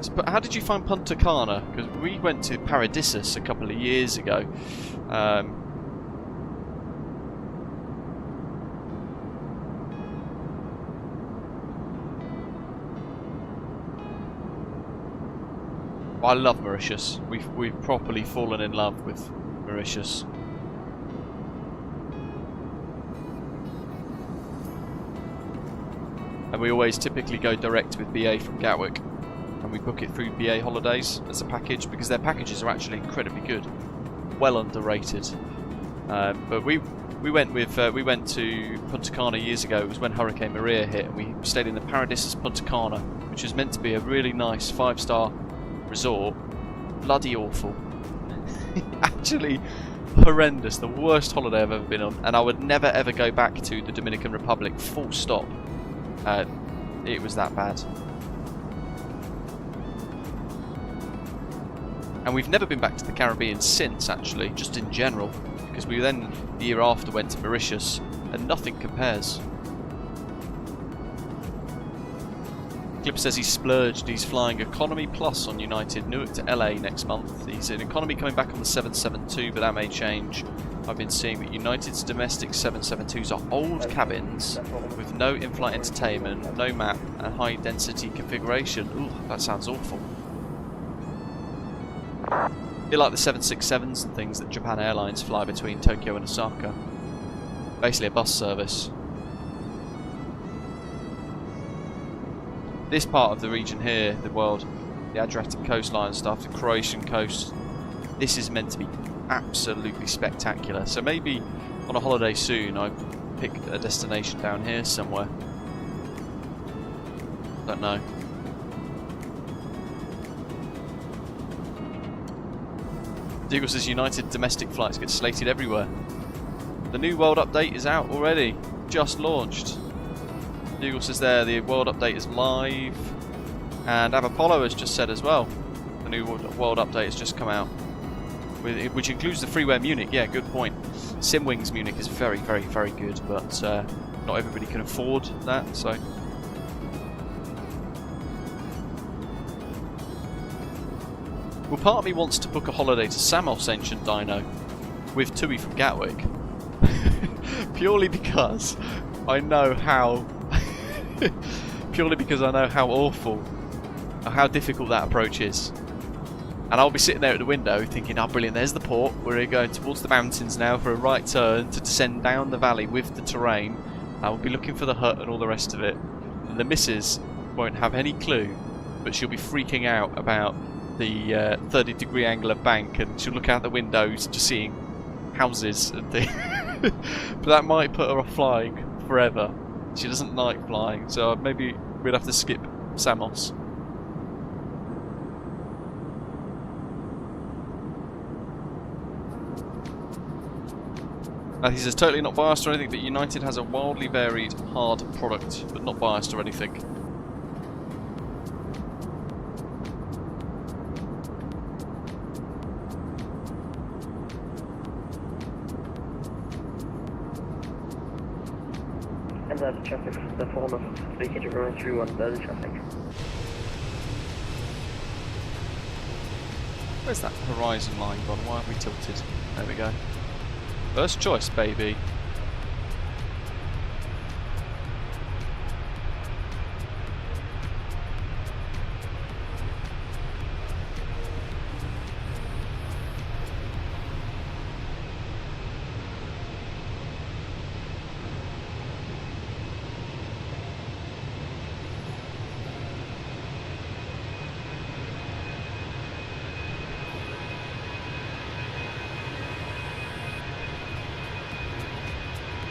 But how did you find Punta Cana? Because we went to Paradissus a couple of years ago. I love Mauritius. We've properly fallen in love with Mauritius. And we always typically go direct with BA from Gatwick, and we book it through BA Holidays as a package because their packages are actually incredibly good, well underrated. But we went to Punta Cana years ago. It was when Hurricane Maria hit, and we stayed in the Paradissus Punta Cana, which was meant to be a really nice 5-star resort. Bloody awful. Actually horrendous. The worst holiday I've ever been on, and I would never ever go back to the Dominican Republic, full stop. It was that bad. And we've never been back to the Caribbean since, actually, just in general, because we then, the year after, went to Mauritius, and nothing compares. Clip says he splurged. He's flying Economy Plus on United, Newark to LA next month. He's in Economy coming back on the 772, but that may change. I've been seeing that United's domestic 772s are old cabins with no in-flight entertainment, no map, and high density configuration. Ooh, that sounds awful. A bit like the 767s and things that Japan Airlines fly between Tokyo and Osaka. Basically a bus service. This part of the region here, the world, the Adriatic coastline and stuff, the Croatian coast, this is meant to be absolutely spectacular. So maybe on a holiday soon I pick a destination down here somewhere. Don't know. Dougal says United domestic flights get slated everywhere. The new world update is out already, just launched. Dougal says there the world update is live, and Avapollo has just said as well the new world update has just come out, which includes the freeware Munich. Yeah, good point. Simwings Munich is very, very, very good, but not everybody can afford that, so. Well, part of me wants to book a holiday to Samos Ancient Dino with Tui from Gatwick, purely because I know how awful, or how difficult that approach is. And I'll be sitting there at the window thinking, oh brilliant, there's the port, we're going towards the mountains now for a right turn to descend down the valley with the terrain. I will be looking for the hut and all the rest of it. And the missus won't have any clue, but she'll be freaking out about the 30-degree angle of bank, and she'll look out the windows just seeing houses and things. But that might put her off flying forever. She doesn't like flying, so maybe we'd have to skip Samos. He says, totally not biased or anything, but United has a wildly varied, hard product, but not biased or anything. And that's traffic, the phone of speaking to 31, that's traffic. Where's that horizon line gone? Why have we tilted? There we go. First choice, baby.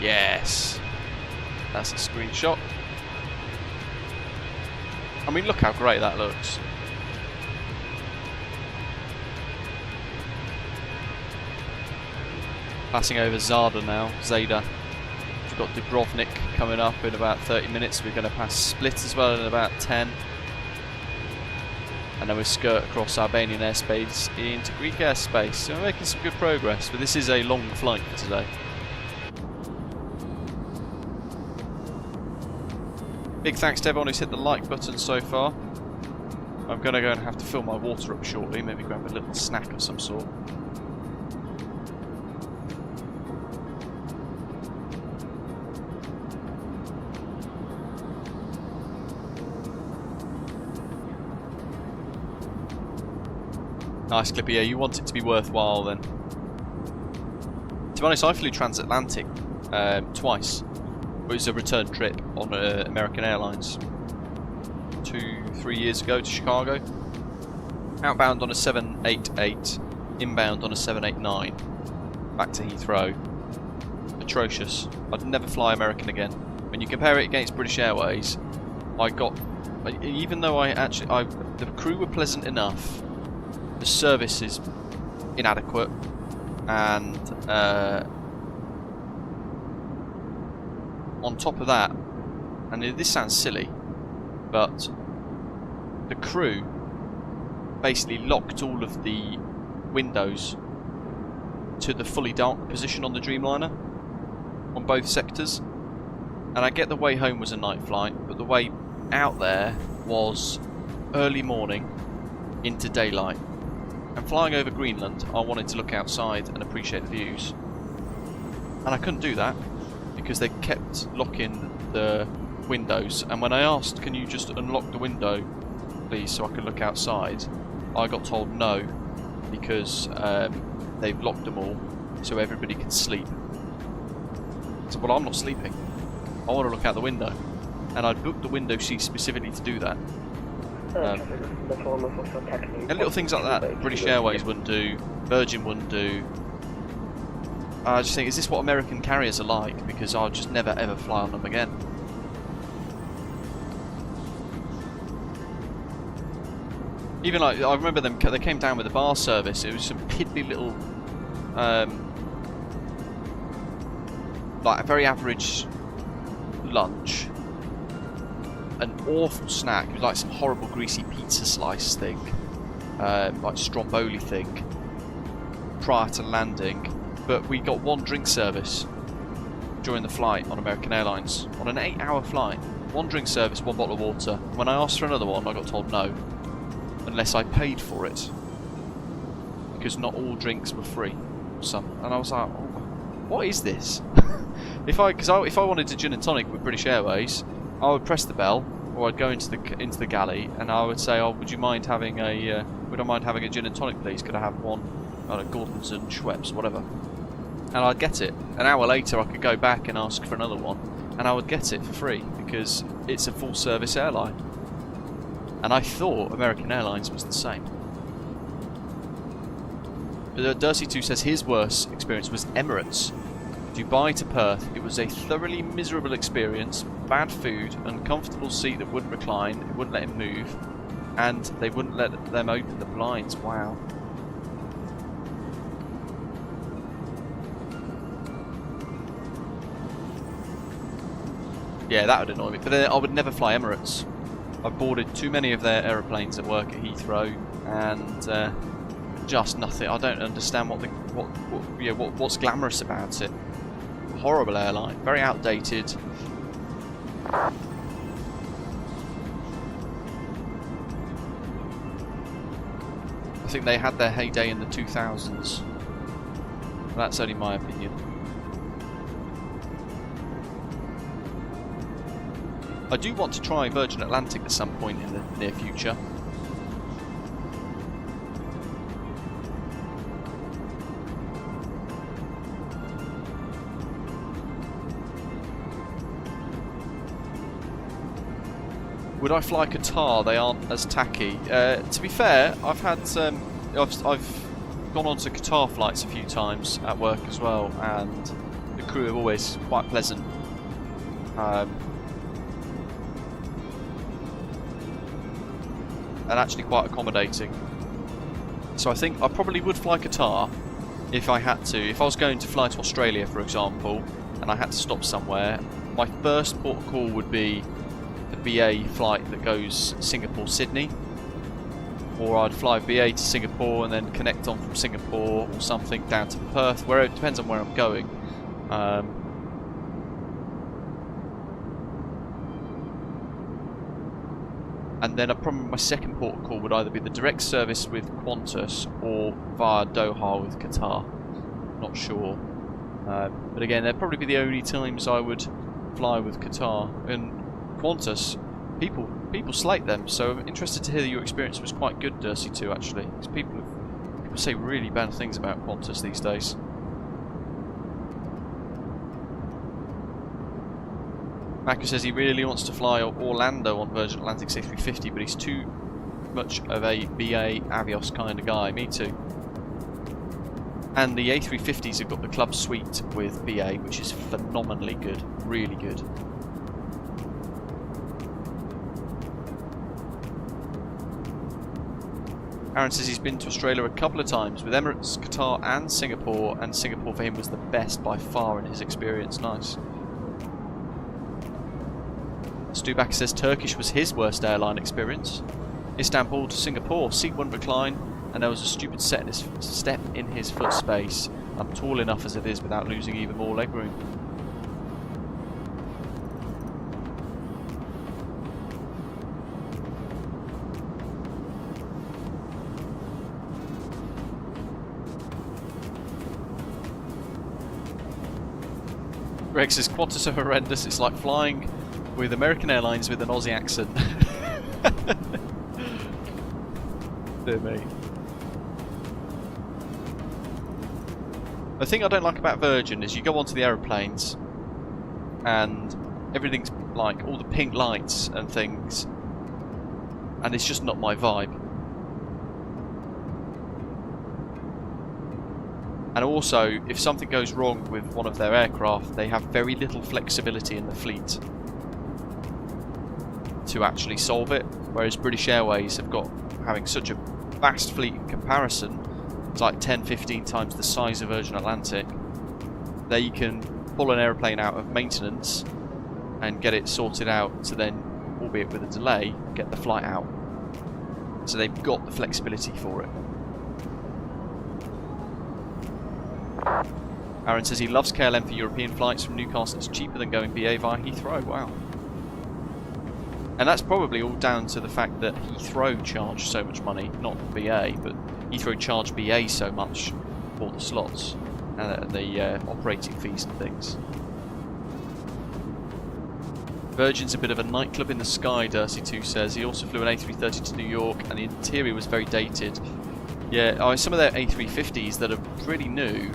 Yes, that's a screenshot. I mean, look how great that looks. Passing over Zada now, Zada. We've got Dubrovnik coming up in about 30 minutes. We're going to pass Split as well in about 10. And then we skirt across Albanian airspace into Greek airspace. So we're making some good progress, but this is a long flight for today. Big thanks to everyone who's hit the like button so far. I'm going to go and have to fill my water up shortly, maybe grab a little snack of some sort. Nice, Clippy. Yeah, you want it to be worthwhile then. To be honest, I flew transatlantic twice. It was a return trip on American Airlines 2-3 years ago to Chicago. Outbound on a 788, inbound on a 789, back to Heathrow. Atrocious. I'd never fly American again. When you compare it against British Airways, even though the crew were pleasant enough, the service is inadequate, and on top of that, and this sounds silly, but the crew basically locked all of the windows to the fully dark position on the Dreamliner on both sectors. And I get the way home was a night flight, but the way out there was early morning into daylight. And flying over Greenland, I wanted to look outside and appreciate the views. And I couldn't do that because they kept locking the windows. And when I asked, can you just unlock the window, please, so I can look outside, I got told no, because they've locked them all so everybody can sleep. So, well, I'm not sleeping. I want to look out the window. And I'd booked the window seat specifically to do that. And little things like that British Airways wouldn't do, Virgin wouldn't do. I just think, is this what American carriers are like? Because I'll just never ever fly on them again. Even like, I remember them, they came down with a bar service. It was some piddly little, like a very average lunch. An awful snack. It was like some horrible greasy pizza slice thing, like stromboli thing, prior to landing. But we got one drink service during the flight on American Airlines. On an 8-hour flight, one drink service, one bottle of water. When I asked for another one, I got told no, unless I paid for it, because not all drinks were free. Some, and I was like, oh, what is this? If I wanted a gin and tonic with British Airways, I would press the bell, or I'd go into the galley, and I would say, "Oh, would I mind having a gin and tonic, please? Could I have one? I don't know, Gordon's and Schweppes, whatever." And I'd get it. An hour later, I could go back and ask for another one, and I would get it for free because it's a full-service airline. And I thought American Airlines was the same. But Dursey2 says his worst experience was Emirates. Dubai to Perth, it was a thoroughly miserable experience, bad food, uncomfortable seat that wouldn't recline, it wouldn't let him move, and they wouldn't let them open the blinds. Wow. Yeah, that would annoy me, but then I would never fly Emirates. I've boarded too many of their aeroplanes at work at Heathrow, and just nothing. I don't understand what's glamorous about it. Horrible airline, very outdated. I think they had their heyday in the 2000s. That's only my opinion. I do want to try Virgin Atlantic at some point in the near future. Would I fly Qatar? They aren't as tacky. To be fair, I've gone on to Qatar flights a few times at work as well, and the crew are always quite pleasant. And actually quite accommodating. So I think I probably would fly Qatar if I had to. If I was going to fly to Australia, for example, and I had to stop somewhere, my first port of call would be the BA flight that goes Singapore-Sydney, or I'd fly BA to Singapore and then connect on from Singapore or something down to Perth, where it depends on where I'm going. And then probably my second port of call would either be the direct service with Qantas or via Doha with Qatar. Not sure. But again, they'd probably be the only times I would fly with Qatar. And Qantas, people slate them, so I'm interested to hear that your experience was quite good, Dursey, too, actually. Because people say really bad things about Qantas these days. Mako says he really wants to fly Orlando on Virgin Atlantic's A350, but he's too much of a BA Avios kind of guy. Me too. And the A350s have got the club suite with BA, which is phenomenally good. Really good. Aaron says he's been to Australia a couple of times with Emirates, Qatar and Singapore for him was the best by far in his experience. Nice. Stuback says Turkish was his worst airline experience. Istanbul to Singapore, seat wouldn't recline, and there was a stupid step in his foot space. I'm tall enough as it is without losing even more legroom. Greg says Qantas are horrendous, it's like flying with American Airlines with an Aussie accent. Dear me. The thing I don't like about Virgin is you go onto the aeroplanes and everything's like all the pink lights and things, and it's just not my vibe. And also, if something goes wrong with one of their aircraft, they have very little flexibility in the fleet to actually solve it, whereas British Airways have got, having such a vast fleet in comparison, it's like 10-15 times the size of Virgin Atlantic, they can pull an aeroplane out of maintenance and get it sorted out to then, albeit with a delay, get the flight out. So they've got the flexibility for it. Aaron says he loves KLM for European flights from Newcastle. It's cheaper than going BA via Heathrow. Wow. And that's probably all down to the fact that Heathrow charged so much money, not BA, but Heathrow charged BA so much for the slots and the operating fees and things. Virgin's a bit of a nightclub in the sky, Dursey 2 says. He also flew an A330 to New York and the interior was very dated. Yeah, some of their A350s that are pretty new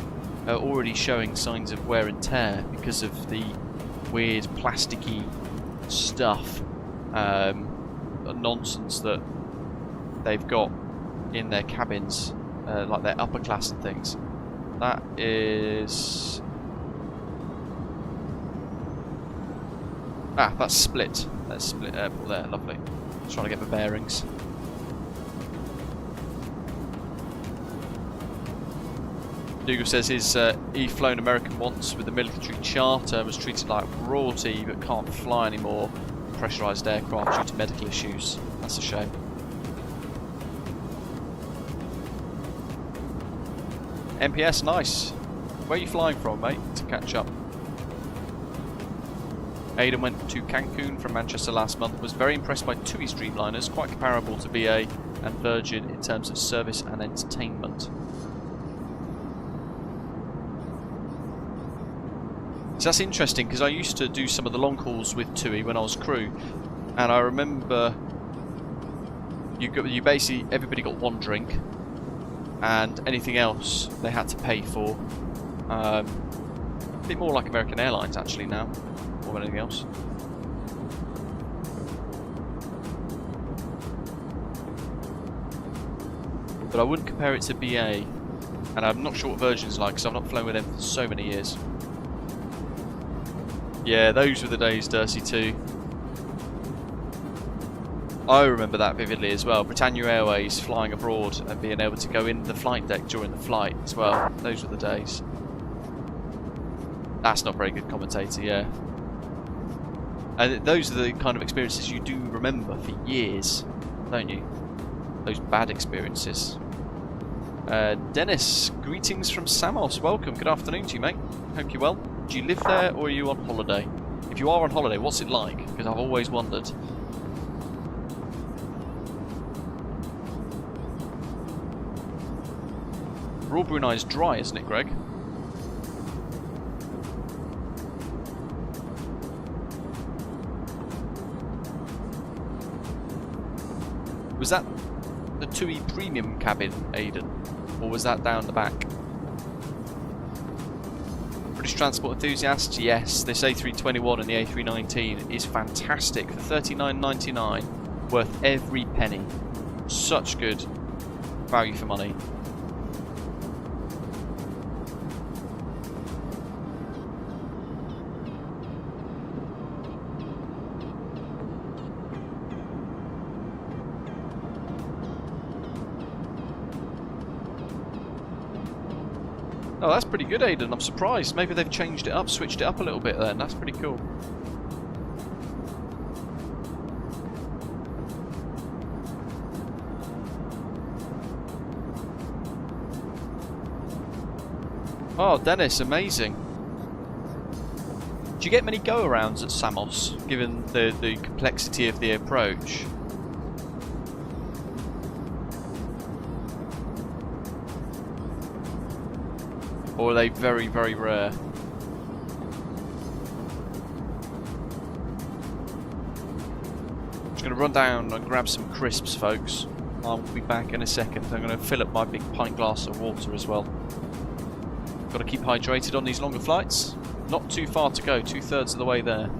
are already showing signs of wear and tear because of the weird plasticky stuff, nonsense that they've got in their cabins, like their upper class and things. That is... that's Split. That's Split Airport there, lovely. Just trying to get the bearings. Dougal says he's flown American once with a military charter, was treated like royalty but can't fly anymore. Pressurised aircraft due to medical issues. That's a shame. MPS, nice. Where are you flying from, mate, to catch up? Aidan went to Cancun from Manchester last month, was very impressed by TUI's Dreamliners, quite comparable to BA and Virgin in terms of service and entertainment. So that's interesting because I used to do some of the long hauls with TUI when I was crew, and I remember you basically, everybody got one drink and anything else they had to pay for. A bit more like American Airlines actually now, more than anything else. But I wouldn't compare it to BA, and I'm not sure what Virgin's like because I've not flown with them for so many years. Yeah, those were the days, Dursey, too. I remember that vividly as well. Britannia Airways flying abroad and being able to go in the flight deck during the flight as well. Those were the days. That's not very good commentator, yeah. And those are the kind of experiences you do remember for years, don't you? Those bad experiences. Dennis, greetings from Samos. Welcome. Good afternoon to you, mate. Hope you're well. Do you live there or are you on holiday? If you are on holiday, what's it like? Because I've always wondered. Raw Brunei is dry, isn't it, Greg? Was that the TUI premium cabin, Aidan? Or was that down the back? British transport enthusiasts, yes, this A321 and the A319 is fantastic for $39.99, worth every penny. Such good value for money. Oh, that's pretty good, Aidan. I'm surprised. Maybe they've changed it up, switched it up a little bit then. That's pretty cool. Oh, Dennis, amazing. Do you get many go-arounds at Samos, given the complexity of the approach? Or are they very, very rare? Just going to run down and grab some crisps, folks. I'll be back in a second. I'm going to fill up my big pint glass of water as well. Got to keep hydrated on these longer flights. Not too far to go, 2/3 of the way there.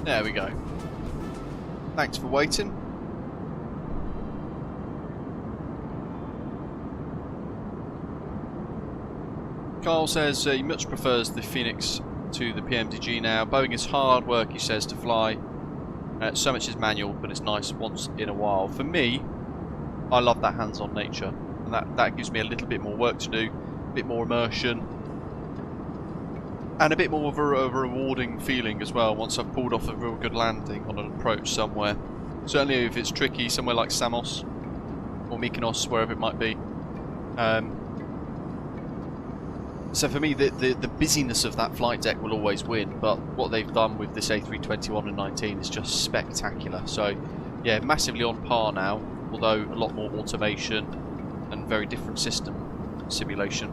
There we go. Thanks for waiting. Carl says he much prefers the Fenix to the PMDG now. Boeing is hard work, he says, to fly. So much is manual, but it's nice once in a while. For me, I love that hands-on nature. And that gives me a little bit more work to do, a bit more immersion. And a bit more of a rewarding feeling as well once I've pulled off a real good landing on an approach somewhere. Certainly if it's tricky, somewhere like Samos. or Mykonos, wherever it might be. So for me, the busyness of that flight deck will always win, but what they've done with this A321 and 19 is just spectacular. So yeah, massively on par now, although a lot more automation and very different system simulation.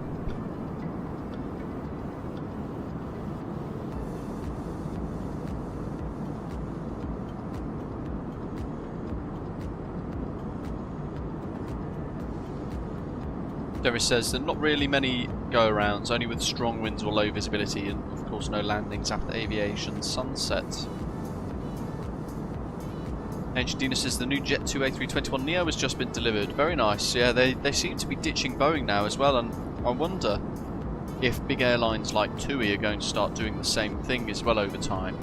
Deris says that not really many go-arounds, only with strong winds or low visibility, and of course no landings after aviation sunset. Ancient Dina says the new Jet 2 A321neo has just been delivered. Very nice. Yeah, they seem to be ditching Boeing now as well, and I wonder if big airlines like TUI are going to start doing the same thing as well over time.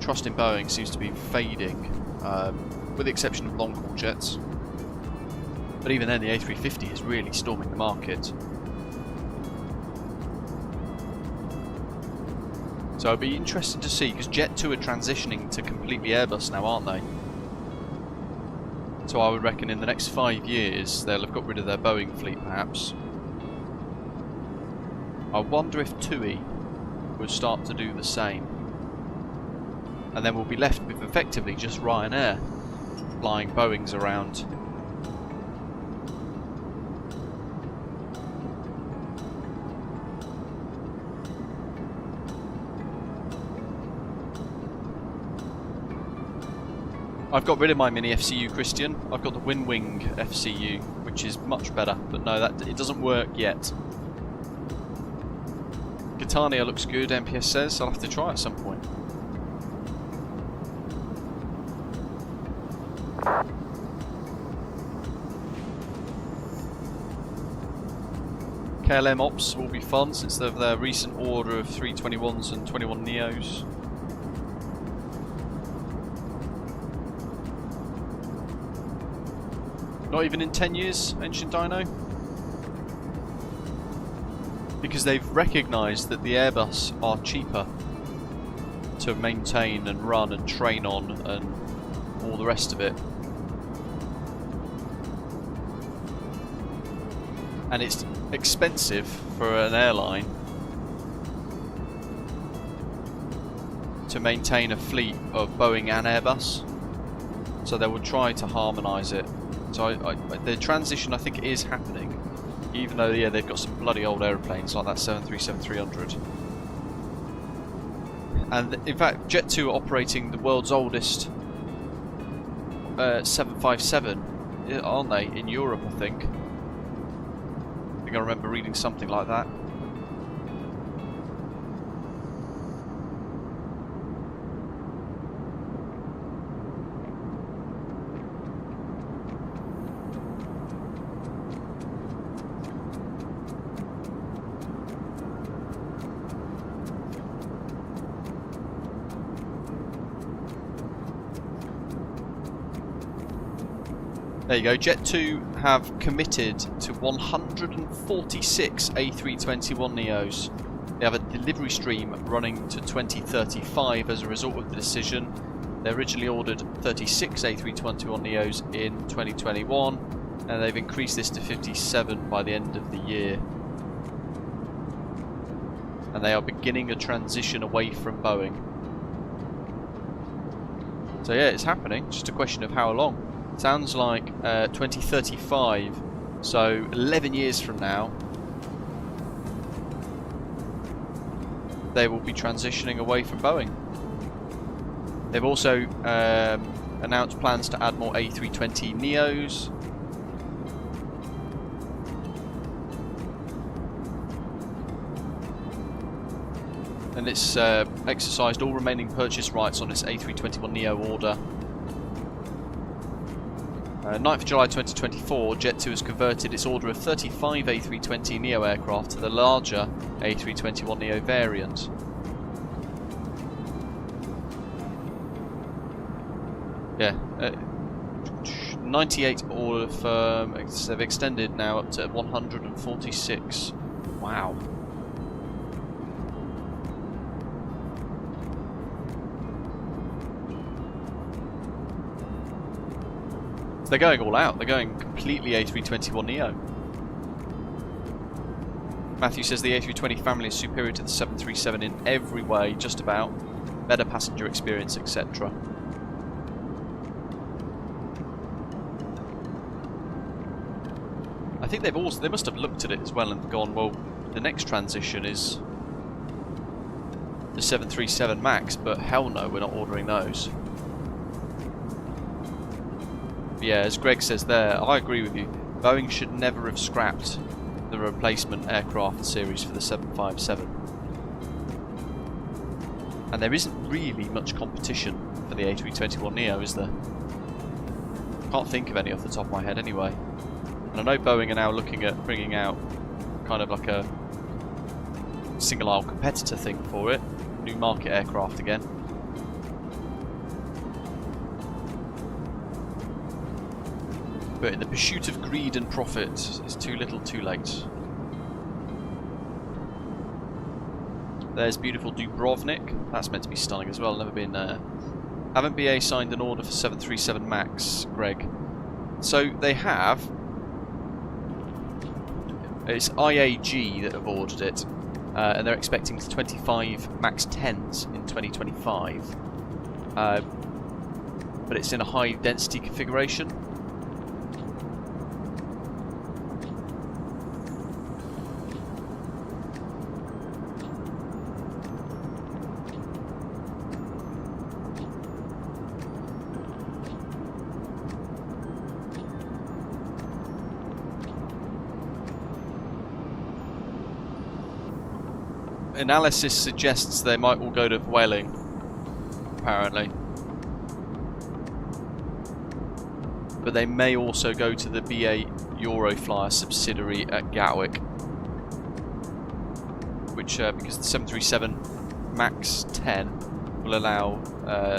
Trust in Boeing seems to be fading, with the exception of long-haul jets. But even then, the A350 is really storming the market. So it'll be interesting to see, because Jet 2 are transitioning to completely Airbus now, aren't they? So I would reckon in the next 5 years they'll have got rid of their Boeing fleet, perhaps. I wonder if TUI will start to do the same. And then we'll be left with effectively just Ryanair flying Boeings around. I've got rid of my mini FCU, Christian. I've got the Winwing FCU, which is much better, but no, it doesn't work yet. Catania looks good, MPS says. I'll have to try at some point. KLM Ops will be fun since of their recent order of 321s and 21 Neos. Not even in 10 years, Ancient Dino? Because they've recognised that the Airbus are cheaper to maintain and run and train on and all the rest of it. And it's expensive for an airline to maintain a fleet of Boeing and Airbus, so they will try to harmonise it. So the transition, I think, is happening, even though yeah, they've got some bloody old aeroplanes like that 737-300. And in fact, Jet 2 are operating the world's oldest 757, aren't they, in Europe, I think. I think I remember reading something like that. There you go, Jet 2 have committed to 146 A321 Neos. They have a delivery stream running to 2035 as a result of the decision. They originally ordered 36 A321 Neos in 2021, and they've increased this to 57 by the end of the year. And they are beginning a transition away from Boeing. So yeah, it's happening, just a question of how long. Sounds like 2035, so 11 years from now they will be transitioning away from Boeing. They've also announced plans to add more A320 Neos. And it's exercised all remaining purchase rights on its A321 Neo order. 9th of July 2024, Jet 2 has converted its order of 35 A320 Neo aircraft to the larger A321 Neo variant. Yeah, 98 order firm, they've extended now up to 146. Wow. They're going all out. They're going completely A321neo. Matthew says the A320 family is superior to the 737 in every way, just about. Better passenger experience, etc. I think they must have looked at it as well and gone, well, the next transition is the 737 MAX, but hell no, we're not ordering those. Yeah, as Greg says there, I agree with you. Boeing should never have scrapped the replacement aircraft series for the 757. And there isn't really much competition for the A321neo, is there? Can't think of any off the top of my head anyway. And I know Boeing are now looking at bringing out kind of like a single aisle competitor thing for it. New market aircraft again. But in the pursuit of greed and profit, it's too little too late. There's beautiful Dubrovnik. That's meant to be stunning as well. Never been there. Haven't BA signed an order for 737 MAX, Greg? So they have. It's IAG that have ordered it. And they're expecting 25 MAX 10s in 2025. But it's in a high density configuration. Analysis suggests they might all go to Welling, apparently. But they may also go to the BA Euroflyer subsidiary at Gatwick. Which, because the 737 MAX 10 will allow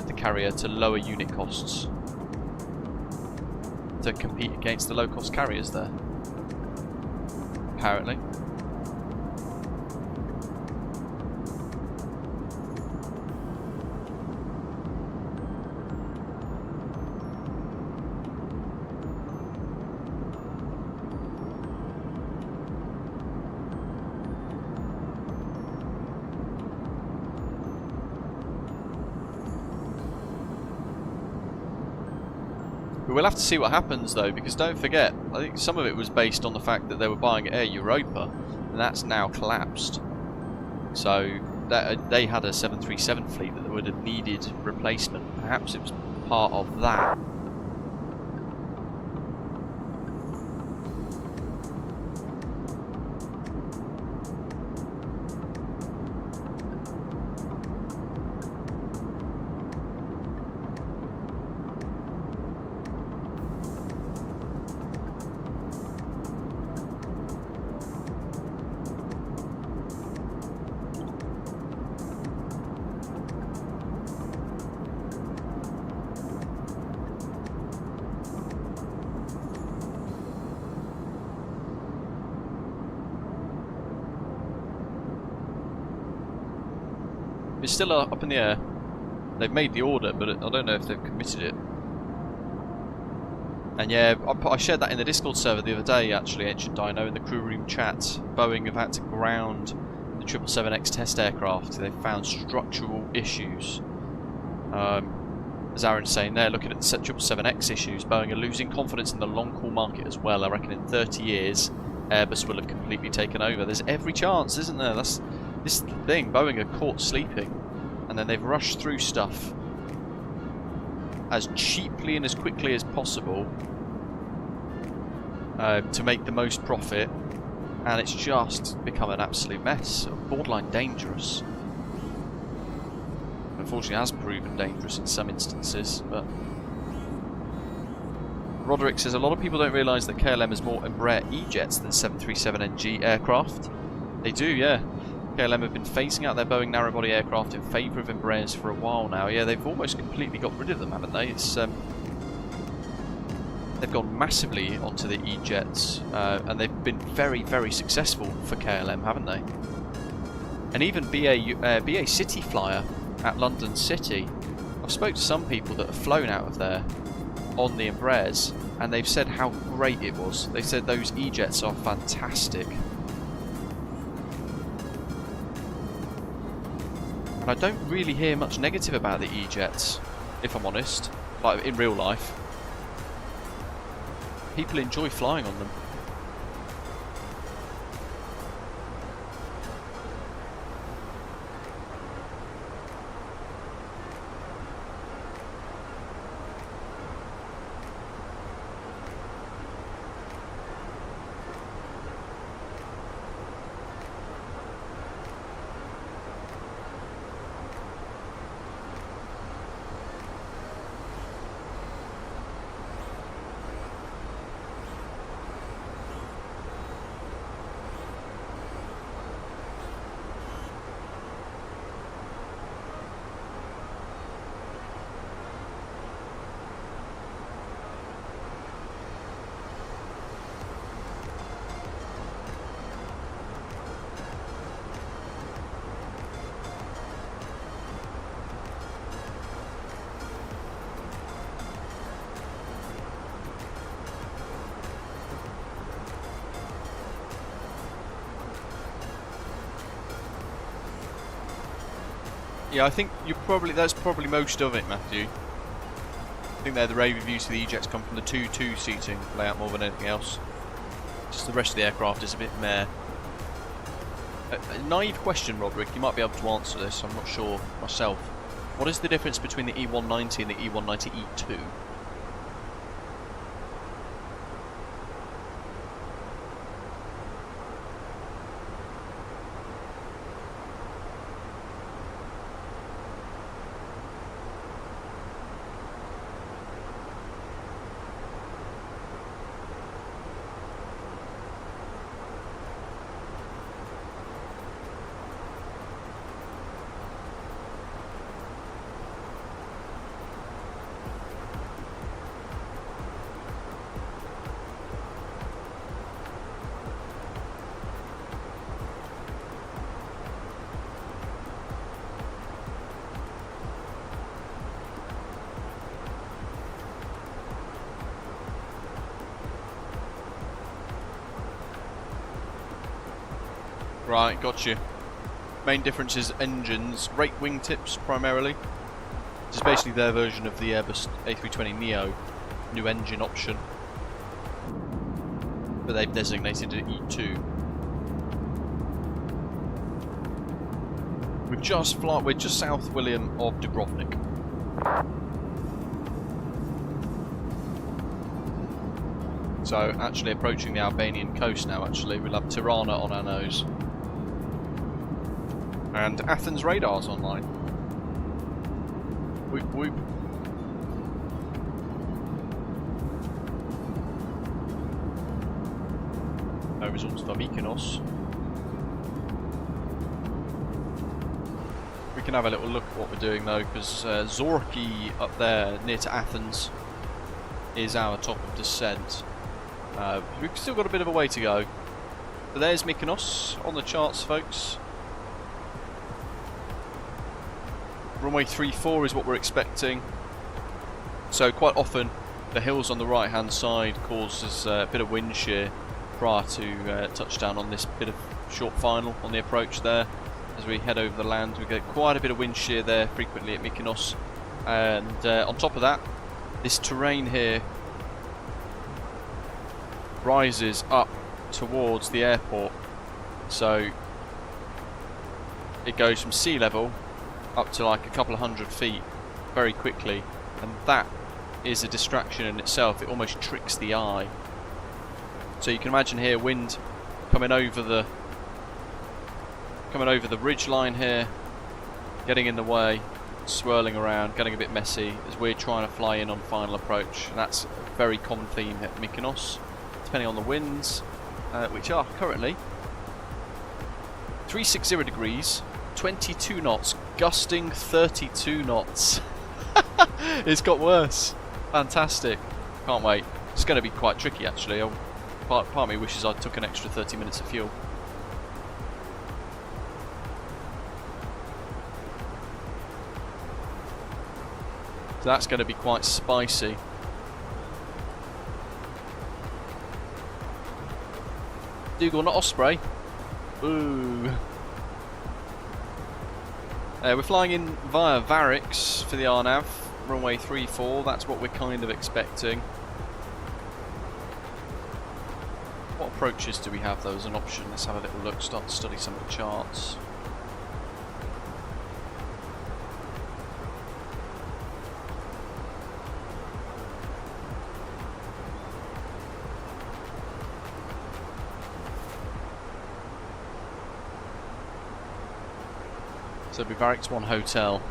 the carrier to lower unit costs to compete against the low-cost carriers there, apparently. We'll have to see what happens though, because don't forget, I think some of it was based on the fact that they were buying Air Europa, and that's now collapsed. So that, they had a 737 fleet that would have needed replacement. Perhaps it was part of that. It's still up in the air. They've made the order, but I don't know if they've committed it. And yeah, I shared that in the Discord server the other day, actually, Ancient Dino, in the crew room chat. Boeing have had to ground the 777X test aircraft. They've found structural issues. As Aaron's saying there, looking at the 777X issues, Boeing are losing confidence in the long-haul market as well. I reckon in 30 years, Airbus will have completely taken over. There's every chance, isn't there? This is the thing. Boeing are caught sleeping, and then they've rushed through stuff as cheaply and as quickly as possible to make the most profit, and it's just become an absolute mess, borderline dangerous. Unfortunately, it has proven dangerous in some instances. But Roderick says a lot of people don't realise that KLM has more Embraer E-jets than 737NG aircraft. They do, yeah. KLM have been phasing out their Boeing narrowbody aircraft in favour of Embraers for a while now. Yeah, they've almost completely got rid of them, haven't they? It's they've gone massively onto the E-jets, and they've been very, very successful for KLM, haven't they? And even BA City Flyer at London City, I've spoke to some people that have flown out of there on the Embraers, and they've said how great it was. They said those E-jets are fantastic. And I don't really hear much negative about the E-jets, if I'm honest, like in real life. People enjoy flying on them. Yeah, I think that's probably most of it, Matthew. I think they're the rave reviews for the E-jets come from the 2-2 seating layout more than anything else. Just the rest of the aircraft is a bit meh. A naive question, Roderick, you might be able to answer this, I'm not sure myself. What is the difference between the E190 and the E190 E2? Right, got you. Main difference is engines, rate wingtips primarily. This is basically their version of the Airbus A320neo, new engine option. But they've designated it E2. We're just south, William, of Dubrovnik. So actually approaching the Albanian coast now. Actually, we'll have Tirana on our nose. And Athens radar's online. Whoop whoop. No results for Mykonos. We can have a little look at what we're doing though, because Zorki up there near to Athens is our top of descent. We've still got a bit of a way to go. But there's Mykonos on the charts, folks. Runway 34 is what we're expecting. So quite often the hills on the right hand side causes a bit of wind shear prior to touchdown on this bit of short final on the approach there. As we head over the land, we get quite a bit of wind shear there frequently at Mykonos. And on top of that, this terrain here rises up towards the airport. So it goes from sea level up to like a couple of 100 feet very quickly, and that is a distraction in itself. It almost tricks the eye. So you can imagine here wind coming over the ridge line here, getting in the way, swirling around, getting a bit messy as we're trying to fly in on final approach. And that's a very common theme at Mykonos, depending on the winds, which are currently 360 degrees, 22 knots, gusting 32 knots. It's got worse. Fantastic. Can't wait. It's going to be quite tricky actually. Part of me wishes I took an extra 30 minutes of fuel. So that's going to be quite spicy. Dougal, not Osprey. Ooh. We're flying in via Varix for the RNAV, runway 34. That's what we're kind of expecting. What approaches do we have though as an option? Let's have a little look, start to study some of the charts. So it'll be Varix 1 Hotel.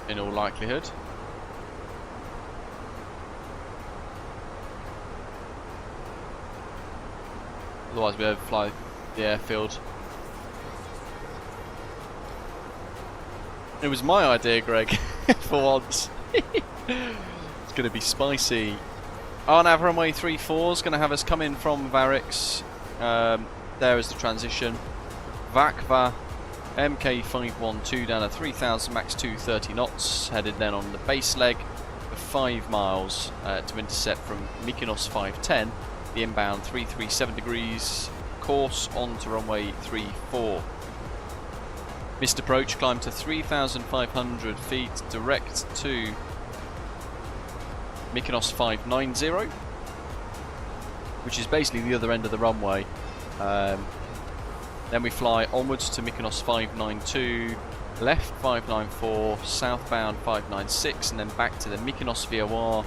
In all likelihood. Otherwise we overfly the airfield. It was my idea, Greg, for once. It's going to be spicy. RNAV runway 34 is going to have us come in from Varix. There is the transition. VACVA MK512 down at 3000, max 230 knots. Headed then on the base leg for 5 miles to intercept from Mykonos 510. The inbound 337 degrees, course on to runway 34. Missed approach, climb to 3,500 feet, direct to Mykonos 590, which is basically the other end of the runway. Then we fly onwards to Mykonos 592, left 594, southbound 596, and then back to the Mykonos VOR,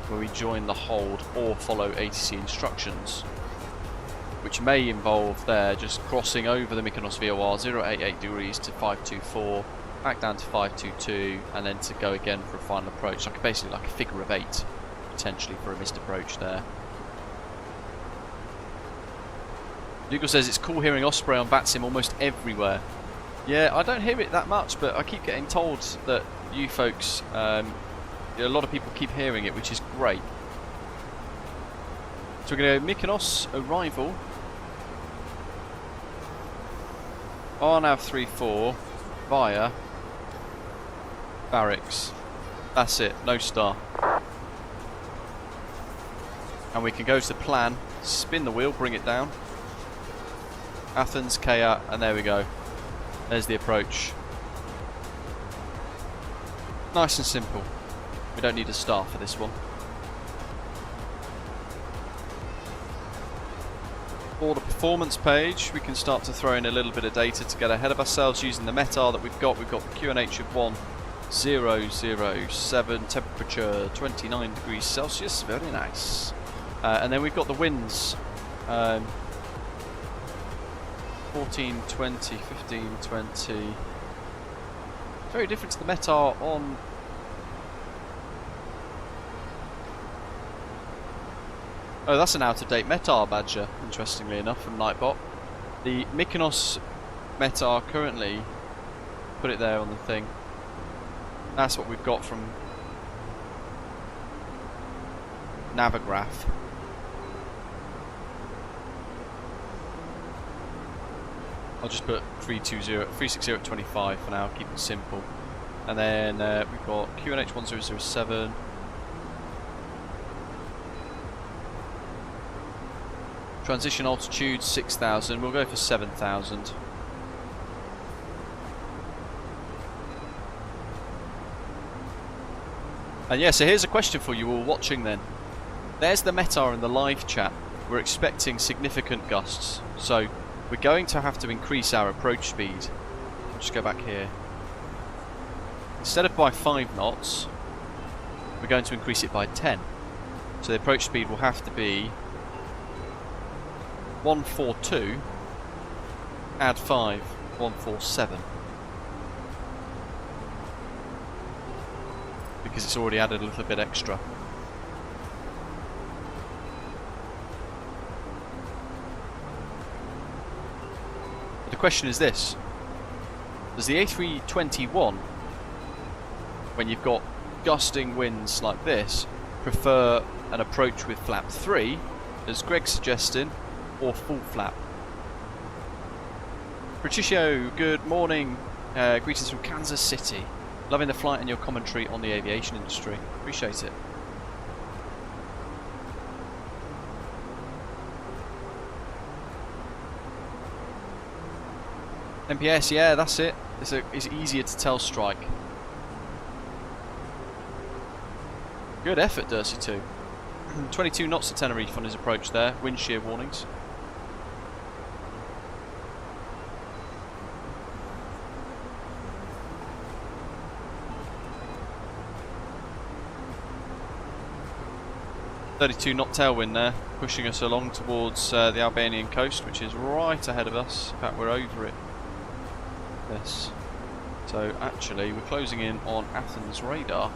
where we join the hold or follow ATC instructions, which may involve there just crossing over the Mykonos VOR 088 degrees to 524, back down to 522, and then to go again for a final approach, basically like a figure of 8 potentially for a missed approach there. Dougal says it's cool hearing Osprey on VATSIM almost everywhere. Yeah, I don't hear it that much, but I keep getting told that you folks, a lot of people keep hearing it, which is great. So we're going to go Mykonos arrival, RNAV 34 via Varix. That's it, no star. And we can go to the plan, spin the wheel, bring it down. Athens, Kea, and there we go. There's the approach. Nice and simple. We don't need a star for this one. For the performance page, we can start to throw in a little bit of data to get ahead of ourselves using the METAR that we've got. We've got the QNH of 1007, temperature 29 degrees Celsius, very nice. And then we've got the winds. 14, 20, 15, 20. Very different to the METAR on... Oh, that's an out-of-date METAR badger, interestingly enough, from Nightbot. The Mykonos METAR currently, put it there on the thing. That's what we've got from Navigraph. I'll just put 360 at 25 for now, keep it simple. And then we've got QNH 1007. Transition altitude 6,000, we'll go for 7,000. And yeah, so here's a question for you all watching then. There's the METAR in the live chat. We're expecting significant gusts. So we're going to have to increase our approach speed. I'll just go back here. Instead of by 5 knots, we're going to increase it by 10. So the approach speed will have to be 142, add 5, 147. Because it's already added a little bit extra. But the question is this: does the A321, when you've got gusting winds like this, prefer an approach with flap 3, as Greg's suggesting, or full flap? Patricio, good morning. Greetings from Kansas City. Loving the flight and your commentary on the aviation industry. Appreciate it. MPS, yeah, that's it. It's easier to tell strike. Good effort, Dursey 2. 22 knots to Tenerife on his approach there. Wind shear warnings. .32 knot tailwind there, pushing us along towards the Albanian coast, which is right ahead of us. In fact, we're over it. Yes. So actually, we're closing in on Athens radar.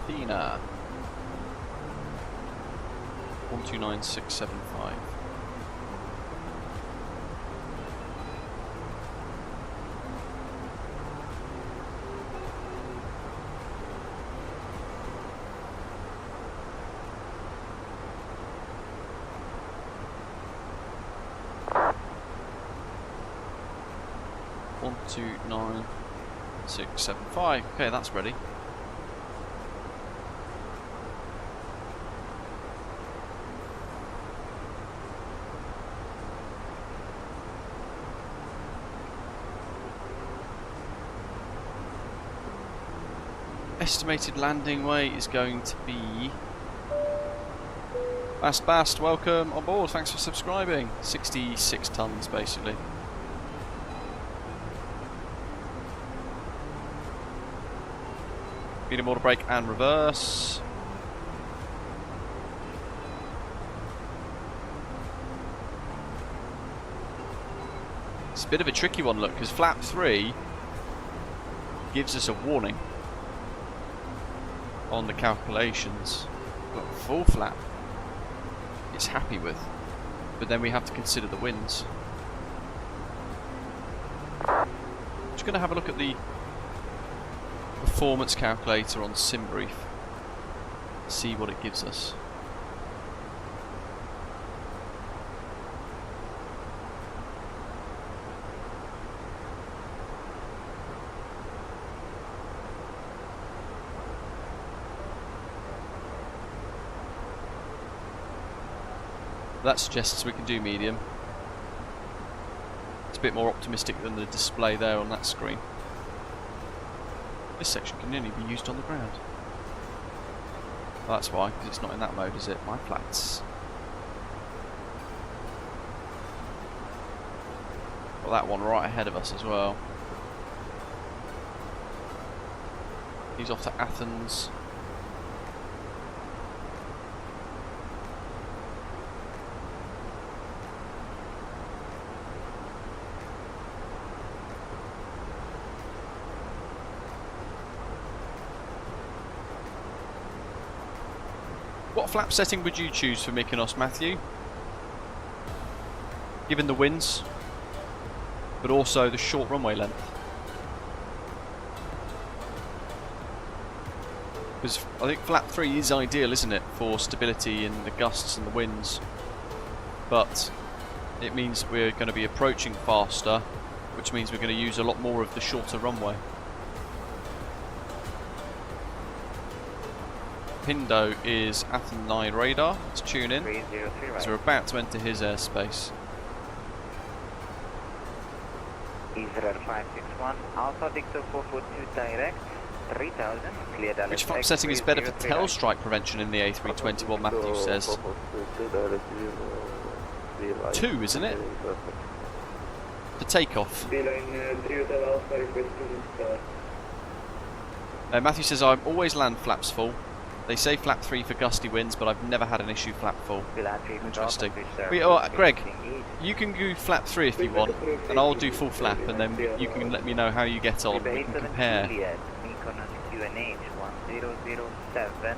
Athena. 129675. One, 2, 9, 6, 7, 5. Okay, that's ready. Estimated landing weight is going to be... Bast, welcome on board, thanks for subscribing. 66 tons basically. Medium order brake and reverse. It's a bit of a tricky one, look, because flap 3 gives us a warning on the calculations, but full flap it's happy with, but then we have to consider the winds. Just going to have a look at the performance calculator on SimBrief, see what it gives us. That suggests we can do medium. It's a bit more optimistic than the display there on that screen. This section can only be used on the ground. Well, that's why, because it's not in that mode, is it? My flats. Got that one right ahead of us as well. He's off to Athens. What flap setting would you choose for Mykonos, Matthew? Given the winds, but also the short runway length. Because I think flap 3 is ideal, isn't it, for stability in the gusts and the winds. But it means we're going to be approaching faster, which means we're going to use a lot more of the shorter runway. Pindo is Athens 9 radar. Let's tune in. 303 right. So we're about to enter his airspace. Israel 561, Alpha Victor 442 direct, 3000, clear Dallas. Which flap setting is better for tail strike prevention in the A321, Matthew says? 2, isn't it? For takeoff. Matthew says, I always land flaps full. They say flap 3 for gusty winds, but I've never had an issue flap full. Interesting. Greg, you can do flap 3 if you want, and I'll do full flap, and then you can let me know how you get on. We can compare. Mykonos QNH 1007,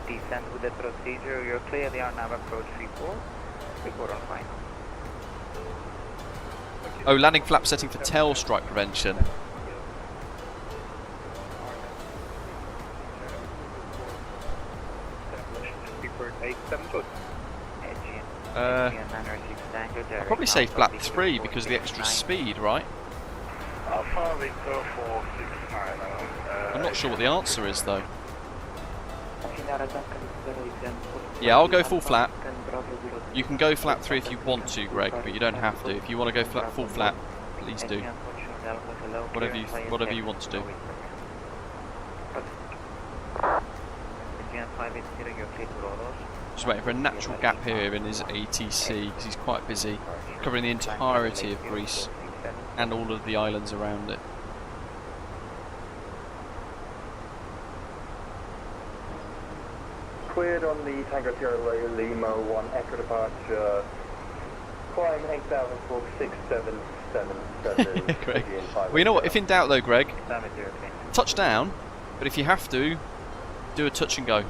descend with the procedure. You're clearly on nav approach 34. Report on final. Oh, landing flap setting for tail strike prevention. I'll probably say flap 3 because of the extra speed, right? I'm not sure what the answer is though. Yeah, I'll go full flap. You can go flap 3 if you want to, Greg, but you don't have to. If you want to go full flap, please do. Whatever you want to do. Just waiting for a natural gap here in his ATC because he's quite busy, covering the entirety of Greece and all of the islands around it. Cleared on the Tango Sierra Lima 1 Echo departure, climb 8,000 for 6777. Greg. Well, you know what, if in doubt though, Greg, touch down, but if you have to, do a touch and go.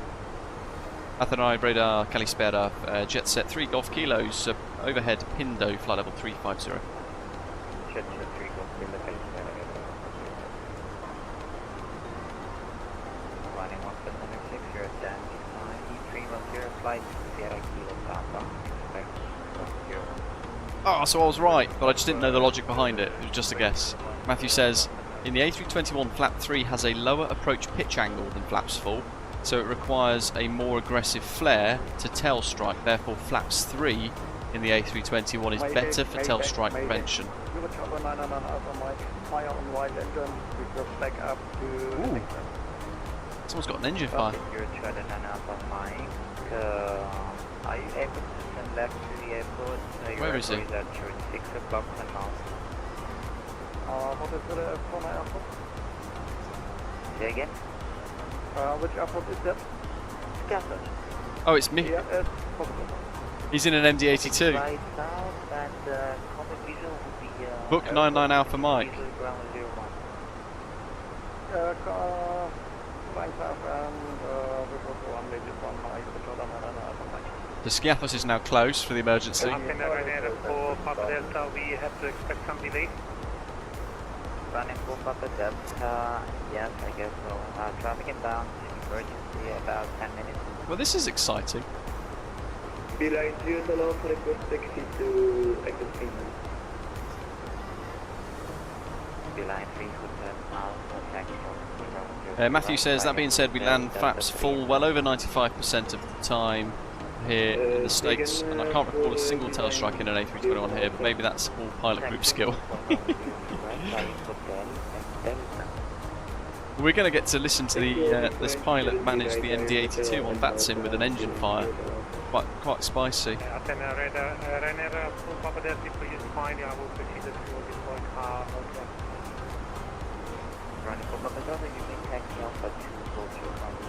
Athenai radar Kalispera, jet set 3 Golf Kilos, overhead Pindo, flight level 350. Jet set 3 Golf Kilo Kalispera. Running 1706, you're at Dan 310, flight Sierra Kilo Papa. Oh, so I was right, but I just didn't know the logic behind it. It was just a guess. Matthew says, in the A321, flap 3 has a lower approach pitch angle than flaps 4, so it requires a more aggressive flare to tail strike. Therefore, flaps 3 in the A321 is better for tail strike prevention. Ooh. Someone's got an engine fire. Are you able to send left to the airport? Where is he? 6 o'clock and now. What is the Arizona airport? Say again? Which airport is that? Scotland. Oh, it's me. Yeah, it's possible. He's in an MD-82. Right south and common visual will be... Book 99 Alpha Mike. Visual ground 01. Flying south and visual 1, latest 1, Mike, Victoria, Alpha Mike. The Skiathos is now closed for the emergency. For Papa Delta, we have to expect some delay. Running for Papa Delta, yes, I guess so. Traffic inbound, emergency about 10 minutes. Well, this is exciting. Beeline 3 to allow for request taxi to exit Finland. Beeline 3 Hotel, for taxi. Matthew says, that being said, we land flaps full well over 95% of the time here in the States, and I can't recall a single tail strike in an A321 here, but maybe that's all pilot group skill. We're going to get to listen to the this pilot manage the MD-82 on VATSIM with an engine fire. Quite spicy. Running for Papa Delta, using taxi Alpha 2, Vulture Control.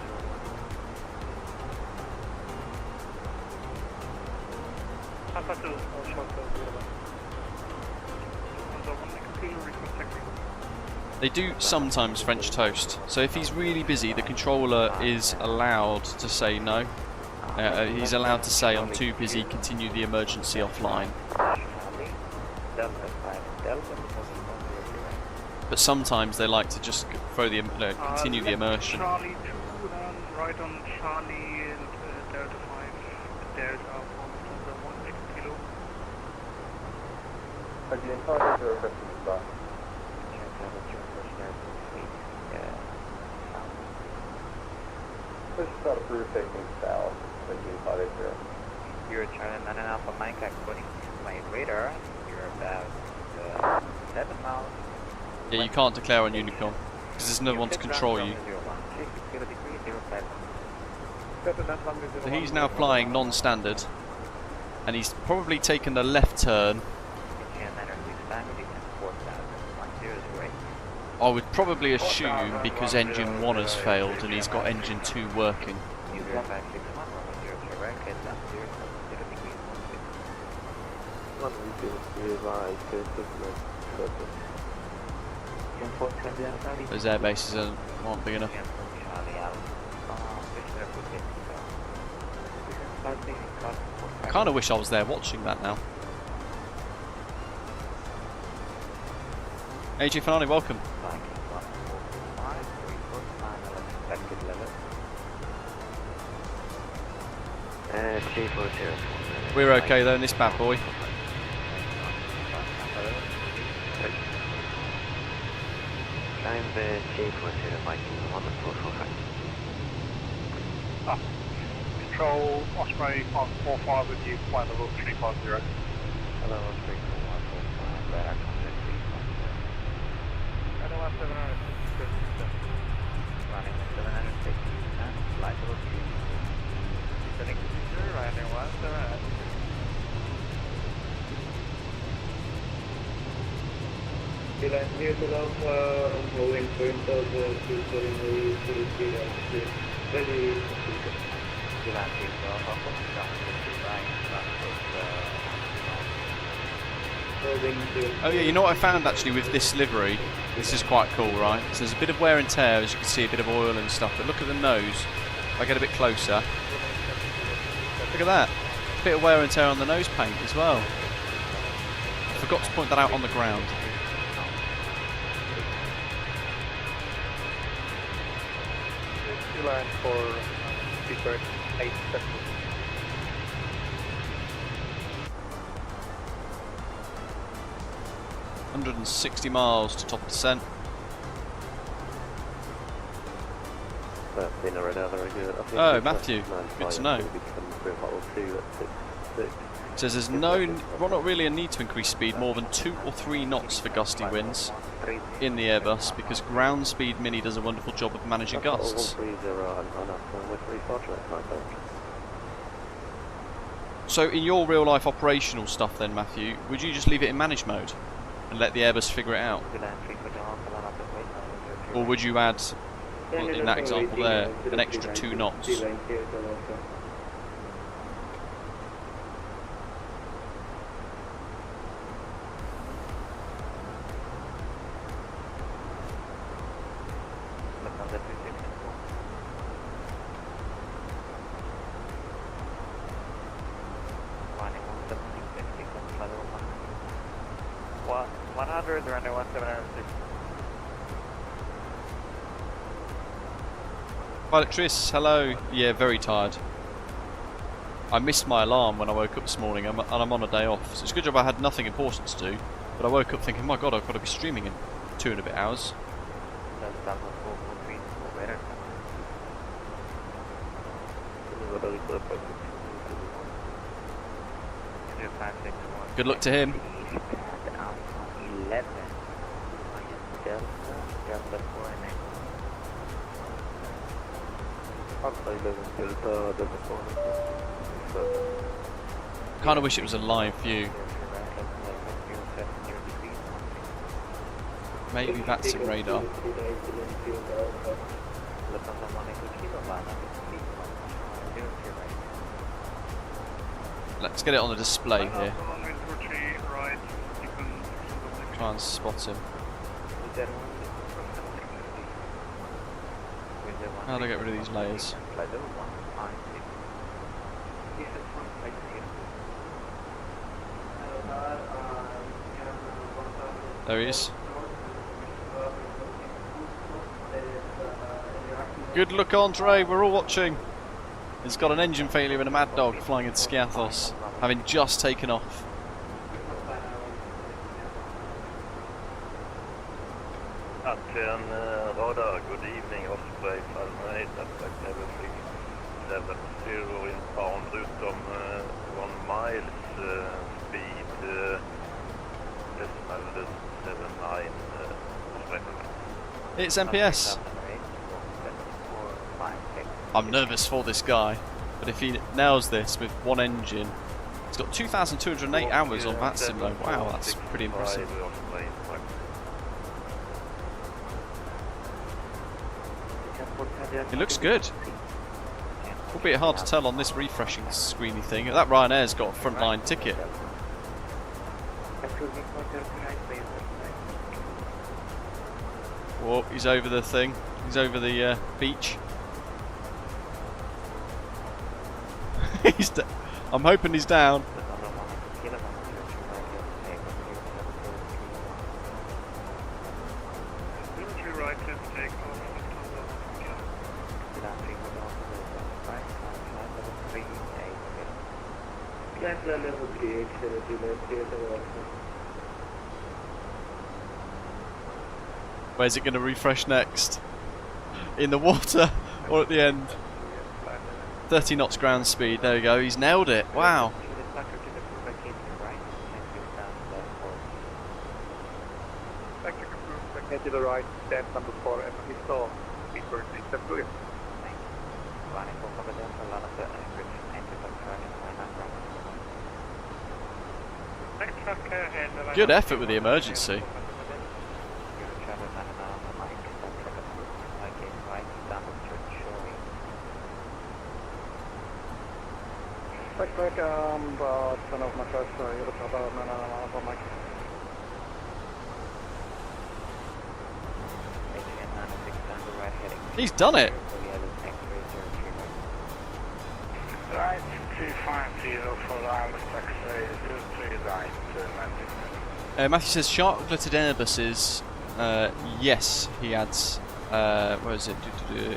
Alpha 2, short They do sometimes French toast, so if he's really busy, the controller is allowed to say no. He's allowed to say, I'm too busy, continue the emergency offline. But sometimes they like to just throw the continue the immersion. Charlie 2, right on Charlie and Delta 5. There's our form of 1 kilo. Again, target your request is back. Push start approved taking south, 15580. You're Charlie 9 Alpha Mike, according to my radar, you're about 7 miles. Yeah, you can't declare on Unicom, because there's no one to control you. So he's now flying non-standard, and he's probably taken the left turn. I would probably assume because engine 1 has failed and he's got engine 2 working. Those air bases aren't big enough. I kind of wish I was there watching that now. AJ Fanani, welcome. We're okay though in this bad boy. Control, Osprey 545 with you, flight level 350. Hello, Osprey 145, radar contact 350. Radar 760, running 760, and flight level 3. Descending to Caesar, Ryanair 178. Airline neutral Alpha, holding point of future in the ready. Oh yeah, you know what I found actually with this livery? This is quite cool, right? So there's a bit of wear and tear, as you can see, a bit of oil and stuff, but look at the nose. If I get a bit closer, look at that. A bit of wear and tear on the nose paint as well. I forgot to point that out on the ground. Line for Pittsburgh 870. 160 miles to top descent. Oh, Matthew, good to know. Says there's not really a need to increase speed more than 2 or 3 knots for gusty winds in the Airbus, because ground speed Mini does a wonderful job of managing gusts. So in your real life operational stuff then, Matthew, would you just leave it in manage mode and let the Airbus figure it out? Or would you add, well, in that example there, an extra 2 knots? Pilot Tris, hello. Yeah, very tired. I missed my alarm when I woke up this morning, and I'm on a day off. So it's a good job I had nothing important to do, but I woke up thinking, my god, I've got to be streaming in 2 and a bit hours. Good luck to him. Kind of wish it was a live view. Maybe VATSIM radar. Let's get it on the display here. Try and spot him. How do I get rid of these layers? There he is. Good luck, Andre, we're all watching. He's got an engine failure and a mad dog flying into Skiathos, having just taken off. Antenn radar, good evening, Osprey, Fahrenheit, attack level 370 inbound, utom 1 mile speed, decimal 79, It's MPS. I'm nervous for this guy, but if he nails this with 1 engine, he's got 2,208 hours on VATSIM though. Wow, that's pretty impressive. It looks good. Albeit hard to tell on this refreshing screeny thing. That Ryanair's got a frontline ticket. Whoa, he's over the thing. He's over the beach. I'm hoping he's down. Where's it going to refresh next? In the water or at the end? 30 knots ground speed, there we go, he's nailed it, wow. To the right, stand number 4, and we saw people step to it. Good effort with the emergency. He's done it. Right, 250 for Island taxi, 03 right, Matthew says shark-glutted Airbuses. Yes, he adds. Where is it?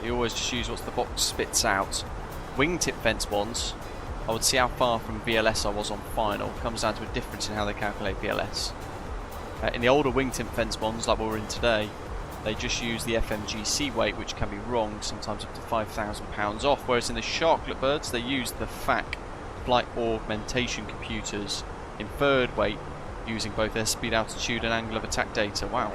He always just uses what the box spits out. Wingtip fence ones. I would see how far from VLS I was on final. Comes down to a difference in how they calculate VLS. In the older wingtip fence ones, like what we're in today, they just use the FMGC weight, which can be wrong, sometimes up to £5,000 off. Whereas in the sharklet birds, they use the FAC, flight augmentation computers, inferred weight, using both their speed, altitude, and angle of attack data. Wow.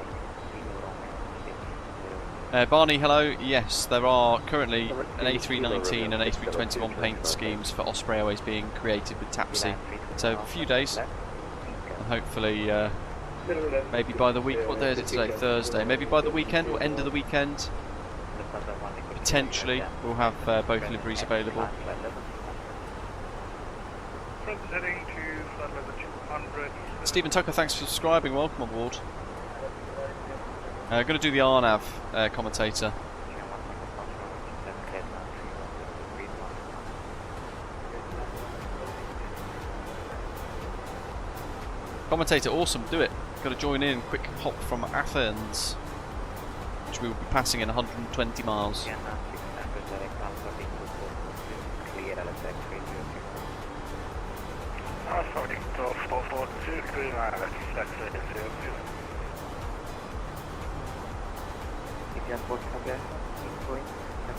Barney, hello. Yes, there are currently an A319 and A321 paint schemes for Osprey Airways being created with TAPSI. So a few days, and hopefully maybe by the week. What day is it today? Thursday. Maybe by the weekend or end of the weekend, potentially we'll have both liveries available. Stephen Tucker, thanks for subscribing. Welcome on board. Going to do the RNAV commentator. Commentator, awesome, do it. Got to join in. Quick hop from Athens, which we will be passing in 120 miles.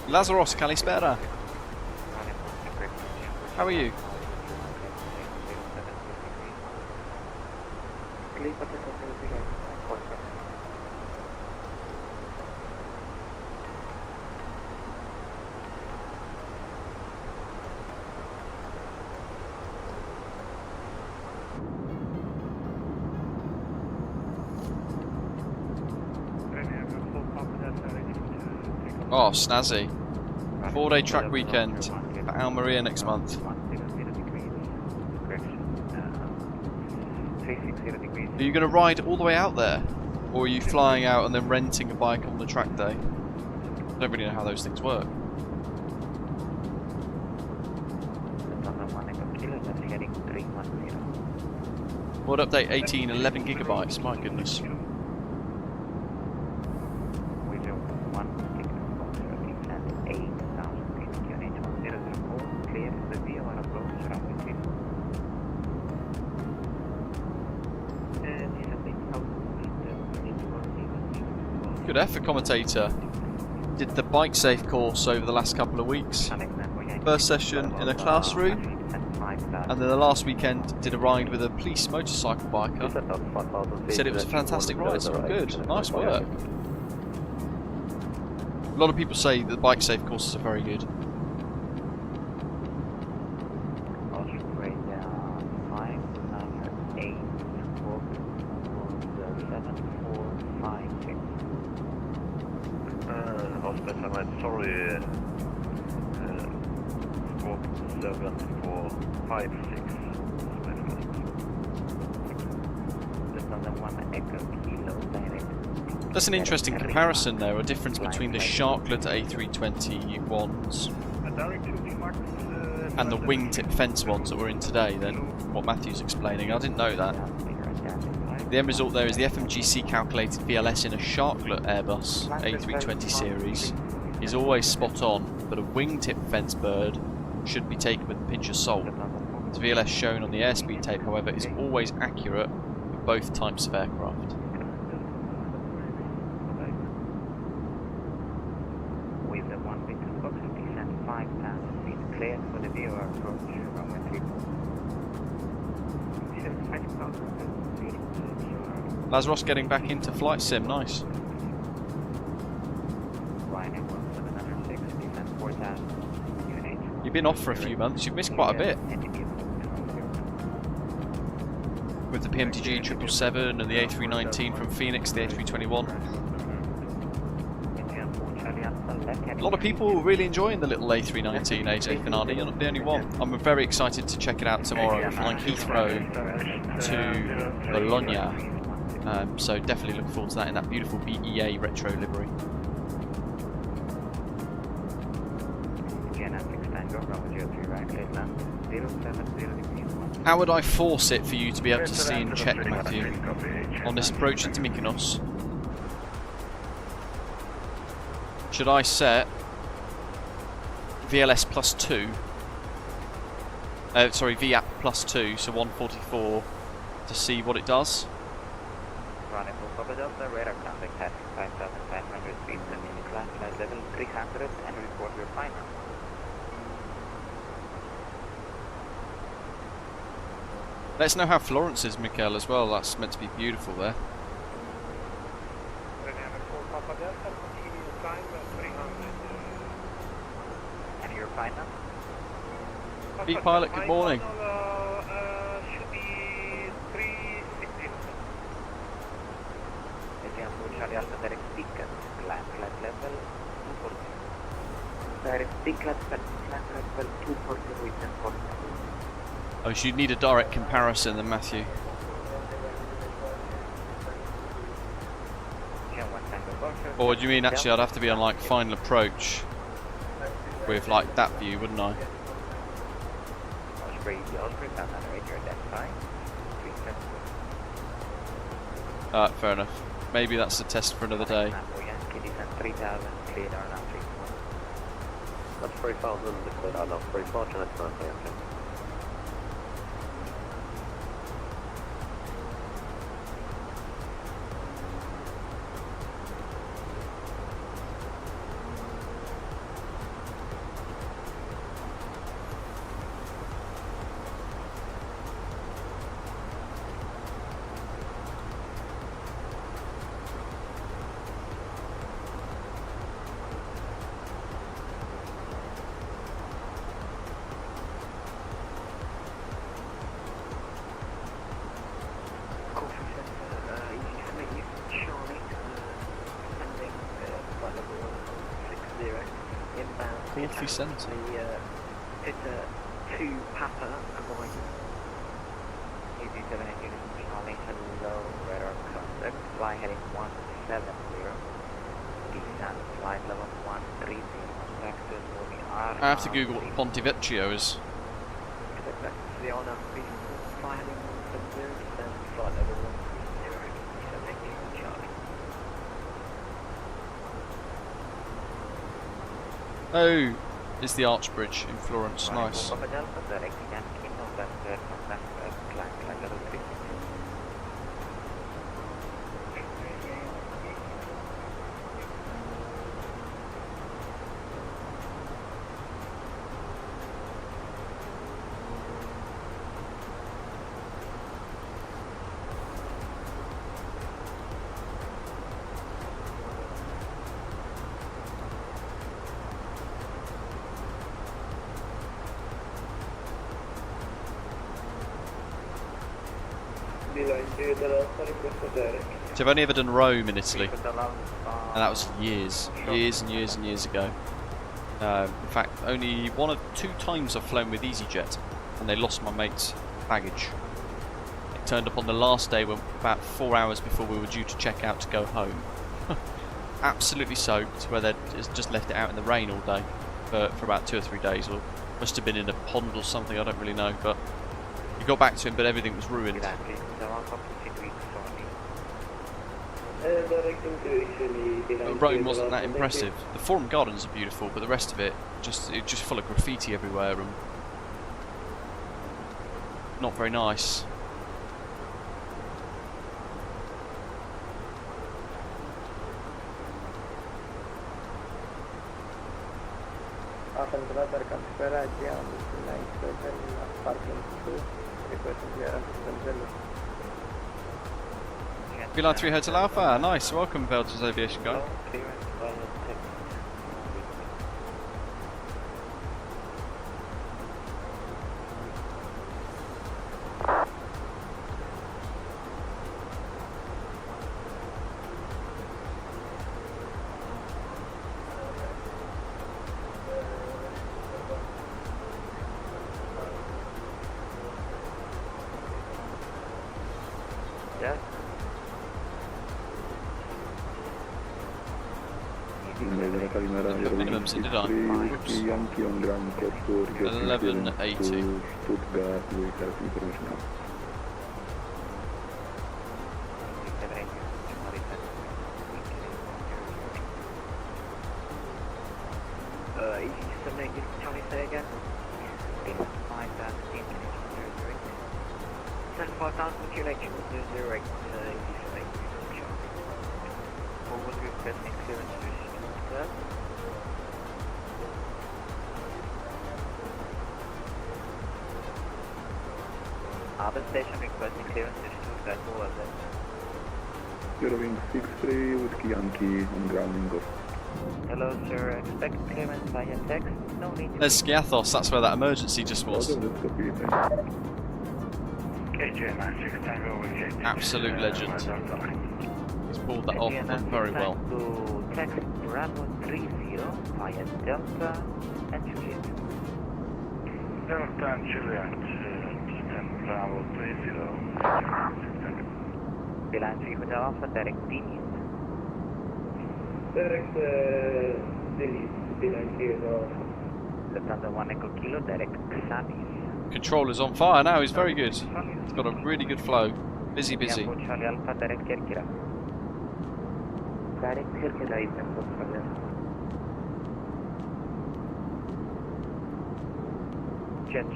Lazaros, Kalispera. How are you? Oh, snazzy. 4-day track weekend for Almeria next month. Are you going to ride all the way out there? Or are you flying out and then renting a bike on the track day? I don't really know how those things work. What update? 18, 11 gigabytes, my goodness. Good effort, commentator. Did the bike safe course over the last couple of weeks. First session in a classroom, and then the last weekend did a ride with a police motorcycle biker. Said it was a fantastic ride, so good. Nice work. A lot of people say that the bike safe courses are very good. Sorry, 4746. That's an interesting comparison there, a difference between the sharklet A321s and the wingtip fence ones that we're in today, than what Matthew's explaining. I didn't know that. The end result there is the FMGC calculated VLS in a sharklet Airbus A320 series is always spot on, but a wingtip fence bird should be taken with a pinch of salt. The VLS shown on the airspeed tape, however, is always accurate for both types of aircraft. With the 1 meter box, descend 5,000 feet, clear for the viewer approach, runway 34. Lazarus getting back into flight sim, nice. Ryanair 1706, descent 4000, UNH. You've been off for a few months, you've missed quite a bit. With the PMTG 777 and the A319 from Phoenix, the A321. A lot of people really enjoying the little A319, AJ Finardi. You're not the only one. I'm very excited to check it out tomorrow. We're flying Heathrow to Bologna. So definitely look forward to that in that beautiful BEA retro livery. How would I force it for you to be able to see and check, Matthew, on this approach into Mykonos? Should I set VLS +2? Sorry, VAP +2, so 144, to see what it does? Running full Papa Delta, radar contact at 5,500 feet, and climb flight level 300, and report your final. Let us know how Florence is, Mikael, as well. That's meant to be beautiful there. And your final? B-pilot, good morning. Should be 360. Charlie Alpha direct ticket, climb flight level 240. Direct ticket, climb flight level 240 with 1040. Oh, so you'd need a direct comparison then, Matthew. Or do you mean actually I'd have to be on like final approach with like that view, wouldn't I? Fair enough. Maybe that's a test for another day. That's 3,000, no, 3,000, that's not okay. Center. It's a 2 Papa arrival. Easy 7 engine Charlie, hello, radar contact, fly heading 170, descent, flight level 130, taxes will be R. I have to Google what Ponte Vecchio is. The honor fly heading 170, descent, flight level 130, 7 engine Charlie. Oh, it's the Arch Bridge in Florence. Nice. So I've only ever done Rome in Italy, and that was years and years ago. In fact, only 1 or 2 times I've flown with EasyJet, and they lost my mate's baggage. It turned up on the last day, when about 4 hours before we were due to check out to go home. Absolutely soaked, where they just left it out in the rain all day for about 2 or 3 days, or must have been in a pond or something, I don't really know, but you got back to him, but everything was ruined. But Rome wasn't that impressive. The Forum Gardens are beautiful, but the rest of it just full of graffiti everywhere and not very nice. Athens radar can spera again, nice weather, parking 2, requesting clearance to Angeles. Beeline 3 Hotel Alpha, nice, welcome Belgian Aviation Guy. Clearance via text. Yes. Minimums in, did I? Oops. 1180. Say again. 5,000 Send 4,000 QH 008. Forward requesting clearance to Stuttgart. Other station requesting clearance to Stuttgart. Who was it? Eurowing 63 with Yankee on grounding off. Hello sir, expect clearance via text. No need to... There's Skiathos, that's where that emergency just was. Absolute legend. He's pulled that off and done very well. To text Bravo 30 via Delta and Juliet. Delta and Juliet, descend Bravo 30. Beeline 3 Hotel Alpha, direct Diniz. Direct Diniz, Beeline 3 Hotel Alpha. Lufthansa 1 Echo Kilo, direct Xanis. Controller's on fire now, he's very good. He's got a really good flow. Busy. Airport Charlie Alpha, direct Kerkira. Direct Kerkira is Airport Charlie Alpha.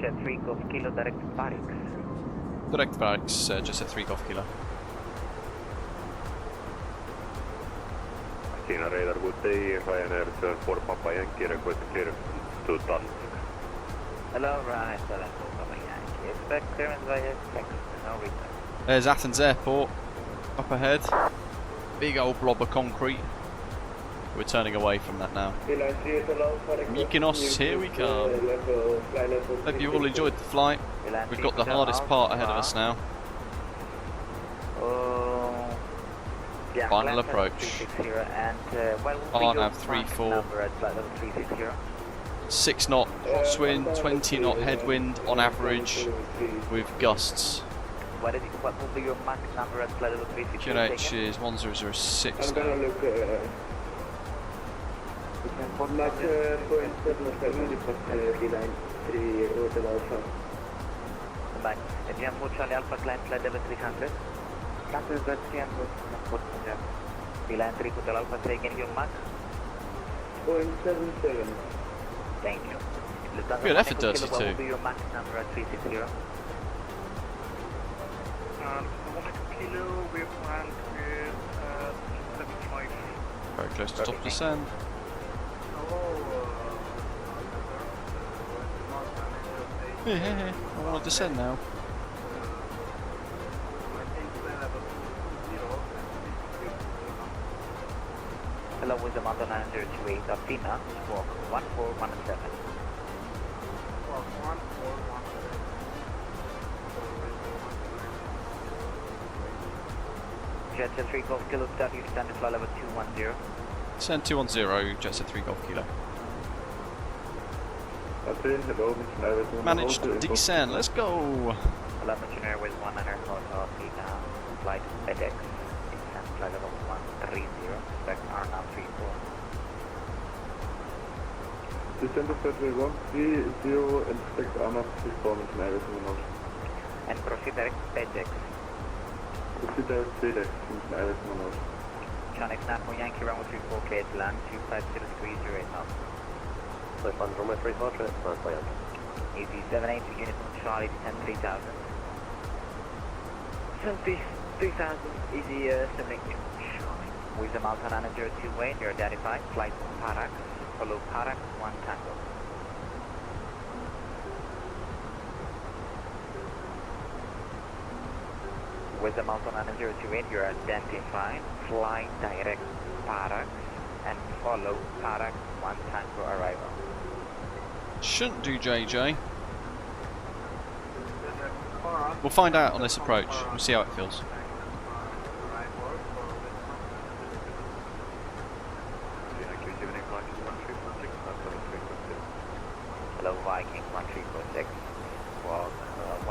Jet 3 Golf Kilo, direct Barracks. Direct Barracks, just at 3 Golf Kilo. China radar good day, Ryanair turn for Papa Yankee, request clearance to Dansk. Hello, Ryanair turn for Papa Yankee. Expect clearance via text, no return. There's Athens Airport, up ahead. Big old blob of concrete. We're turning away from that now. Mykonos, here we come. Hope you all enjoyed the flight. We've got the hardest part ahead of us now. Yeah, Final approach. RNAV 34. 6 knot crosswind, 20 knot headwind on average with gusts. What will be your Mach number at flight level 360? QNH is 1006 now. Mach 0.77 Beeline 3 Hotel Alpha. Back. GM 4 Charlie Alpha climb flight level 300. Cancel that GM 4 Beeline 3 Hotel Alpha, say again your Mach. 0.77. Thank you. Good effort, Dirty What will 2. be your Mach number at 360? Kilo, we plan with 75. Very close to top descend. Yeah, I want to descend now. Hello, with the Mountain 928 Athena, squawk 1417. Squawk 1417. Jet 3 Golf Kilo, W standard flight level 210. Descend 210, Jetset 3 Golf Kilo. Managed to descend, let's go! Hello, Mission Airways 19 Hotel Athena, flight FedEx, descend flight level 130, expect RNAV 34. Descend to Flight 130 and expect RNAV 34 Mission Airways Minos. And proceed direct FedEx. Proceed direct FedEx Mission Airways Minos. Sean X9 for Yankee runway 34 cleared to land 250 degrees 08 knots. Flight 1 runway 34, transfer by Yankee. Easy 78 to unit 1 Charlie, descend 3000. Descend 3000, easy 78 Charlie. With the Malta 902 way, you're identified, flight Parax, follow Parax 1 Tango. With the Mountain 9028, you're identified. Fly direct Parax and follow Parax 1 Tango arrival. Shouldn't do, JJ. We'll find out on this approach. We'll see how it feels. Hello, Viking 1346.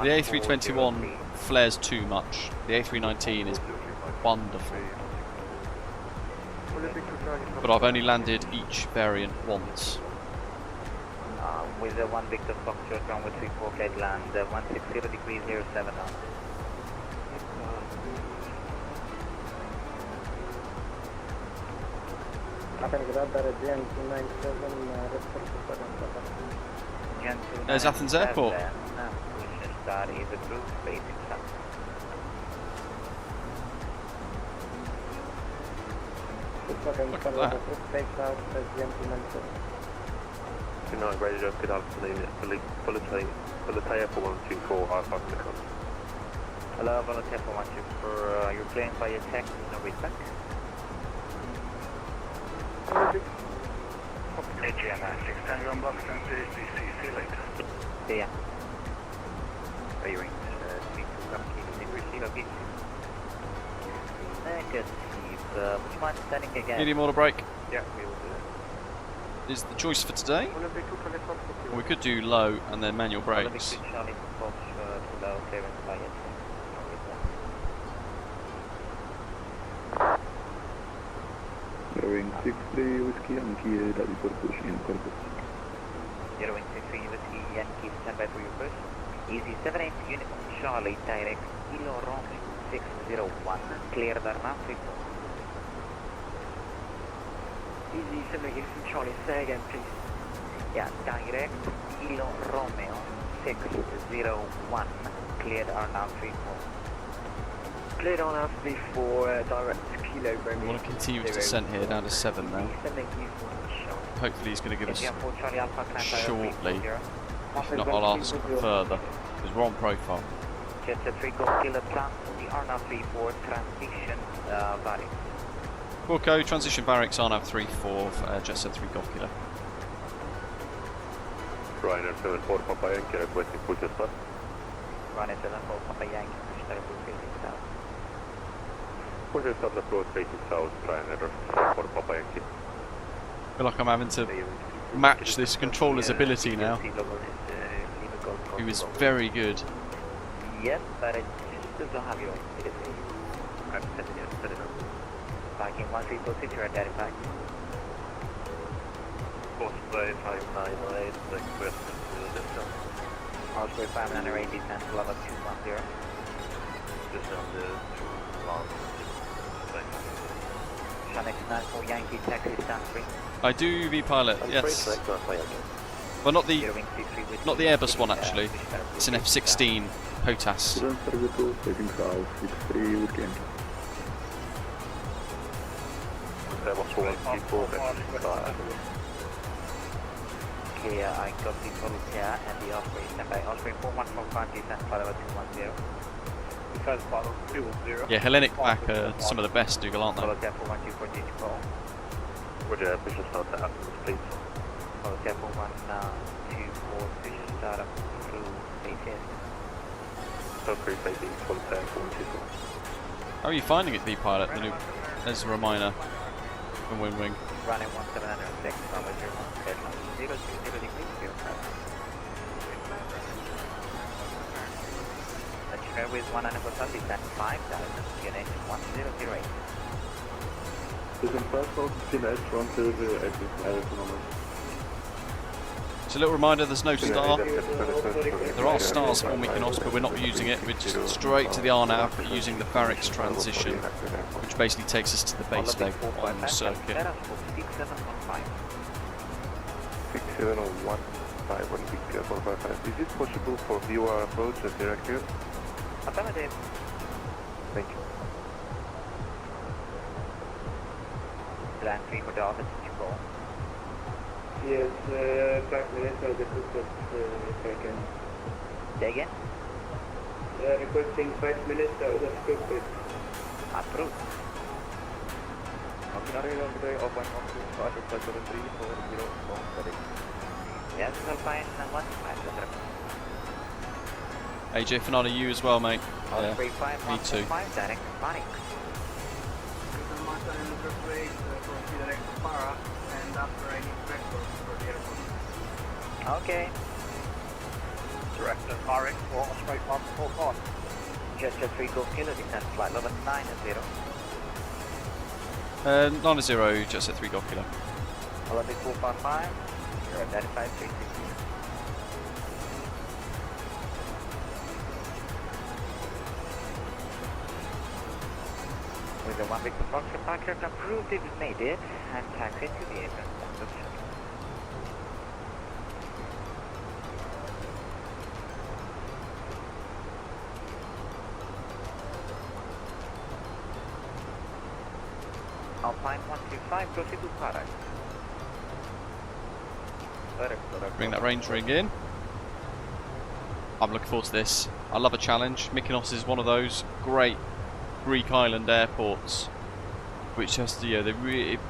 The A321 flares too much. The A319 is wonderful. But I've only landed each variant once. With the 1 Victor Foxtrot runway 34 gate land 160 degrees 07 knots. There's Athens Airport. Look at that. Tonight, radio, good afternoon. Volunteer for 124, Alpha Mykonos. Hello, volunteer for 124. You're playing via text, no respect. AGM 6 Tango on Box and see you later. See ya. Bearing 32 kilo, receive a bit. Good. Would you mind standing again? Medium order brake Yeah, we will do that. is the choice for today. Or we could do low and then manual brakes. Bearing 63 Whiskey Yankee, that is for pushing in purpose. Wing 63 Whiskey Yankee, stand by for your push. Easy 78 Uniform Charlie, direct Kilo Romeo 601, clear the runway 34. Easy 78 from Charlie, say again please. Yeah, direct Kilo Romeo 601, cleared RNAV 34. Cleared on out V4, direct Kilo Romeo. We want to continue his descent here down to 7 now. Hopefully he's going to give us shortly. If not, I'll ask further, because we're on profile. Jet 3 Golf Kilo plan for the RNAV 34 transition barracks. Wilco, transition barracks, RNAV 34, Jet 3 Golf Kilo. Ryanair 74 Papa Yankee, requesting push as well. Ryanair 74 Papa Yankee, push directly facing south. Push as well, approach facing south, Ryanair 74 Papa Yankee. I feel like I'm having to match this controller's ability now. He was very good. Yes, but it just doesn't have your ability. I'm setting it, set it up. Viking 1346, you're identified. Osprey 598, requesting descent. Osprey 598, descent to level 210. Descend to 1. Shanix 94 Yankee, taxi stand 3. I do V-pilot, yes. Well, not the Airbus one actually. It's an F-16 HOTAS. Okay, I got the volunteer and the Osprey standby. Osprey 4145, descent for level 210. Because bottle 210. Yeah, Hellenic back are some of the best, Dougal, aren't they? Volunteer 4124, digital. Roger, push us start to Athens, please. Volunteer 4124, push start up through ATS. Valkyrie facing Volunteer 424. How are you finding it, V-pilot? The new Ezra Minor from Wing Wing. Running 1706, runway 01, deadline 020 degrees, 05. Airways 1 hotel, descent 5000, unit 1008. It's a little reminder there's no star. There are stars for Mykonos, but we're not using it. We're just straight to the RNAV using the Farix transition, which basically takes us to the base leg on the circuit. 67015, is it possible for viewer approach at Heracles? Affirmative. Thank you. Land 3 for the office, you call. Yes, exactly. So the cook was taken. Say again? Requesting 5 minutes out of the cockpit. Approved. Yes, Alpine 1 AJ Fernando, you as well, mate. Yeah, me too. Direct Phoenix. Okay. Direct Phoenix, straight 145. Jet 3 Golf Kilo, descent flight level 90. 90, Jet Set 3 Golf Kilo. 11455, you're at 95 With the 1 big box departure approved, it made it, and taxi to the airport. Alpine 125, proceed to Parak. Bring that range ring in. I'm looking forward to this. I love a challenge. Mykonos is one of those great Greek island airports, which has to, it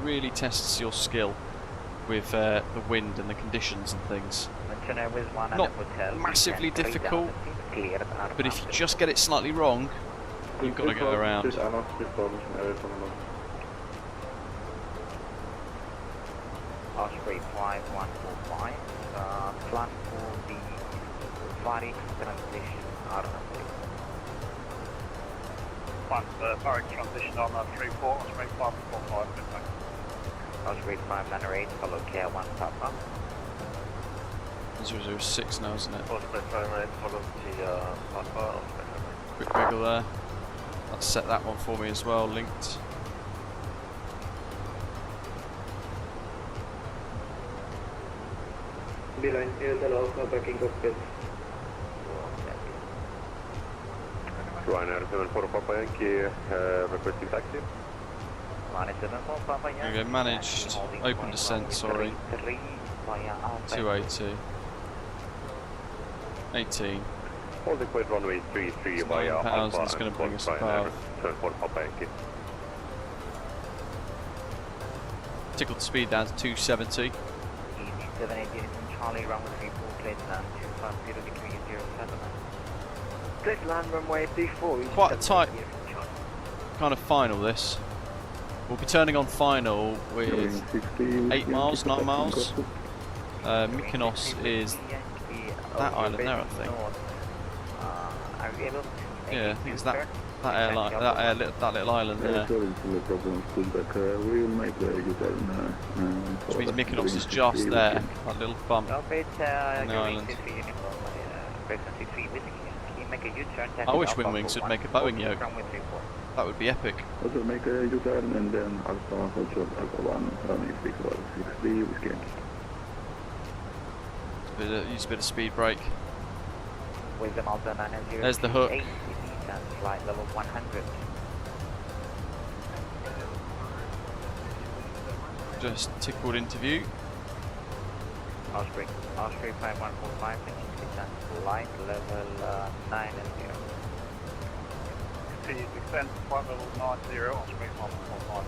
really tests your skill with the wind and the conditions and things. Not massively difficult, but if you just get it slightly wrong, you've got to go around. Osprey 5145, plan for the Fenix transition RNA. Plan for Fenix transition on 34, Osprey 5145, Osprey 598, follow KR1 Papa. 006 now, isn't it? Osprey 598, follow the Papa, Quick wiggle there. Let's set that one for me as well, linked. Beeline, ASL Alpha backing cockpit. Ryanair 74 Papa Yankee, requesting taxi. There we go, managed, open descent, sorry. 280. 18. Hold the quid runway 33 via Alpha it's going to bring us Ryanair above. 74 Papa Yankee. Tickled the speed down to 270. Easy 780 Charlie, runway 34, clear to land 250 degrees 07. Clear to land runway 34. Quite a tight kind of final this. We'll be turning on final with 8 miles, 9 miles. Mykonos is that island there, I think. Yeah, it's that airline, that little island there. Which means Mykonos is just there, that little bump in the island. I wish Wing Wings would make a Boeing yoke. That would be epic. Also make a U-turn and then Alpha, hold short, Alpha 1, running 60, whiskey. Use a bit of speed brake. There's There's the hook. Flight level 100. Just tickled into view. Osprey 5145, flight level 90. Continue to descend to flight level 90, Osprey 145.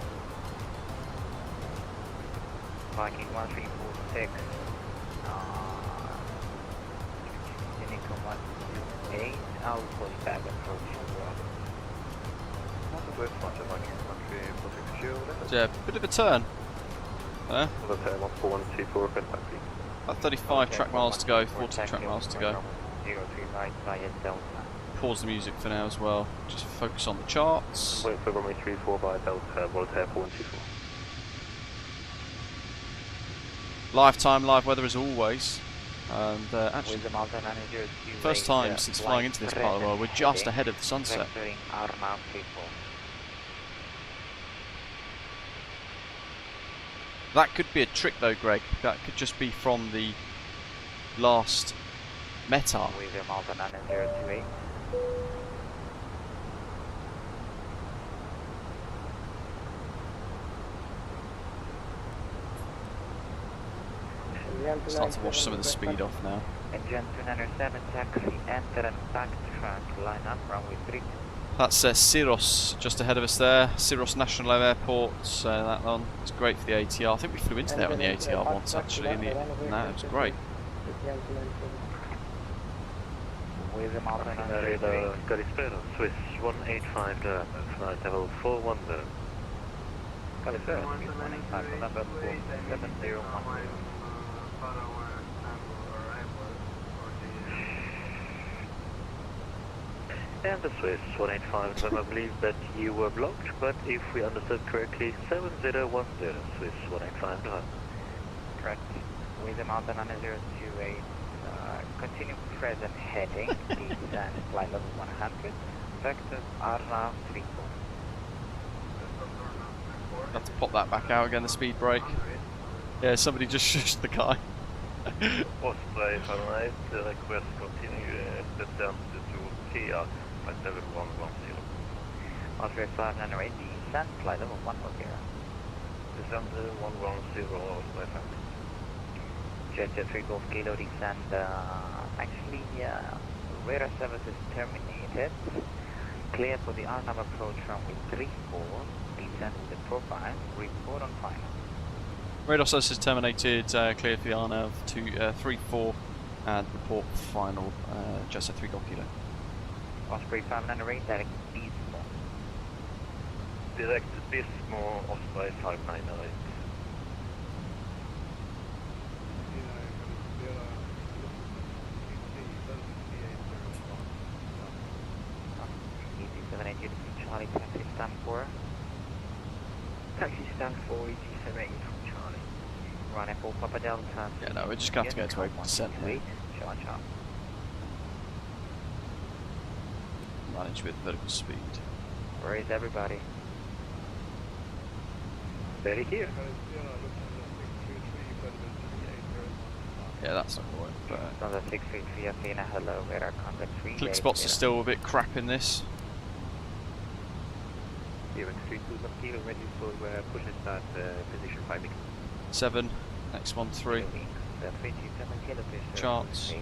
Parking 1346. Unicorn 128. I'll call you back approach. Yeah, bit of a turn. There. About 35 track miles to go, 40 track miles to go. Pause the music for now as well. Just focus on the charts. Wait for runway 34 by Delta, Voltaire 424. Lifetime live weather as always. And actually, first time since flying into this part of the world, we're just ahead of the sunset. That could be a trick though, Greg. That could just be from the last METAR. Start to wash some of the speed off now. Engine 207 taxi, enter and back track, line up, runway 3. That's Syros just ahead of us there. Syros National Airport. That one. It's great for the ATR. I think we flew into there on the ATR once actually. No, it was great. With the mountain Kalispera, Swiss 185 flight level 410. Kalispera, Swiss 185, November 4701. And the Swiss 185, I believe that you were blocked, but if we understood correctly, 7010, Swiss 185 November. Correct. With the mountain on 028, continue present heading, descend flight level 100, vectors are now 34. Have to pop that back out again, the speed brake. Yeah, somebody just shushed the guy. Osprey Fahrenheit, request continue descent to TR, flight level 110. Osprey 598, descend flight level 110. Descent 110, Osprey Fahrenheit. Jet 3 Golf Kilo descend, actually radar service is terminated. Clear for the RNAV approach runway 34, descend with the profile, report on final. Radar service is terminated, clear for the RNAV to 34 and report final, Jet 3 Golf Kilo. Osprey 598, direct Bismo. Direct Bismo, Osprey 598. Charlie, taxi stand for? Taxi stand for ET78 from Charlie. Running for Papa Delta. Yeah, no, we're just going to have to go to open descent here. Manage with vertical speed. Where is everybody? Very here. Yeah, that's not going to work. But on the 633 Athena, hello, radar contact 3. click spots are still a bit crap in this. Steering 321 kilo, ready for push and start position 5 meters. 7, next one 3. Charts.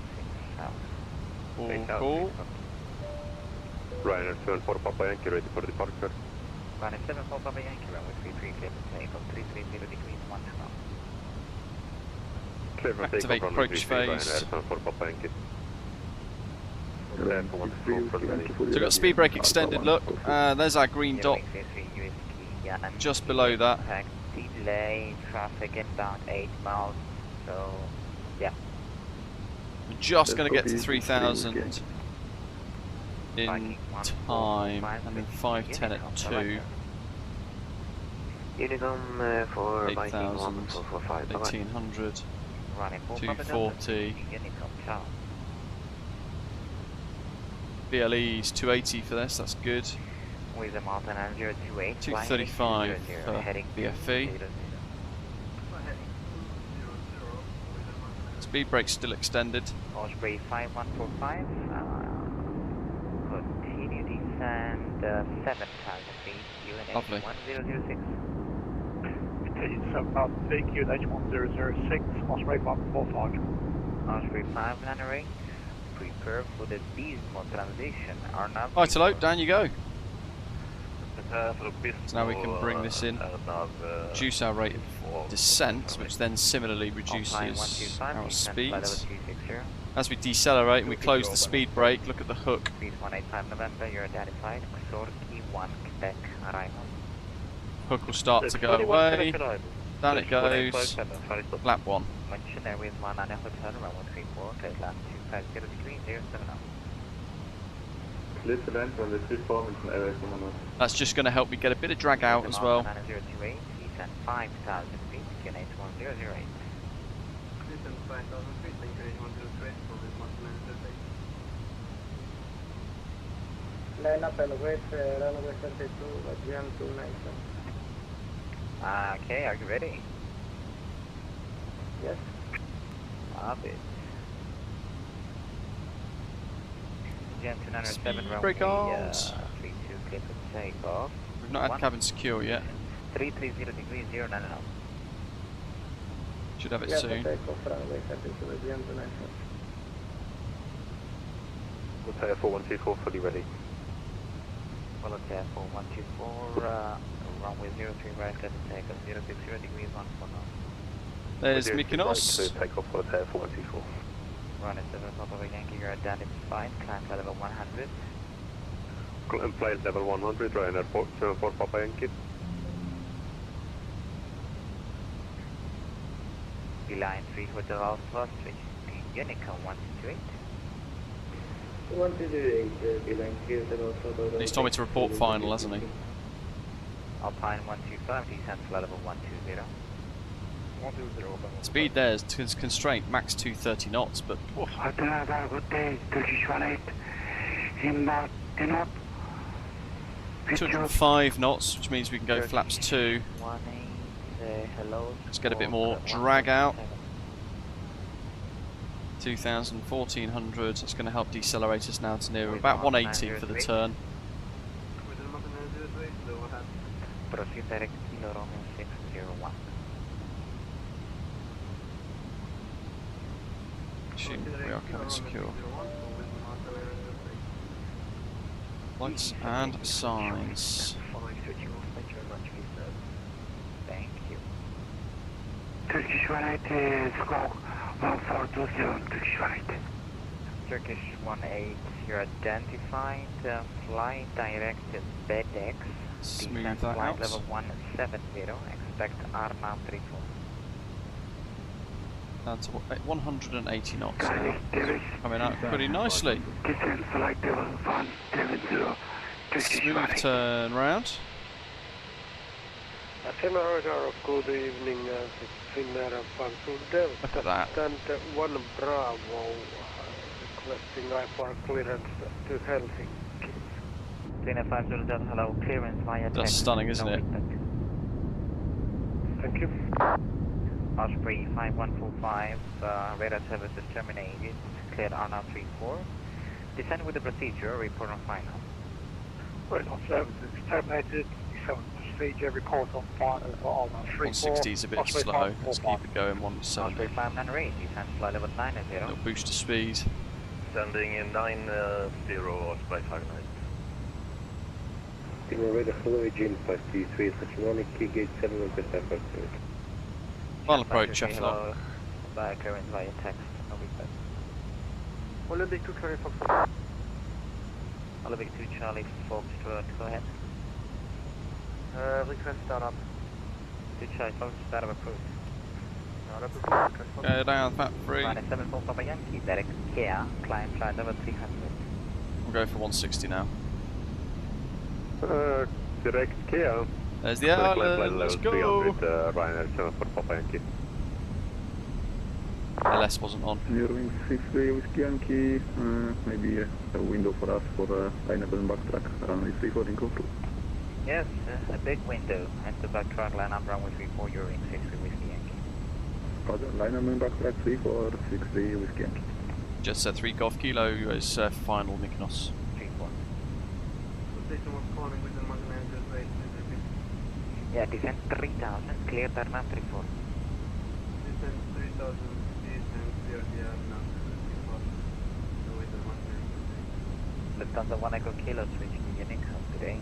All cool. Ryanair 7 for Papa Yankee, ready for departure. Ryanair 7 for Papa Yankee, runway 33, clear for takeoff, 330 degrees, 1 knot. Clear for Activate takeoff, runway approach 33, phase. Ryanair 7 for Papa Yankee. So we've got speed brake extended, look, there's our green dot just below that. Delay, traffic inbound 8 miles, so yeah. We're just going to get to 3,000 in time, and then 510 at 2. Unicom for 8,000, 1,800, 240. BLE's 280 for this, that's good. With the mountain 028, 235 for BFE. Speed brake's still extended. Osprey 5145, continue descend 7,000 feet, UNH Lovely. 1006. It's about VQ H1006, Osprey 145. Osprey 598, prepare for the Bismo transition. Right, hello, down you go. For Bismo, So now we can bring this in, reduce our rate of descent, which then similarly reduces our speeds. As we decelerate and we close the speed brake, look at the hook. 185 November, you're identified. Sorky 1 Quebec arrival. Hook will start to go away. Down it goes. Lap 1. Mention Airways 1 on a hotel, runway 34, clear land 250 degrees, 070. Clear to land on the 34, Mention Airways 1. That's just going to help me get a bit of drag out as well. 028, descend 5,000 feet, QNH 1008. Descend 5,000 feet, QNH 1008, line up elevate, runway 32, GM 297. Okay, are you ready? Yes. Love it. GM 297, Speed runway brake arms. 32, clear for takeoff. We've not had cabin secure yet. 330 degrees, 090. Should have it soon. Takeoff, runway 32, GM 297. Tail 4124 fully ready. Well, it's Air 4124, runway 03 right, clear to take off 060 degrees 1 for now. There's 0 Mykonos. Right, take off for Tail 4124. Run at 7 Papa Yankee, you're identified, climb to level 100. Flight level 100, Ryanair 74 Papa Yankee. Beeline 3 Hotel Alpha, switch to Unicom 128. 128, Beeline 3 Hotel Alpha. He's told me to report final, hasn't he? Alpine 125, descent flight level 120. 120. Speed there is constraint, max 230 knots, but whoa. Good day, Turkish 18. Inbound, inbound. 205 knots, which means we can go flaps 2. Hello. Let's get a bit more drag out. 2000, 1400. That's going to help decelerate us now to near about 180 for the turn. Proceed direct Kilo Romeo 601. Assume we are coming secure. Lights and signs. Thank you. Turkish 18, squawk 1420, Turkish 18. Turkish 18, you're identified, fly direct to BedX. Smooth Descent that flight out. level 170, expect RNAV 34. Down to 180 knots now. Coming out pretty nicely. Descent flight level 170, Turkish Smooth 18. turn round. Good evening, Finnair and Fansul Delta. Look at that. Stand 1 Bravo, requesting IFR clearance to Helsinki. Finnair 5 Zulu Delta, hello, clearance via That's text. stunning, isn't No it? feedback. Thank you. Osprey 5145, radar service is terminated, cleared RNAV 34. Descend with the procedure, report on final. Radar service is terminated, descend procedure, report on final for RNAV 34. 160 is a bit slow. Let's keep it going. 170. Osprey 598, descend flight level 90. Little boost of speed. Sending in 90 Osprey 59. We're ready for Norwegian 523, switching on key gate 7 with the first. Final approach, F-lock. By clearance via text, no feedback. Olympic 2 Charlie Fox. Olympic 2 Charlie Foxtrot, go ahead. Request startup. 2 Charlie Fox, start of approved. Go down, fat free. Runway 74 Papa Yankee, direct here, climb flight level 300. We'll go for 160 now. Direct Kia. There's the island, let's go! Ryanair 74 Papa Yankee. LS wasn't on. Eurowing 63 Whiskey Yankee, maybe a window for us for pineapple and backtrack, runway 34 in control. Yes, a big window, and to backtrack line up runway 34, you're in 63 Whiskey Yankee. Roger, line up and backtrack 3463 Whiskey Yankee. Just said 3 Golf Kilo is final Mykonos. 34. Station was calling with the magnetic rate. Yeah, descent 3000, clear Tarmac 34. Descent 3000, descent clear the now. With the magnetic Lufthansa 1 Echo Kilo, switch to Unicom today.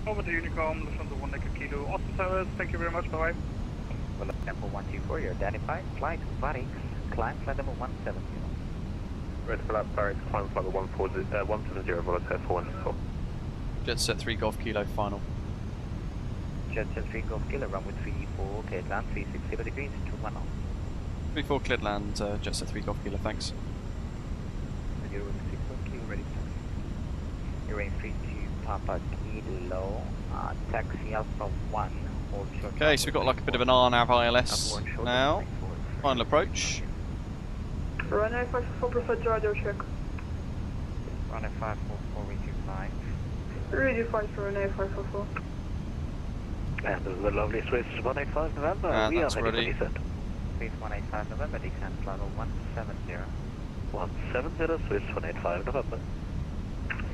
Over to Unicom, Lufthansa 1 Echo Kilo, Austin Towers, thank you very much, bye bye. Well, Temple 124, you're identified, flight VATSIM, climb flight level 170. Red for that Paris, climb flight 170, Voltaire 414. Jet set 3 Golf Kilo final. Jet set 3 Golf Kilo, runway 34, cleared land 360 degrees, 210. 34 cleared land, jet set 3 Golf Kilo, thanks. You're in 6 Golf Kilo, ready for taxi. You're in 32 Papa Kilo, taxi Alpha 1, hold short. Okay, so we've got like a bit of an RNAV ILS now. Final approach. Runway 544, preferred radio check. Runway 544, reduce 5. Radio 5 for runway 544. And the lovely Swiss 185 November, And we are that's ready ready. for descent. Swiss 185 November, descent level 170. 170, Swiss 185 November.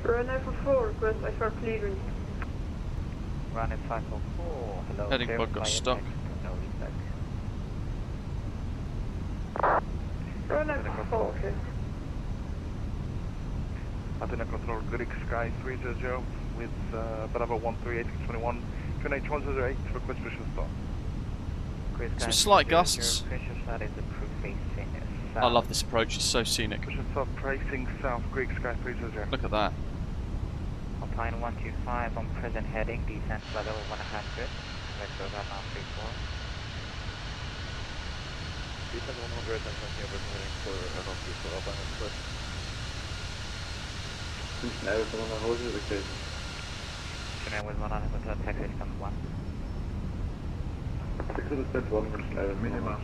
Runway 54, request IFR clearance. Runway 544, hello. Heading clear pod got via stuck. text, no feedback. Runway 54, okay. Athena Control, Greek Sky 300 with Bravo 13821, QNH 108, request pressure start. Some slight gusts. Pressure start is approved facing I love this approach, it's so scenic. Pressure start tracing south, Greek Sky 300. Look at that. Alpine 125 on present heading, descent level 100. Vector now 34. Descent 100 and continue heading for around 34 Alpine Express. Snel van een hoge gekregen. Chanel with 100 hotel, taxi system 1. 601 versnellen minimaal.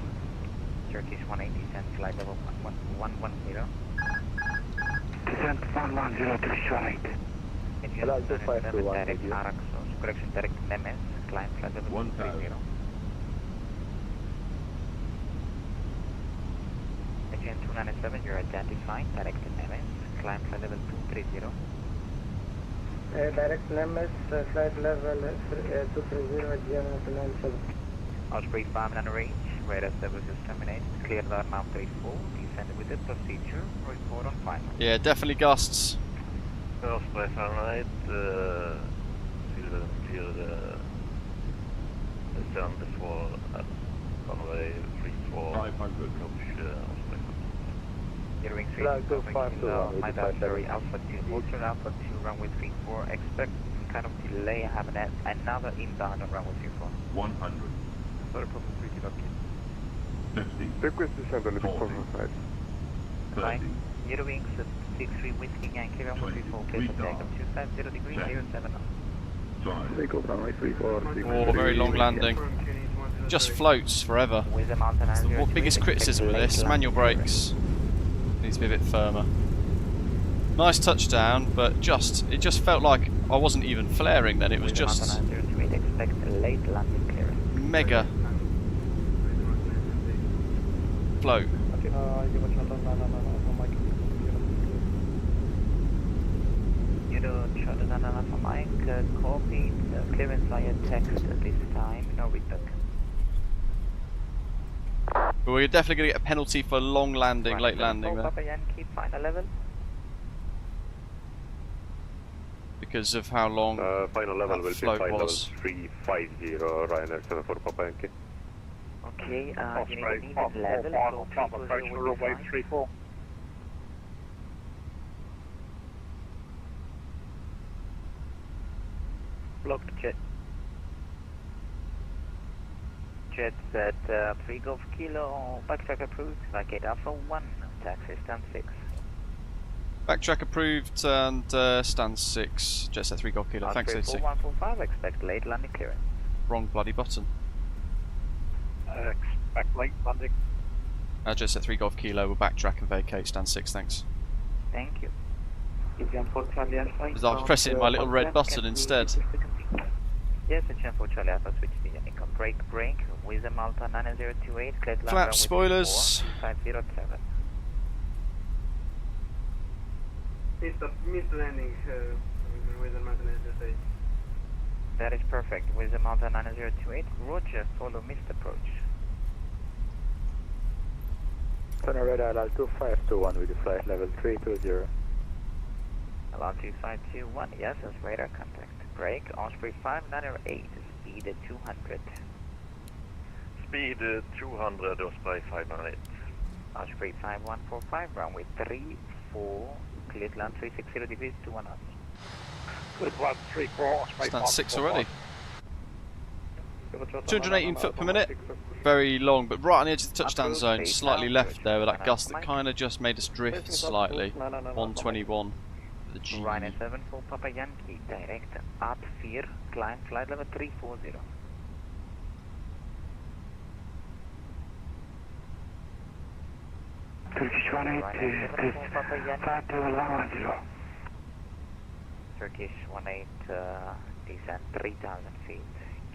Turkish 180, descent flight level 110. Descent 110 to Charlotte. Hello, 251 direct Araxos, correction direct Nemes, climb flight level 130. Again 297, you're identified, direct Nemes, climb flight level 230. Direct Nemes, flight level 230, again 297. Osprey 5 and range, radar services terminated, clear the mount 34, descend with the procedure, report on final. Yeah, definitely gusts. Osprey Fahrenheit, clear the descent for runway 34, 500, Gearing 3, my battery Alpha 2, motor Alpha 2, runway 34, expect some kind of delay, have another inbound on runway 34. 100. Sorry, problem 3 kilo. 50. Request descent on the performance side. Fine. Zero wings, 63 Whiskey Yankee, runway 34, clear for takeoff, 250 degrees, 07 knots. Take off runway 34. Oh, very long landing. Just floats forever. With the mountain That's the biggest criticism of this, manual brakes. Needs to be a bit firmer. Nice touchdown, but it just felt like I wasn't even flaring then, it was just mega float. Copy, clearance via text at this time, no return. But we're definitely going to get a penalty for long landing, late landing there. Papa Yankee, final level. Because of how long Final level will be flight level was. 350, Ryanair 74 Papa Yankee. Okay, you need an even level, so 320 will be fine. Blocked jet. Jets at 3 Golf Kilo, backtrack approved, vacate Alpha 1, taxi stand 6. Backtrack approved and stand 6, jet set 3 Golf Kilo, thanks AC. 4145, expect late landing clearance. Wrong bloody button. Expect late landing. Jet set 3 Golf Kilo, we'll backtrack and vacate, stand 6, thanks. Thank you. Because I was pressing my little red button instead. Yes, attention for Charlie Alpha, switch to Unicorn. Break, with a Malta 9028, cleared land Flap spoilers. 507. Missed landing with the Malta 908. That is perfect. With the Malta 9028, Roger, follow missed approach. Turn radar allow 2521 with the flight level 320. Allow 2521, yes, that's radar contact. Break, Osprey 598, speed at 200. Speed 200, Osprey 598. Osprey 5145, runway 34, cleared land 360 degrees, 21 knots. Good one, 34, Osprey Stand 6 already. 218 foot per minute, very long, but right on the edge of the touchdown zone, slightly left there with that gust that kind of just made us drift slightly. 121. The G. Ryanair 74 Papa Yankee, direct at Fear, climb flight level 340. Turkish 180, flight level 110. Turkish 18, descent 3,000 feet,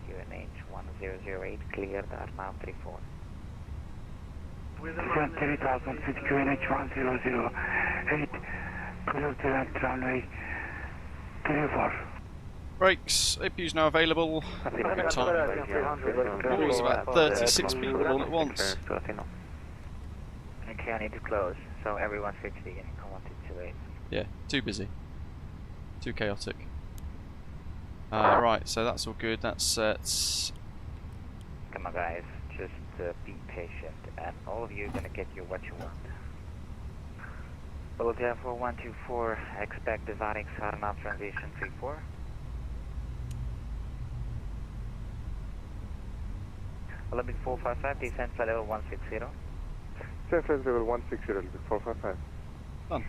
QNH 1008, cleared at Mount 34. Descent 3,000 feet, QNH 1008, clear to land runway 34. Brakes, APU's now available. Good time. Oh, there's about 36 people all at once. Okay, I need to close, so everyone switch to Unicorn 128. Yeah, too busy. Too chaotic. Right, so that's all good. That's set. Come on, guys. Just be patient, and all of you are gonna get you what you want. Volunteer 4124, expect the Varix Harnab transition 34. Olympic 455, descent flight level 160. Descent flight level 160, Olympic 455. Done.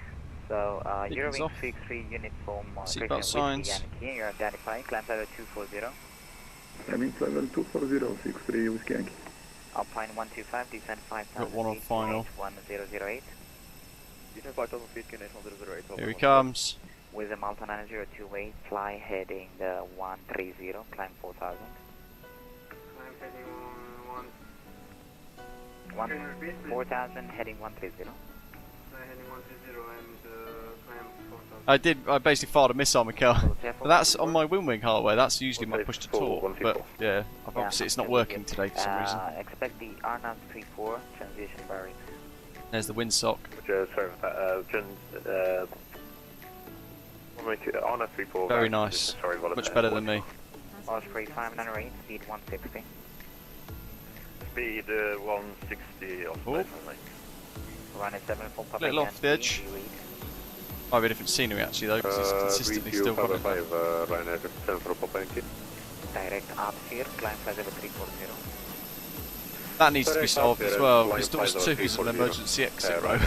So, Kick you're us wing off. 63 uniform Seatbelt signs. Yankee, you're identifying, climb level 240. Climbing level 240, 63 Whiskey Yankee. Alpine 125, descent 5,000 Got one on feet, final. 1008. Descent 5,000 feet, Guinness 1008. Here he comes. With a Malta 902 fly heading 130, climb 4,000. I'm heading 4,000, heading 130. heading 130 and climb 4,000. I basically fired a missile, Mikhail. But that's on my wing hardware. That's usually my push to talk. But yeah, obviously it's not working today for some reason. Expect the RNAV 34 transition bearings. There's the windsock. Sorry about that. Honor 34. Very nice. Sorry, Much better than me. Osprey 598, speed 160. Speed 160 off. Oh. Run at 7 full Little off the edge. Might be a different scenery actually though, because it's consistently still running. Ryanair 7 for Papa Yankee. Direct up here, climb flight level 340. That needs to be solved as well, because doors 2 is an emergency exit row.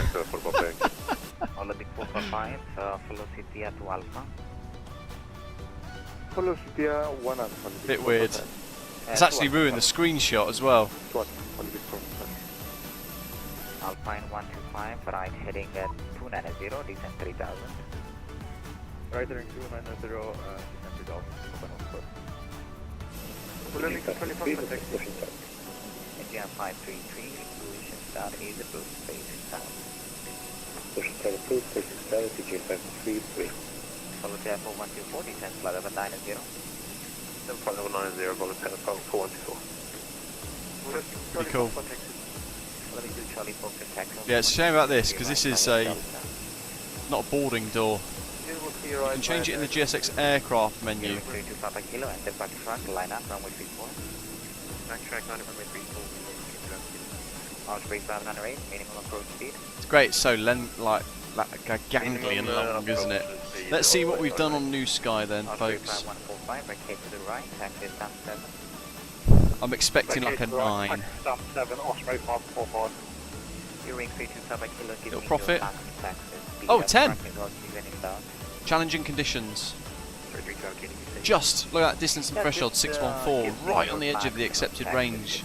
Olympic 445, velocity at 2 alpha. Velocity 1 alpha. Bit weird. It's actually ruined the screenshot as well. Alpine 125, right heading at 290, descent 3,000. Right heading 290, descent 3,000. Olympic 24, Indian 533, position start is approved, facing south. Position start approved, facing south, PG 533. Volunteer 4124, descent flight level 90. Descent flight level 90, volunteer 4124. Pretty cool. Charlie Fox attack. Yeah, it's a shame about this, because this is not a boarding door. You can change it in the GSX aircraft menu. It's great, it's so like ganglion long, isn't it? Let's see what we've done on New Sky then, folks. I'm expecting like a 9. Little profit. Oh, 10! Challenging conditions. Just, look at that distance and threshold, 614, right on the edge of the accepted range.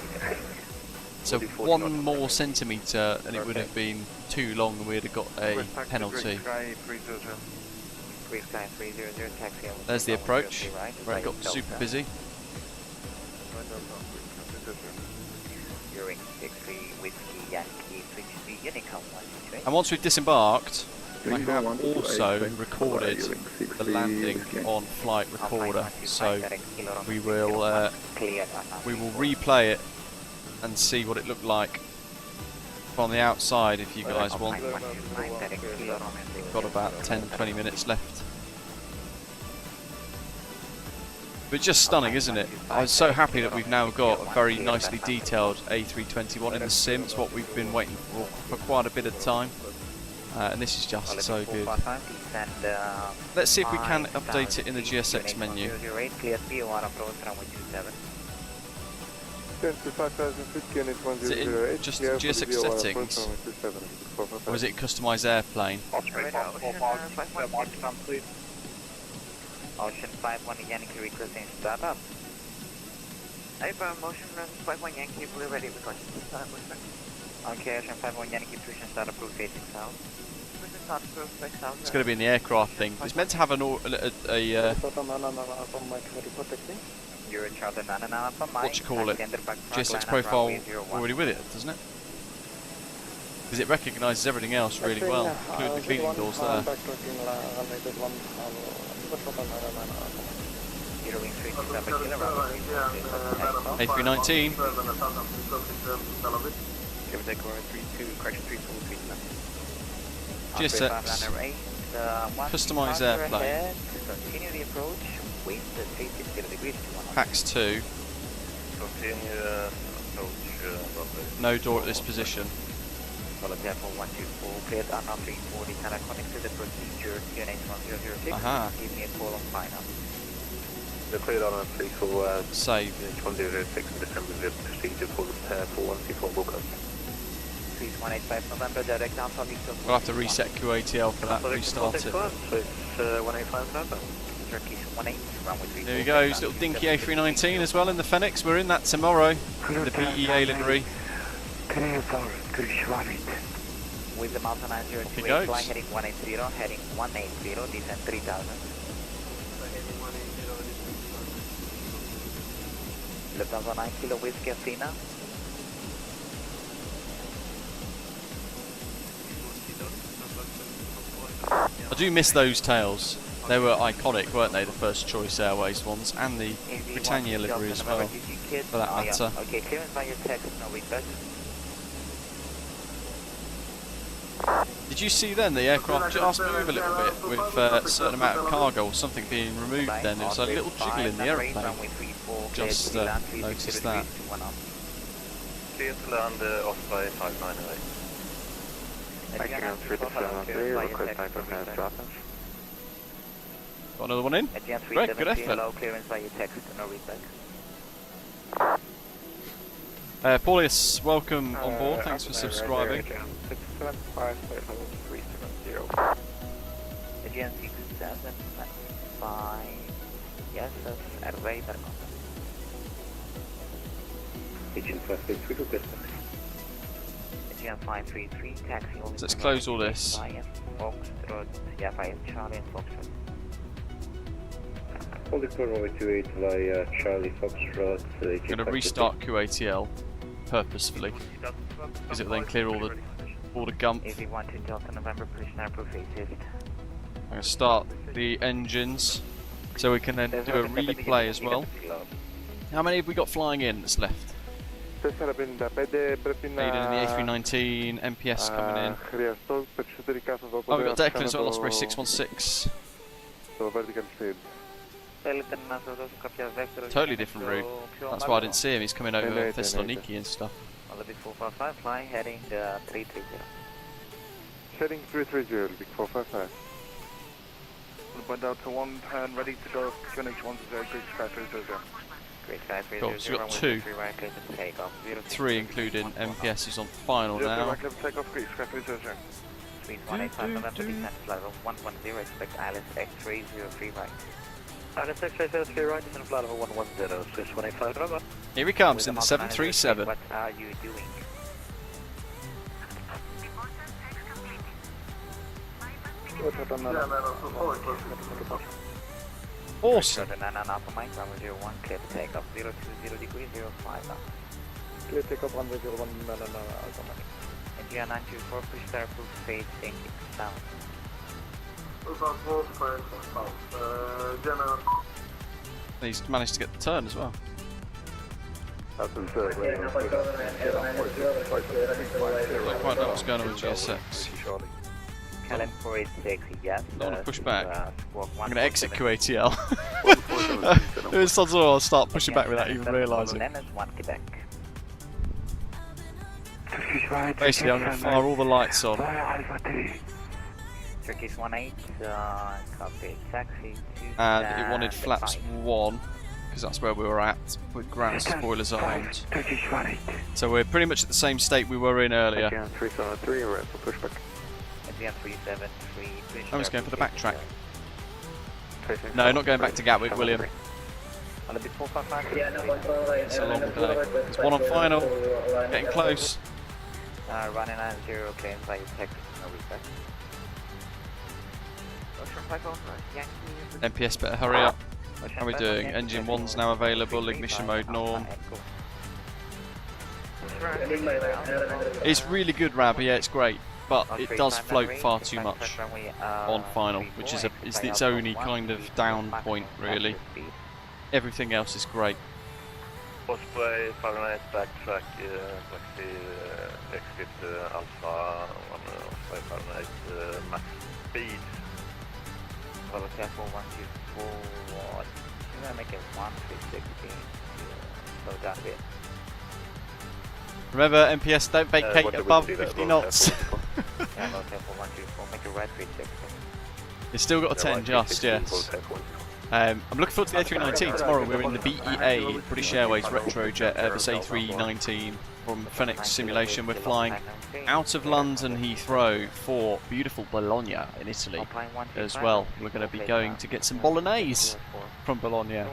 So 1 more centimetre and it would have been too long and we'd have got a penalty. There's the approach, where it got super busy. And once we've disembarked, I have also recorded the landing on flight recorder, so we will replay it and see what it looked like from the outside if you guys want. We've got about 10-20 minutes left. But just stunning, isn't it? I'm so happy that we've now got a very nicely detailed A321 in the sim. It's what we've been waiting for quite a bit of time. And this is just so good. Let's see if we can update it in the GSX menu. Is it in just GSX settings? Or is it customize airplane? Ocean 51 Yankee requesting startup. Motion 51 Yankee, we're ready with caution. Okay, Ocean 51 Yankee, pushing start approved facing south. It's going to be in the aircraft thing. It's meant to have an You're in charter 99 from Mike. what you call it? GSX profile already with it, doesn't it? Because it recognises everything else really well, including the cleaning doors there. A319. GSX. Customize airplane. Ahead, continue the approach with the 50 degrees to 1. Pax 2. Continue approach. No door at this position. Follow Tempo 124, cleared Anna 340, can I connect to the procedure QNH 1006? Aha. Give me a call on final. The cleared on 34 Save. 1006 in December, the procedure for the 4124 Bucharest. 3185 November, direct down from East. We'll have to reset QATL for that, restart it. So it's 185 November. Turkish 18, runway 34. There he goes, little dinky A319 as well in the Fenix. We're in that tomorrow. The PEA livery. With the Mountain 902, flying heading 180, heading 180, descent 3000. Lufthansa 9 Kilo Whiskey Athena. I do miss those tails. They were iconic, weren't they? The First Choice Airways ones, and the Britannia livery as well, for that matter. Okay, clearance by your text, no request. Did you see then the aircraft just move a little bit with a certain amount of cargo or something being removed then? It was a little jiggle in the aeroplane. Just noticed that. Clear to land Osprey 598. Got another one in? Great, good effort. Clearance by your text, no request. Paulius, welcome on board, thanks for subscribing. Aegean 675, yes, that's Airway, Aegean 533, request. Aegean 533, taxi only. So let's close all this. Foxtrot, yeah, Charlie and Foxtrot. Hold the runway 28 via Charlie Foxtrot. I'm going to restart QATL purposefully, because it will then clear all the gump. If you want to Delta November, position proof I'm going to start the engines, so we can then do a replay as well. How many have we got flying in that's left? Fading in the A319, MPS coming in. Oh, we've got Declan as well, Osprey 616. Totally different route. That's why I didn't see him. He's coming over Thessaloniki and stuff. Big 455, flying heading 330. Heading 330, Big 455. Went out to 1 turn, ready to go. QNH 10, Greek Sky 300. Great Sky 300. Cool, so we've got 2. 3 including MPS is on final now. Takeoff, Greek Sky 300. 3185 November, descent flight level 110, expect Alice X303 right. Alice X303 right, descent flight level 110, Swiss 185 November. Here he comes in the 737. What are you doing? Awesome. Clear takeoff 020 degrees 05 now. Clear takeoff 101 India 924, push star proof facing south. He's managed to get the turn as well. Don't quite know what's going on with GSX. Callan 486, yes. Not on a pushback. I'm going to exit QATL. I'll start pushing back without even realising. Basically, I'm going to fire all the lights on. Turkish 18, copy, taxi 2. And it wanted flaps 1, because that's where we were at, with ground spoilers armed. So we're pretty much at the same state we were in earlier. 373, we're at the pushback. I'm just going for the backtrack. No, not going back to Gatwick, William. It's a long day. There's one on final, getting close. Running 90, claim by text, no request. MPS better hurry up. How are we doing? Engine 1's now available, ignition mode norm. It's really good, Rab, yeah, it's great. But it does float far too much on final, which is its only kind of down point, really. Everything else is great. Osprey, Fahrenheit, backtrack, taxi, exit Alpha, 1 Osprey, Fahrenheit, max speed Follow careful 124. You're gonna make it 1360. Slow down a bit. Remember, MPS don't vacate above 50 knots. Yeah, follow careful 124. Make it right 360. You've still got a 10 just, yes. I'm looking forward to the A319 tomorrow. We're in the BEA, British Airways Retrojet Airbus A319 from Fenix Simulation. We're flying out of London Heathrow for beautiful Bologna in Italy as well. We're going to be going to get some bolognese from Bologna.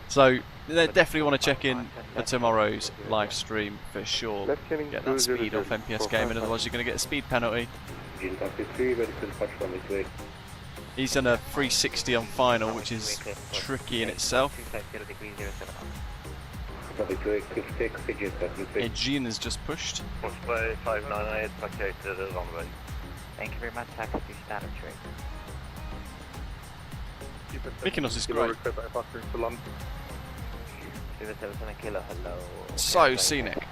So definitely want to check in for tomorrow's live stream for sure. Get that speed off MPS Gaming, otherwise you're going to get a speed penalty. He's done a 360 on final, which is tricky in itself. Aegean has just pushed. Osprey 598 vacated runway. Thank you very much, taxi standard trade. Mykonos is great. 077 kilo, hello. So scenic.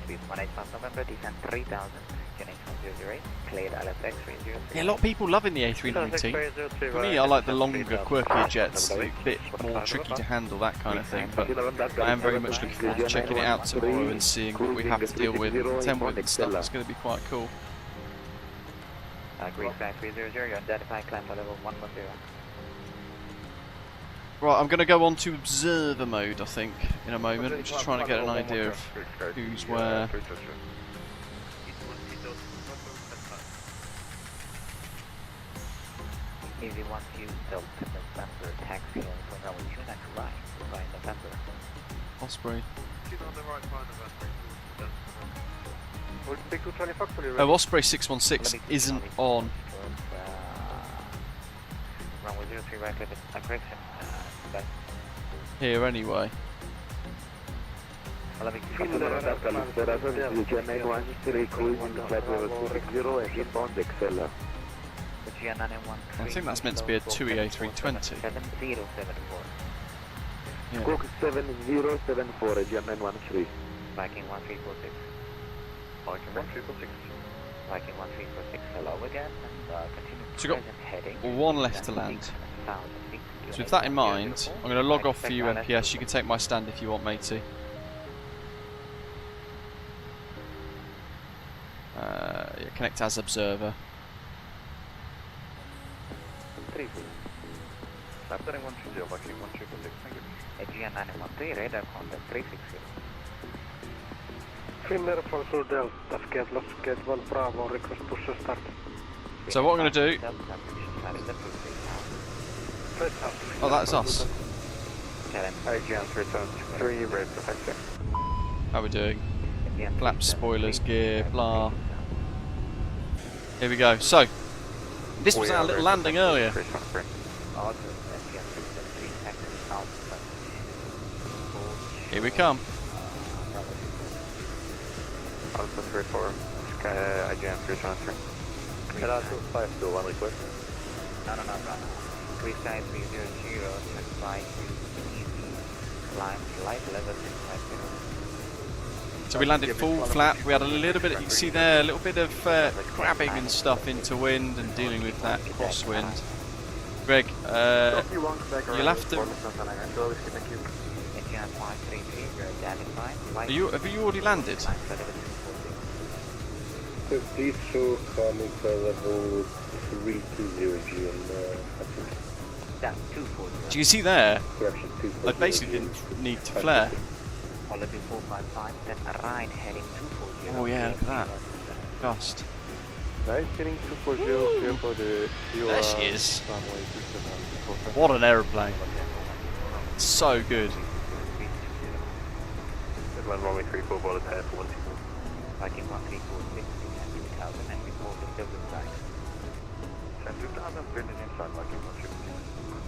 Speed 185 November, descent 3000. Cleared LFX 303. Yeah, a lot of people loving the A319. For me, I like the longer, quirkier jets, a bit more tricky to handle, that kind of thing. But I am very much looking forward to checking it out tomorrow and seeing what we have to deal with. 10 with and stuff, it's going to be quite cool. Green flag 300, you identify climb level 110. Right, I'm going to go on to observer mode, I think, in a moment. I'm just trying to get an idea of who's where. Easy 1 2 Delta November, taxi on for runway 29 right, November. Osprey. Oh, Oh, Osprey 616 isn't on. Runway 03 right, correction. Here anyway. I think that's meant to be a TUI A320. 7074. Yeah. Squawk 7074, GM913. Viking 1346. Viking 1346. Viking 1346, hello again, and continue So we've present heading. got one left to land. So with that in mind, I'm going to log off for you MPS. You can take my stand if you want, matey. Yeah, connect as observer. Laptering 130, Viking 1346, thank you. Aegean 913, radar contact 360. Finnair for Delta, schedule Bravo, request push start. So what I'm going to do... Oh, that's us. Aegean 373, red protector. How are we doing? Flaps, spoilers, gear, blah. Here we go. So, this was our little landing earlier. Here we come. Alpha 34, Aegean 373. Can I do 521 request? No. Greece side 300, certified easy, climb, light level 650. So we landed full flap. We had a little bit, you see there, a little bit of crabbing and stuff into wind and dealing with that crosswind. Greg, you'll have to... Have you already landed? Please show coming for level 320 GM, Do you see there? correction, I basically didn't need to flare. Quality 455, then a right heading 240. Oh yeah, look at that. Gust. Nice, heading 240, clear for the... There she is. What an aeroplane. So good. One runway 34, ball attack for 1 Viking 134, 2000, and report the silver side. Send 2000, building inside Viking 150.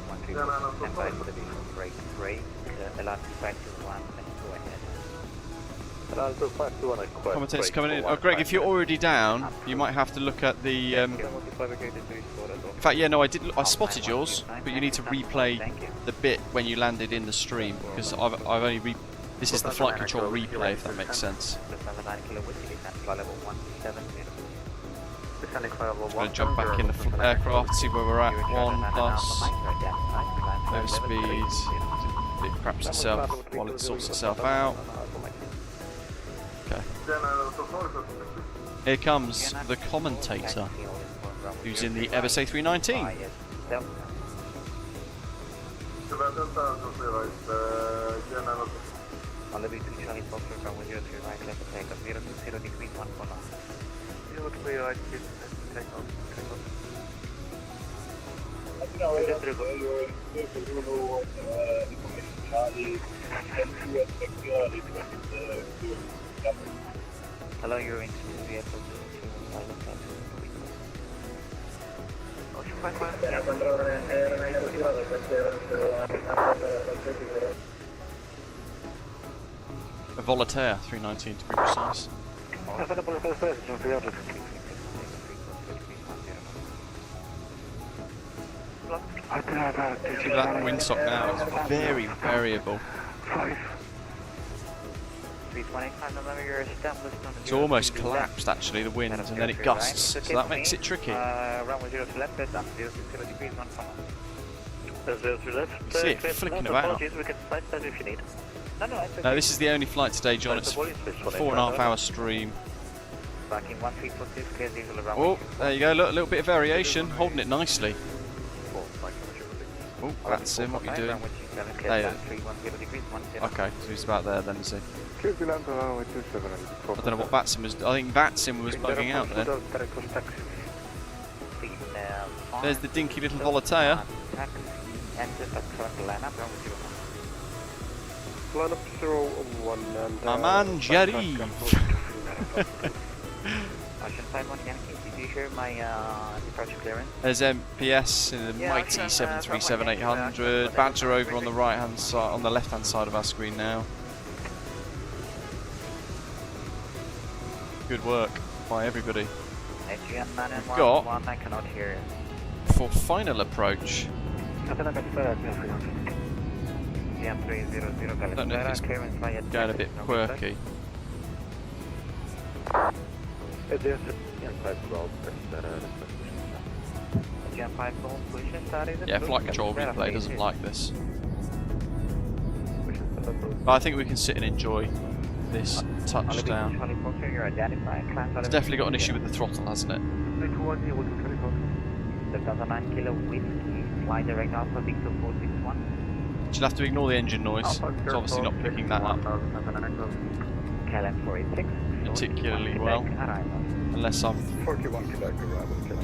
134, stand by for the visual break. Alert 521, and go ahead. Alert 521, request. Commentators coming in. Oh, Greg, if you're already down, you might have to look at the... In fact, yeah, no, I spotted yours, but you need to replay the bit when you landed in the stream, because I've only this is the flight control replay, if that makes sense. Gonna jump back in the aircraft, see where we're at. 1 plus. Low speed. It craps itself while it sorts itself out. Okay. Here comes the commentator, who's in the Airbus A319. On the B2 Charlie Foxtrot runway 03 right, left to take off, 020 degrees 1 for knots. 03 right, take off. Hello, you're into vehicle 02, I look at A Voltaire 319 to be precise. That windsock now is very variable. It's almost collapsed actually, the wind, and then it gusts, so that makes it tricky. You see it flicking about. Now this is the only flight today, John. It's a 4.5 hour stream. Oh, there you go, look, a little bit of variation, holding it nicely. Oh, VATSIM, what are you doing? There. Okay, so he's about there then, is he? I don't know what VATSIM was. I think VATSIM was bugging out then. There's the dinky little Voltaire. Line up 01 and... My man, Jerry! There's MPS in the mighty 737-800. Badger over on the right hand side, on the left hand side of our screen now. Good work by everybody. We've got for final approach. I don't know if it's going a bit quirky. Yeah, flight control replay doesn't like this. But I think we can sit and enjoy this touchdown. It's definitely got an issue with the throttle, hasn't it? You'll have to ignore the engine noise. It's obviously not picking that up particularly well, unless I'm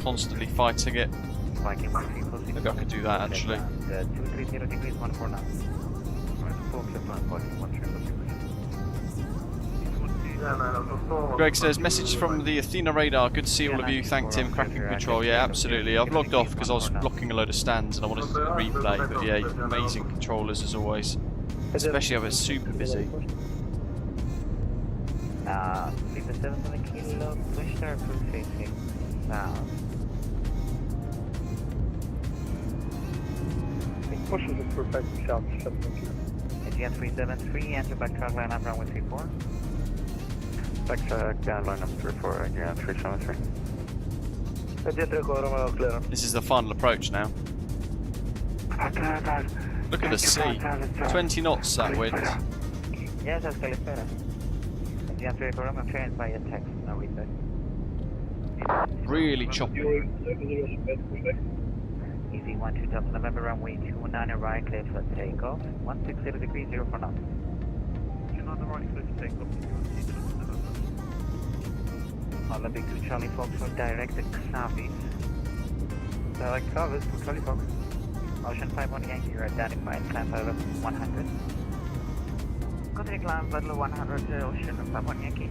constantly fighting it. Maybe I could do that actually. Greg says, message from the Athena radar, good to see all of you, thanked him, cracking control. Yeah, absolutely. I've logged off because I was blocking a load of stands and I wanted to replay, but yeah, amazing controllers as always, especially when it's super busy. Pushes it for 5 south, 373, enter back track line up runway 34. Back down line up 34, again 373. This is the final approach now. Look at the sea. 20 knots that wind. Yes, that's Calipera. Really choppy. Easy 12 Delta November runway 29 right, clear for takeoff. 160 degrees 0 for knots. On the right, clear for takeoff. On the big 2 Charlie Fox for direct Xavis. Direct Xavis to Charlie Fox. Ocean 51 Yankee, you're identified, climb level 100. Continue climb level 100, Ocean 51 Yankee.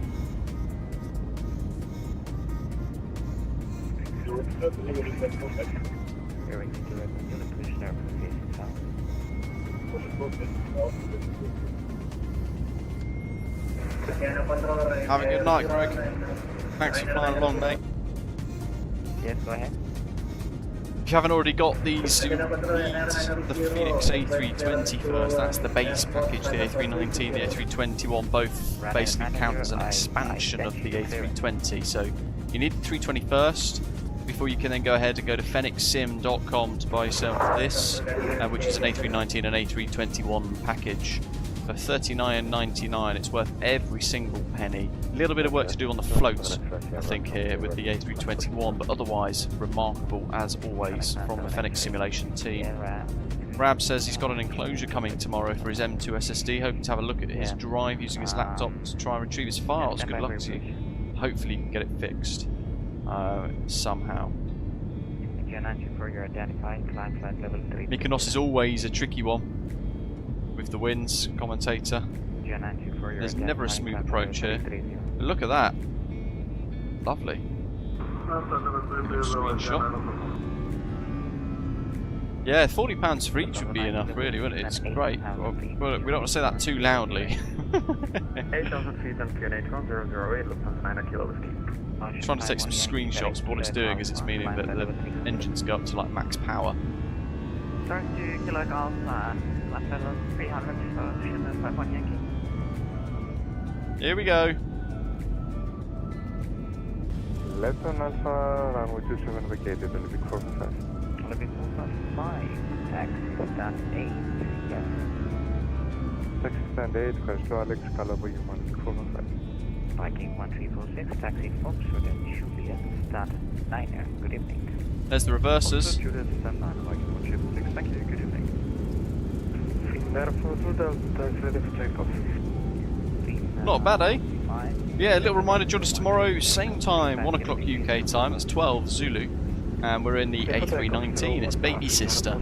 Hearing to direct, you'll push there for facing south. Have a good night, Greg. Thanks for flying along, mate. Yes, go ahead. If you haven't already got these, you need the Fenix A320 first. That's the base package. The A319, the A321 both basically count as an expansion of the A320. So You need the 320 first before you can then go ahead and go to fenixsim.com to buy yourself this, which is an A319 and A321 package for $39.99. It's worth every single penny. A little bit of work to do on the float, I think, here with the A321, but otherwise remarkable as always from the Fenix simulation team. Rab says he's got an enclosure coming tomorrow for his M2 SSD, hoping to have a look at his drive using his laptop to try and retrieve his files. Good luck to you. Hopefully you can get it fixed somehow. Mykonos is always a tricky one with the winds, commentator. There's never a smooth approach here. But look at that. Lovely. Screenshot. Yeah, £40 for each would be enough, really, wouldn't it? It's great. Well, we don't want to say that too loudly. 8,000 feet and QNH 1008, Lufthansa 9 Kilo Whiskey. Trying to take some screenshots, but what it's doing is it's meaning that the engines go up to like max power. Start to Kilo Alpha, left level 300 for Shipment 51 Yankee. Here we go. Left on Alpha, runway 27 vacated, Olympic 455. Olympic 455, taxi stand 8, yes. Taxi stand 8, ευχαριστώ Alex, καλά απόγευμα, Olympic 455. Viking 1346, taxi from Sweden, Juliet, stand 9er, good evening. There's the reversers. Juliet, stand 9, Viking 176, thank you, good evening. Finnair 42 Delta is ready for takeoff. Not bad, eh? Yeah, a little reminder, join us tomorrow, same time, 1 o'clock UK time, that's 12 Zulu. And we're in the A319, its baby sister,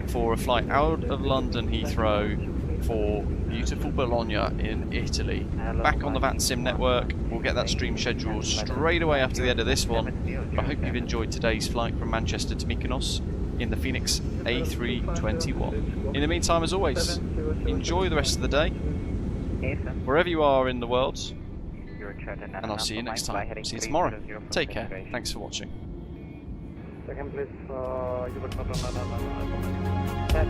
for a flight out of London Heathrow for beautiful Bologna in Italy. Back on the VATSIM network, we'll get that stream scheduled straight away after the end of this one. But I hope you've enjoyed today's flight from Manchester to Mykonos in the Fenix A321. In the meantime, as always, enjoy the rest of the day, wherever you are in the world, and I'll see you next time. See you tomorrow. Take care. Thanks for watching. Second place, you will not run.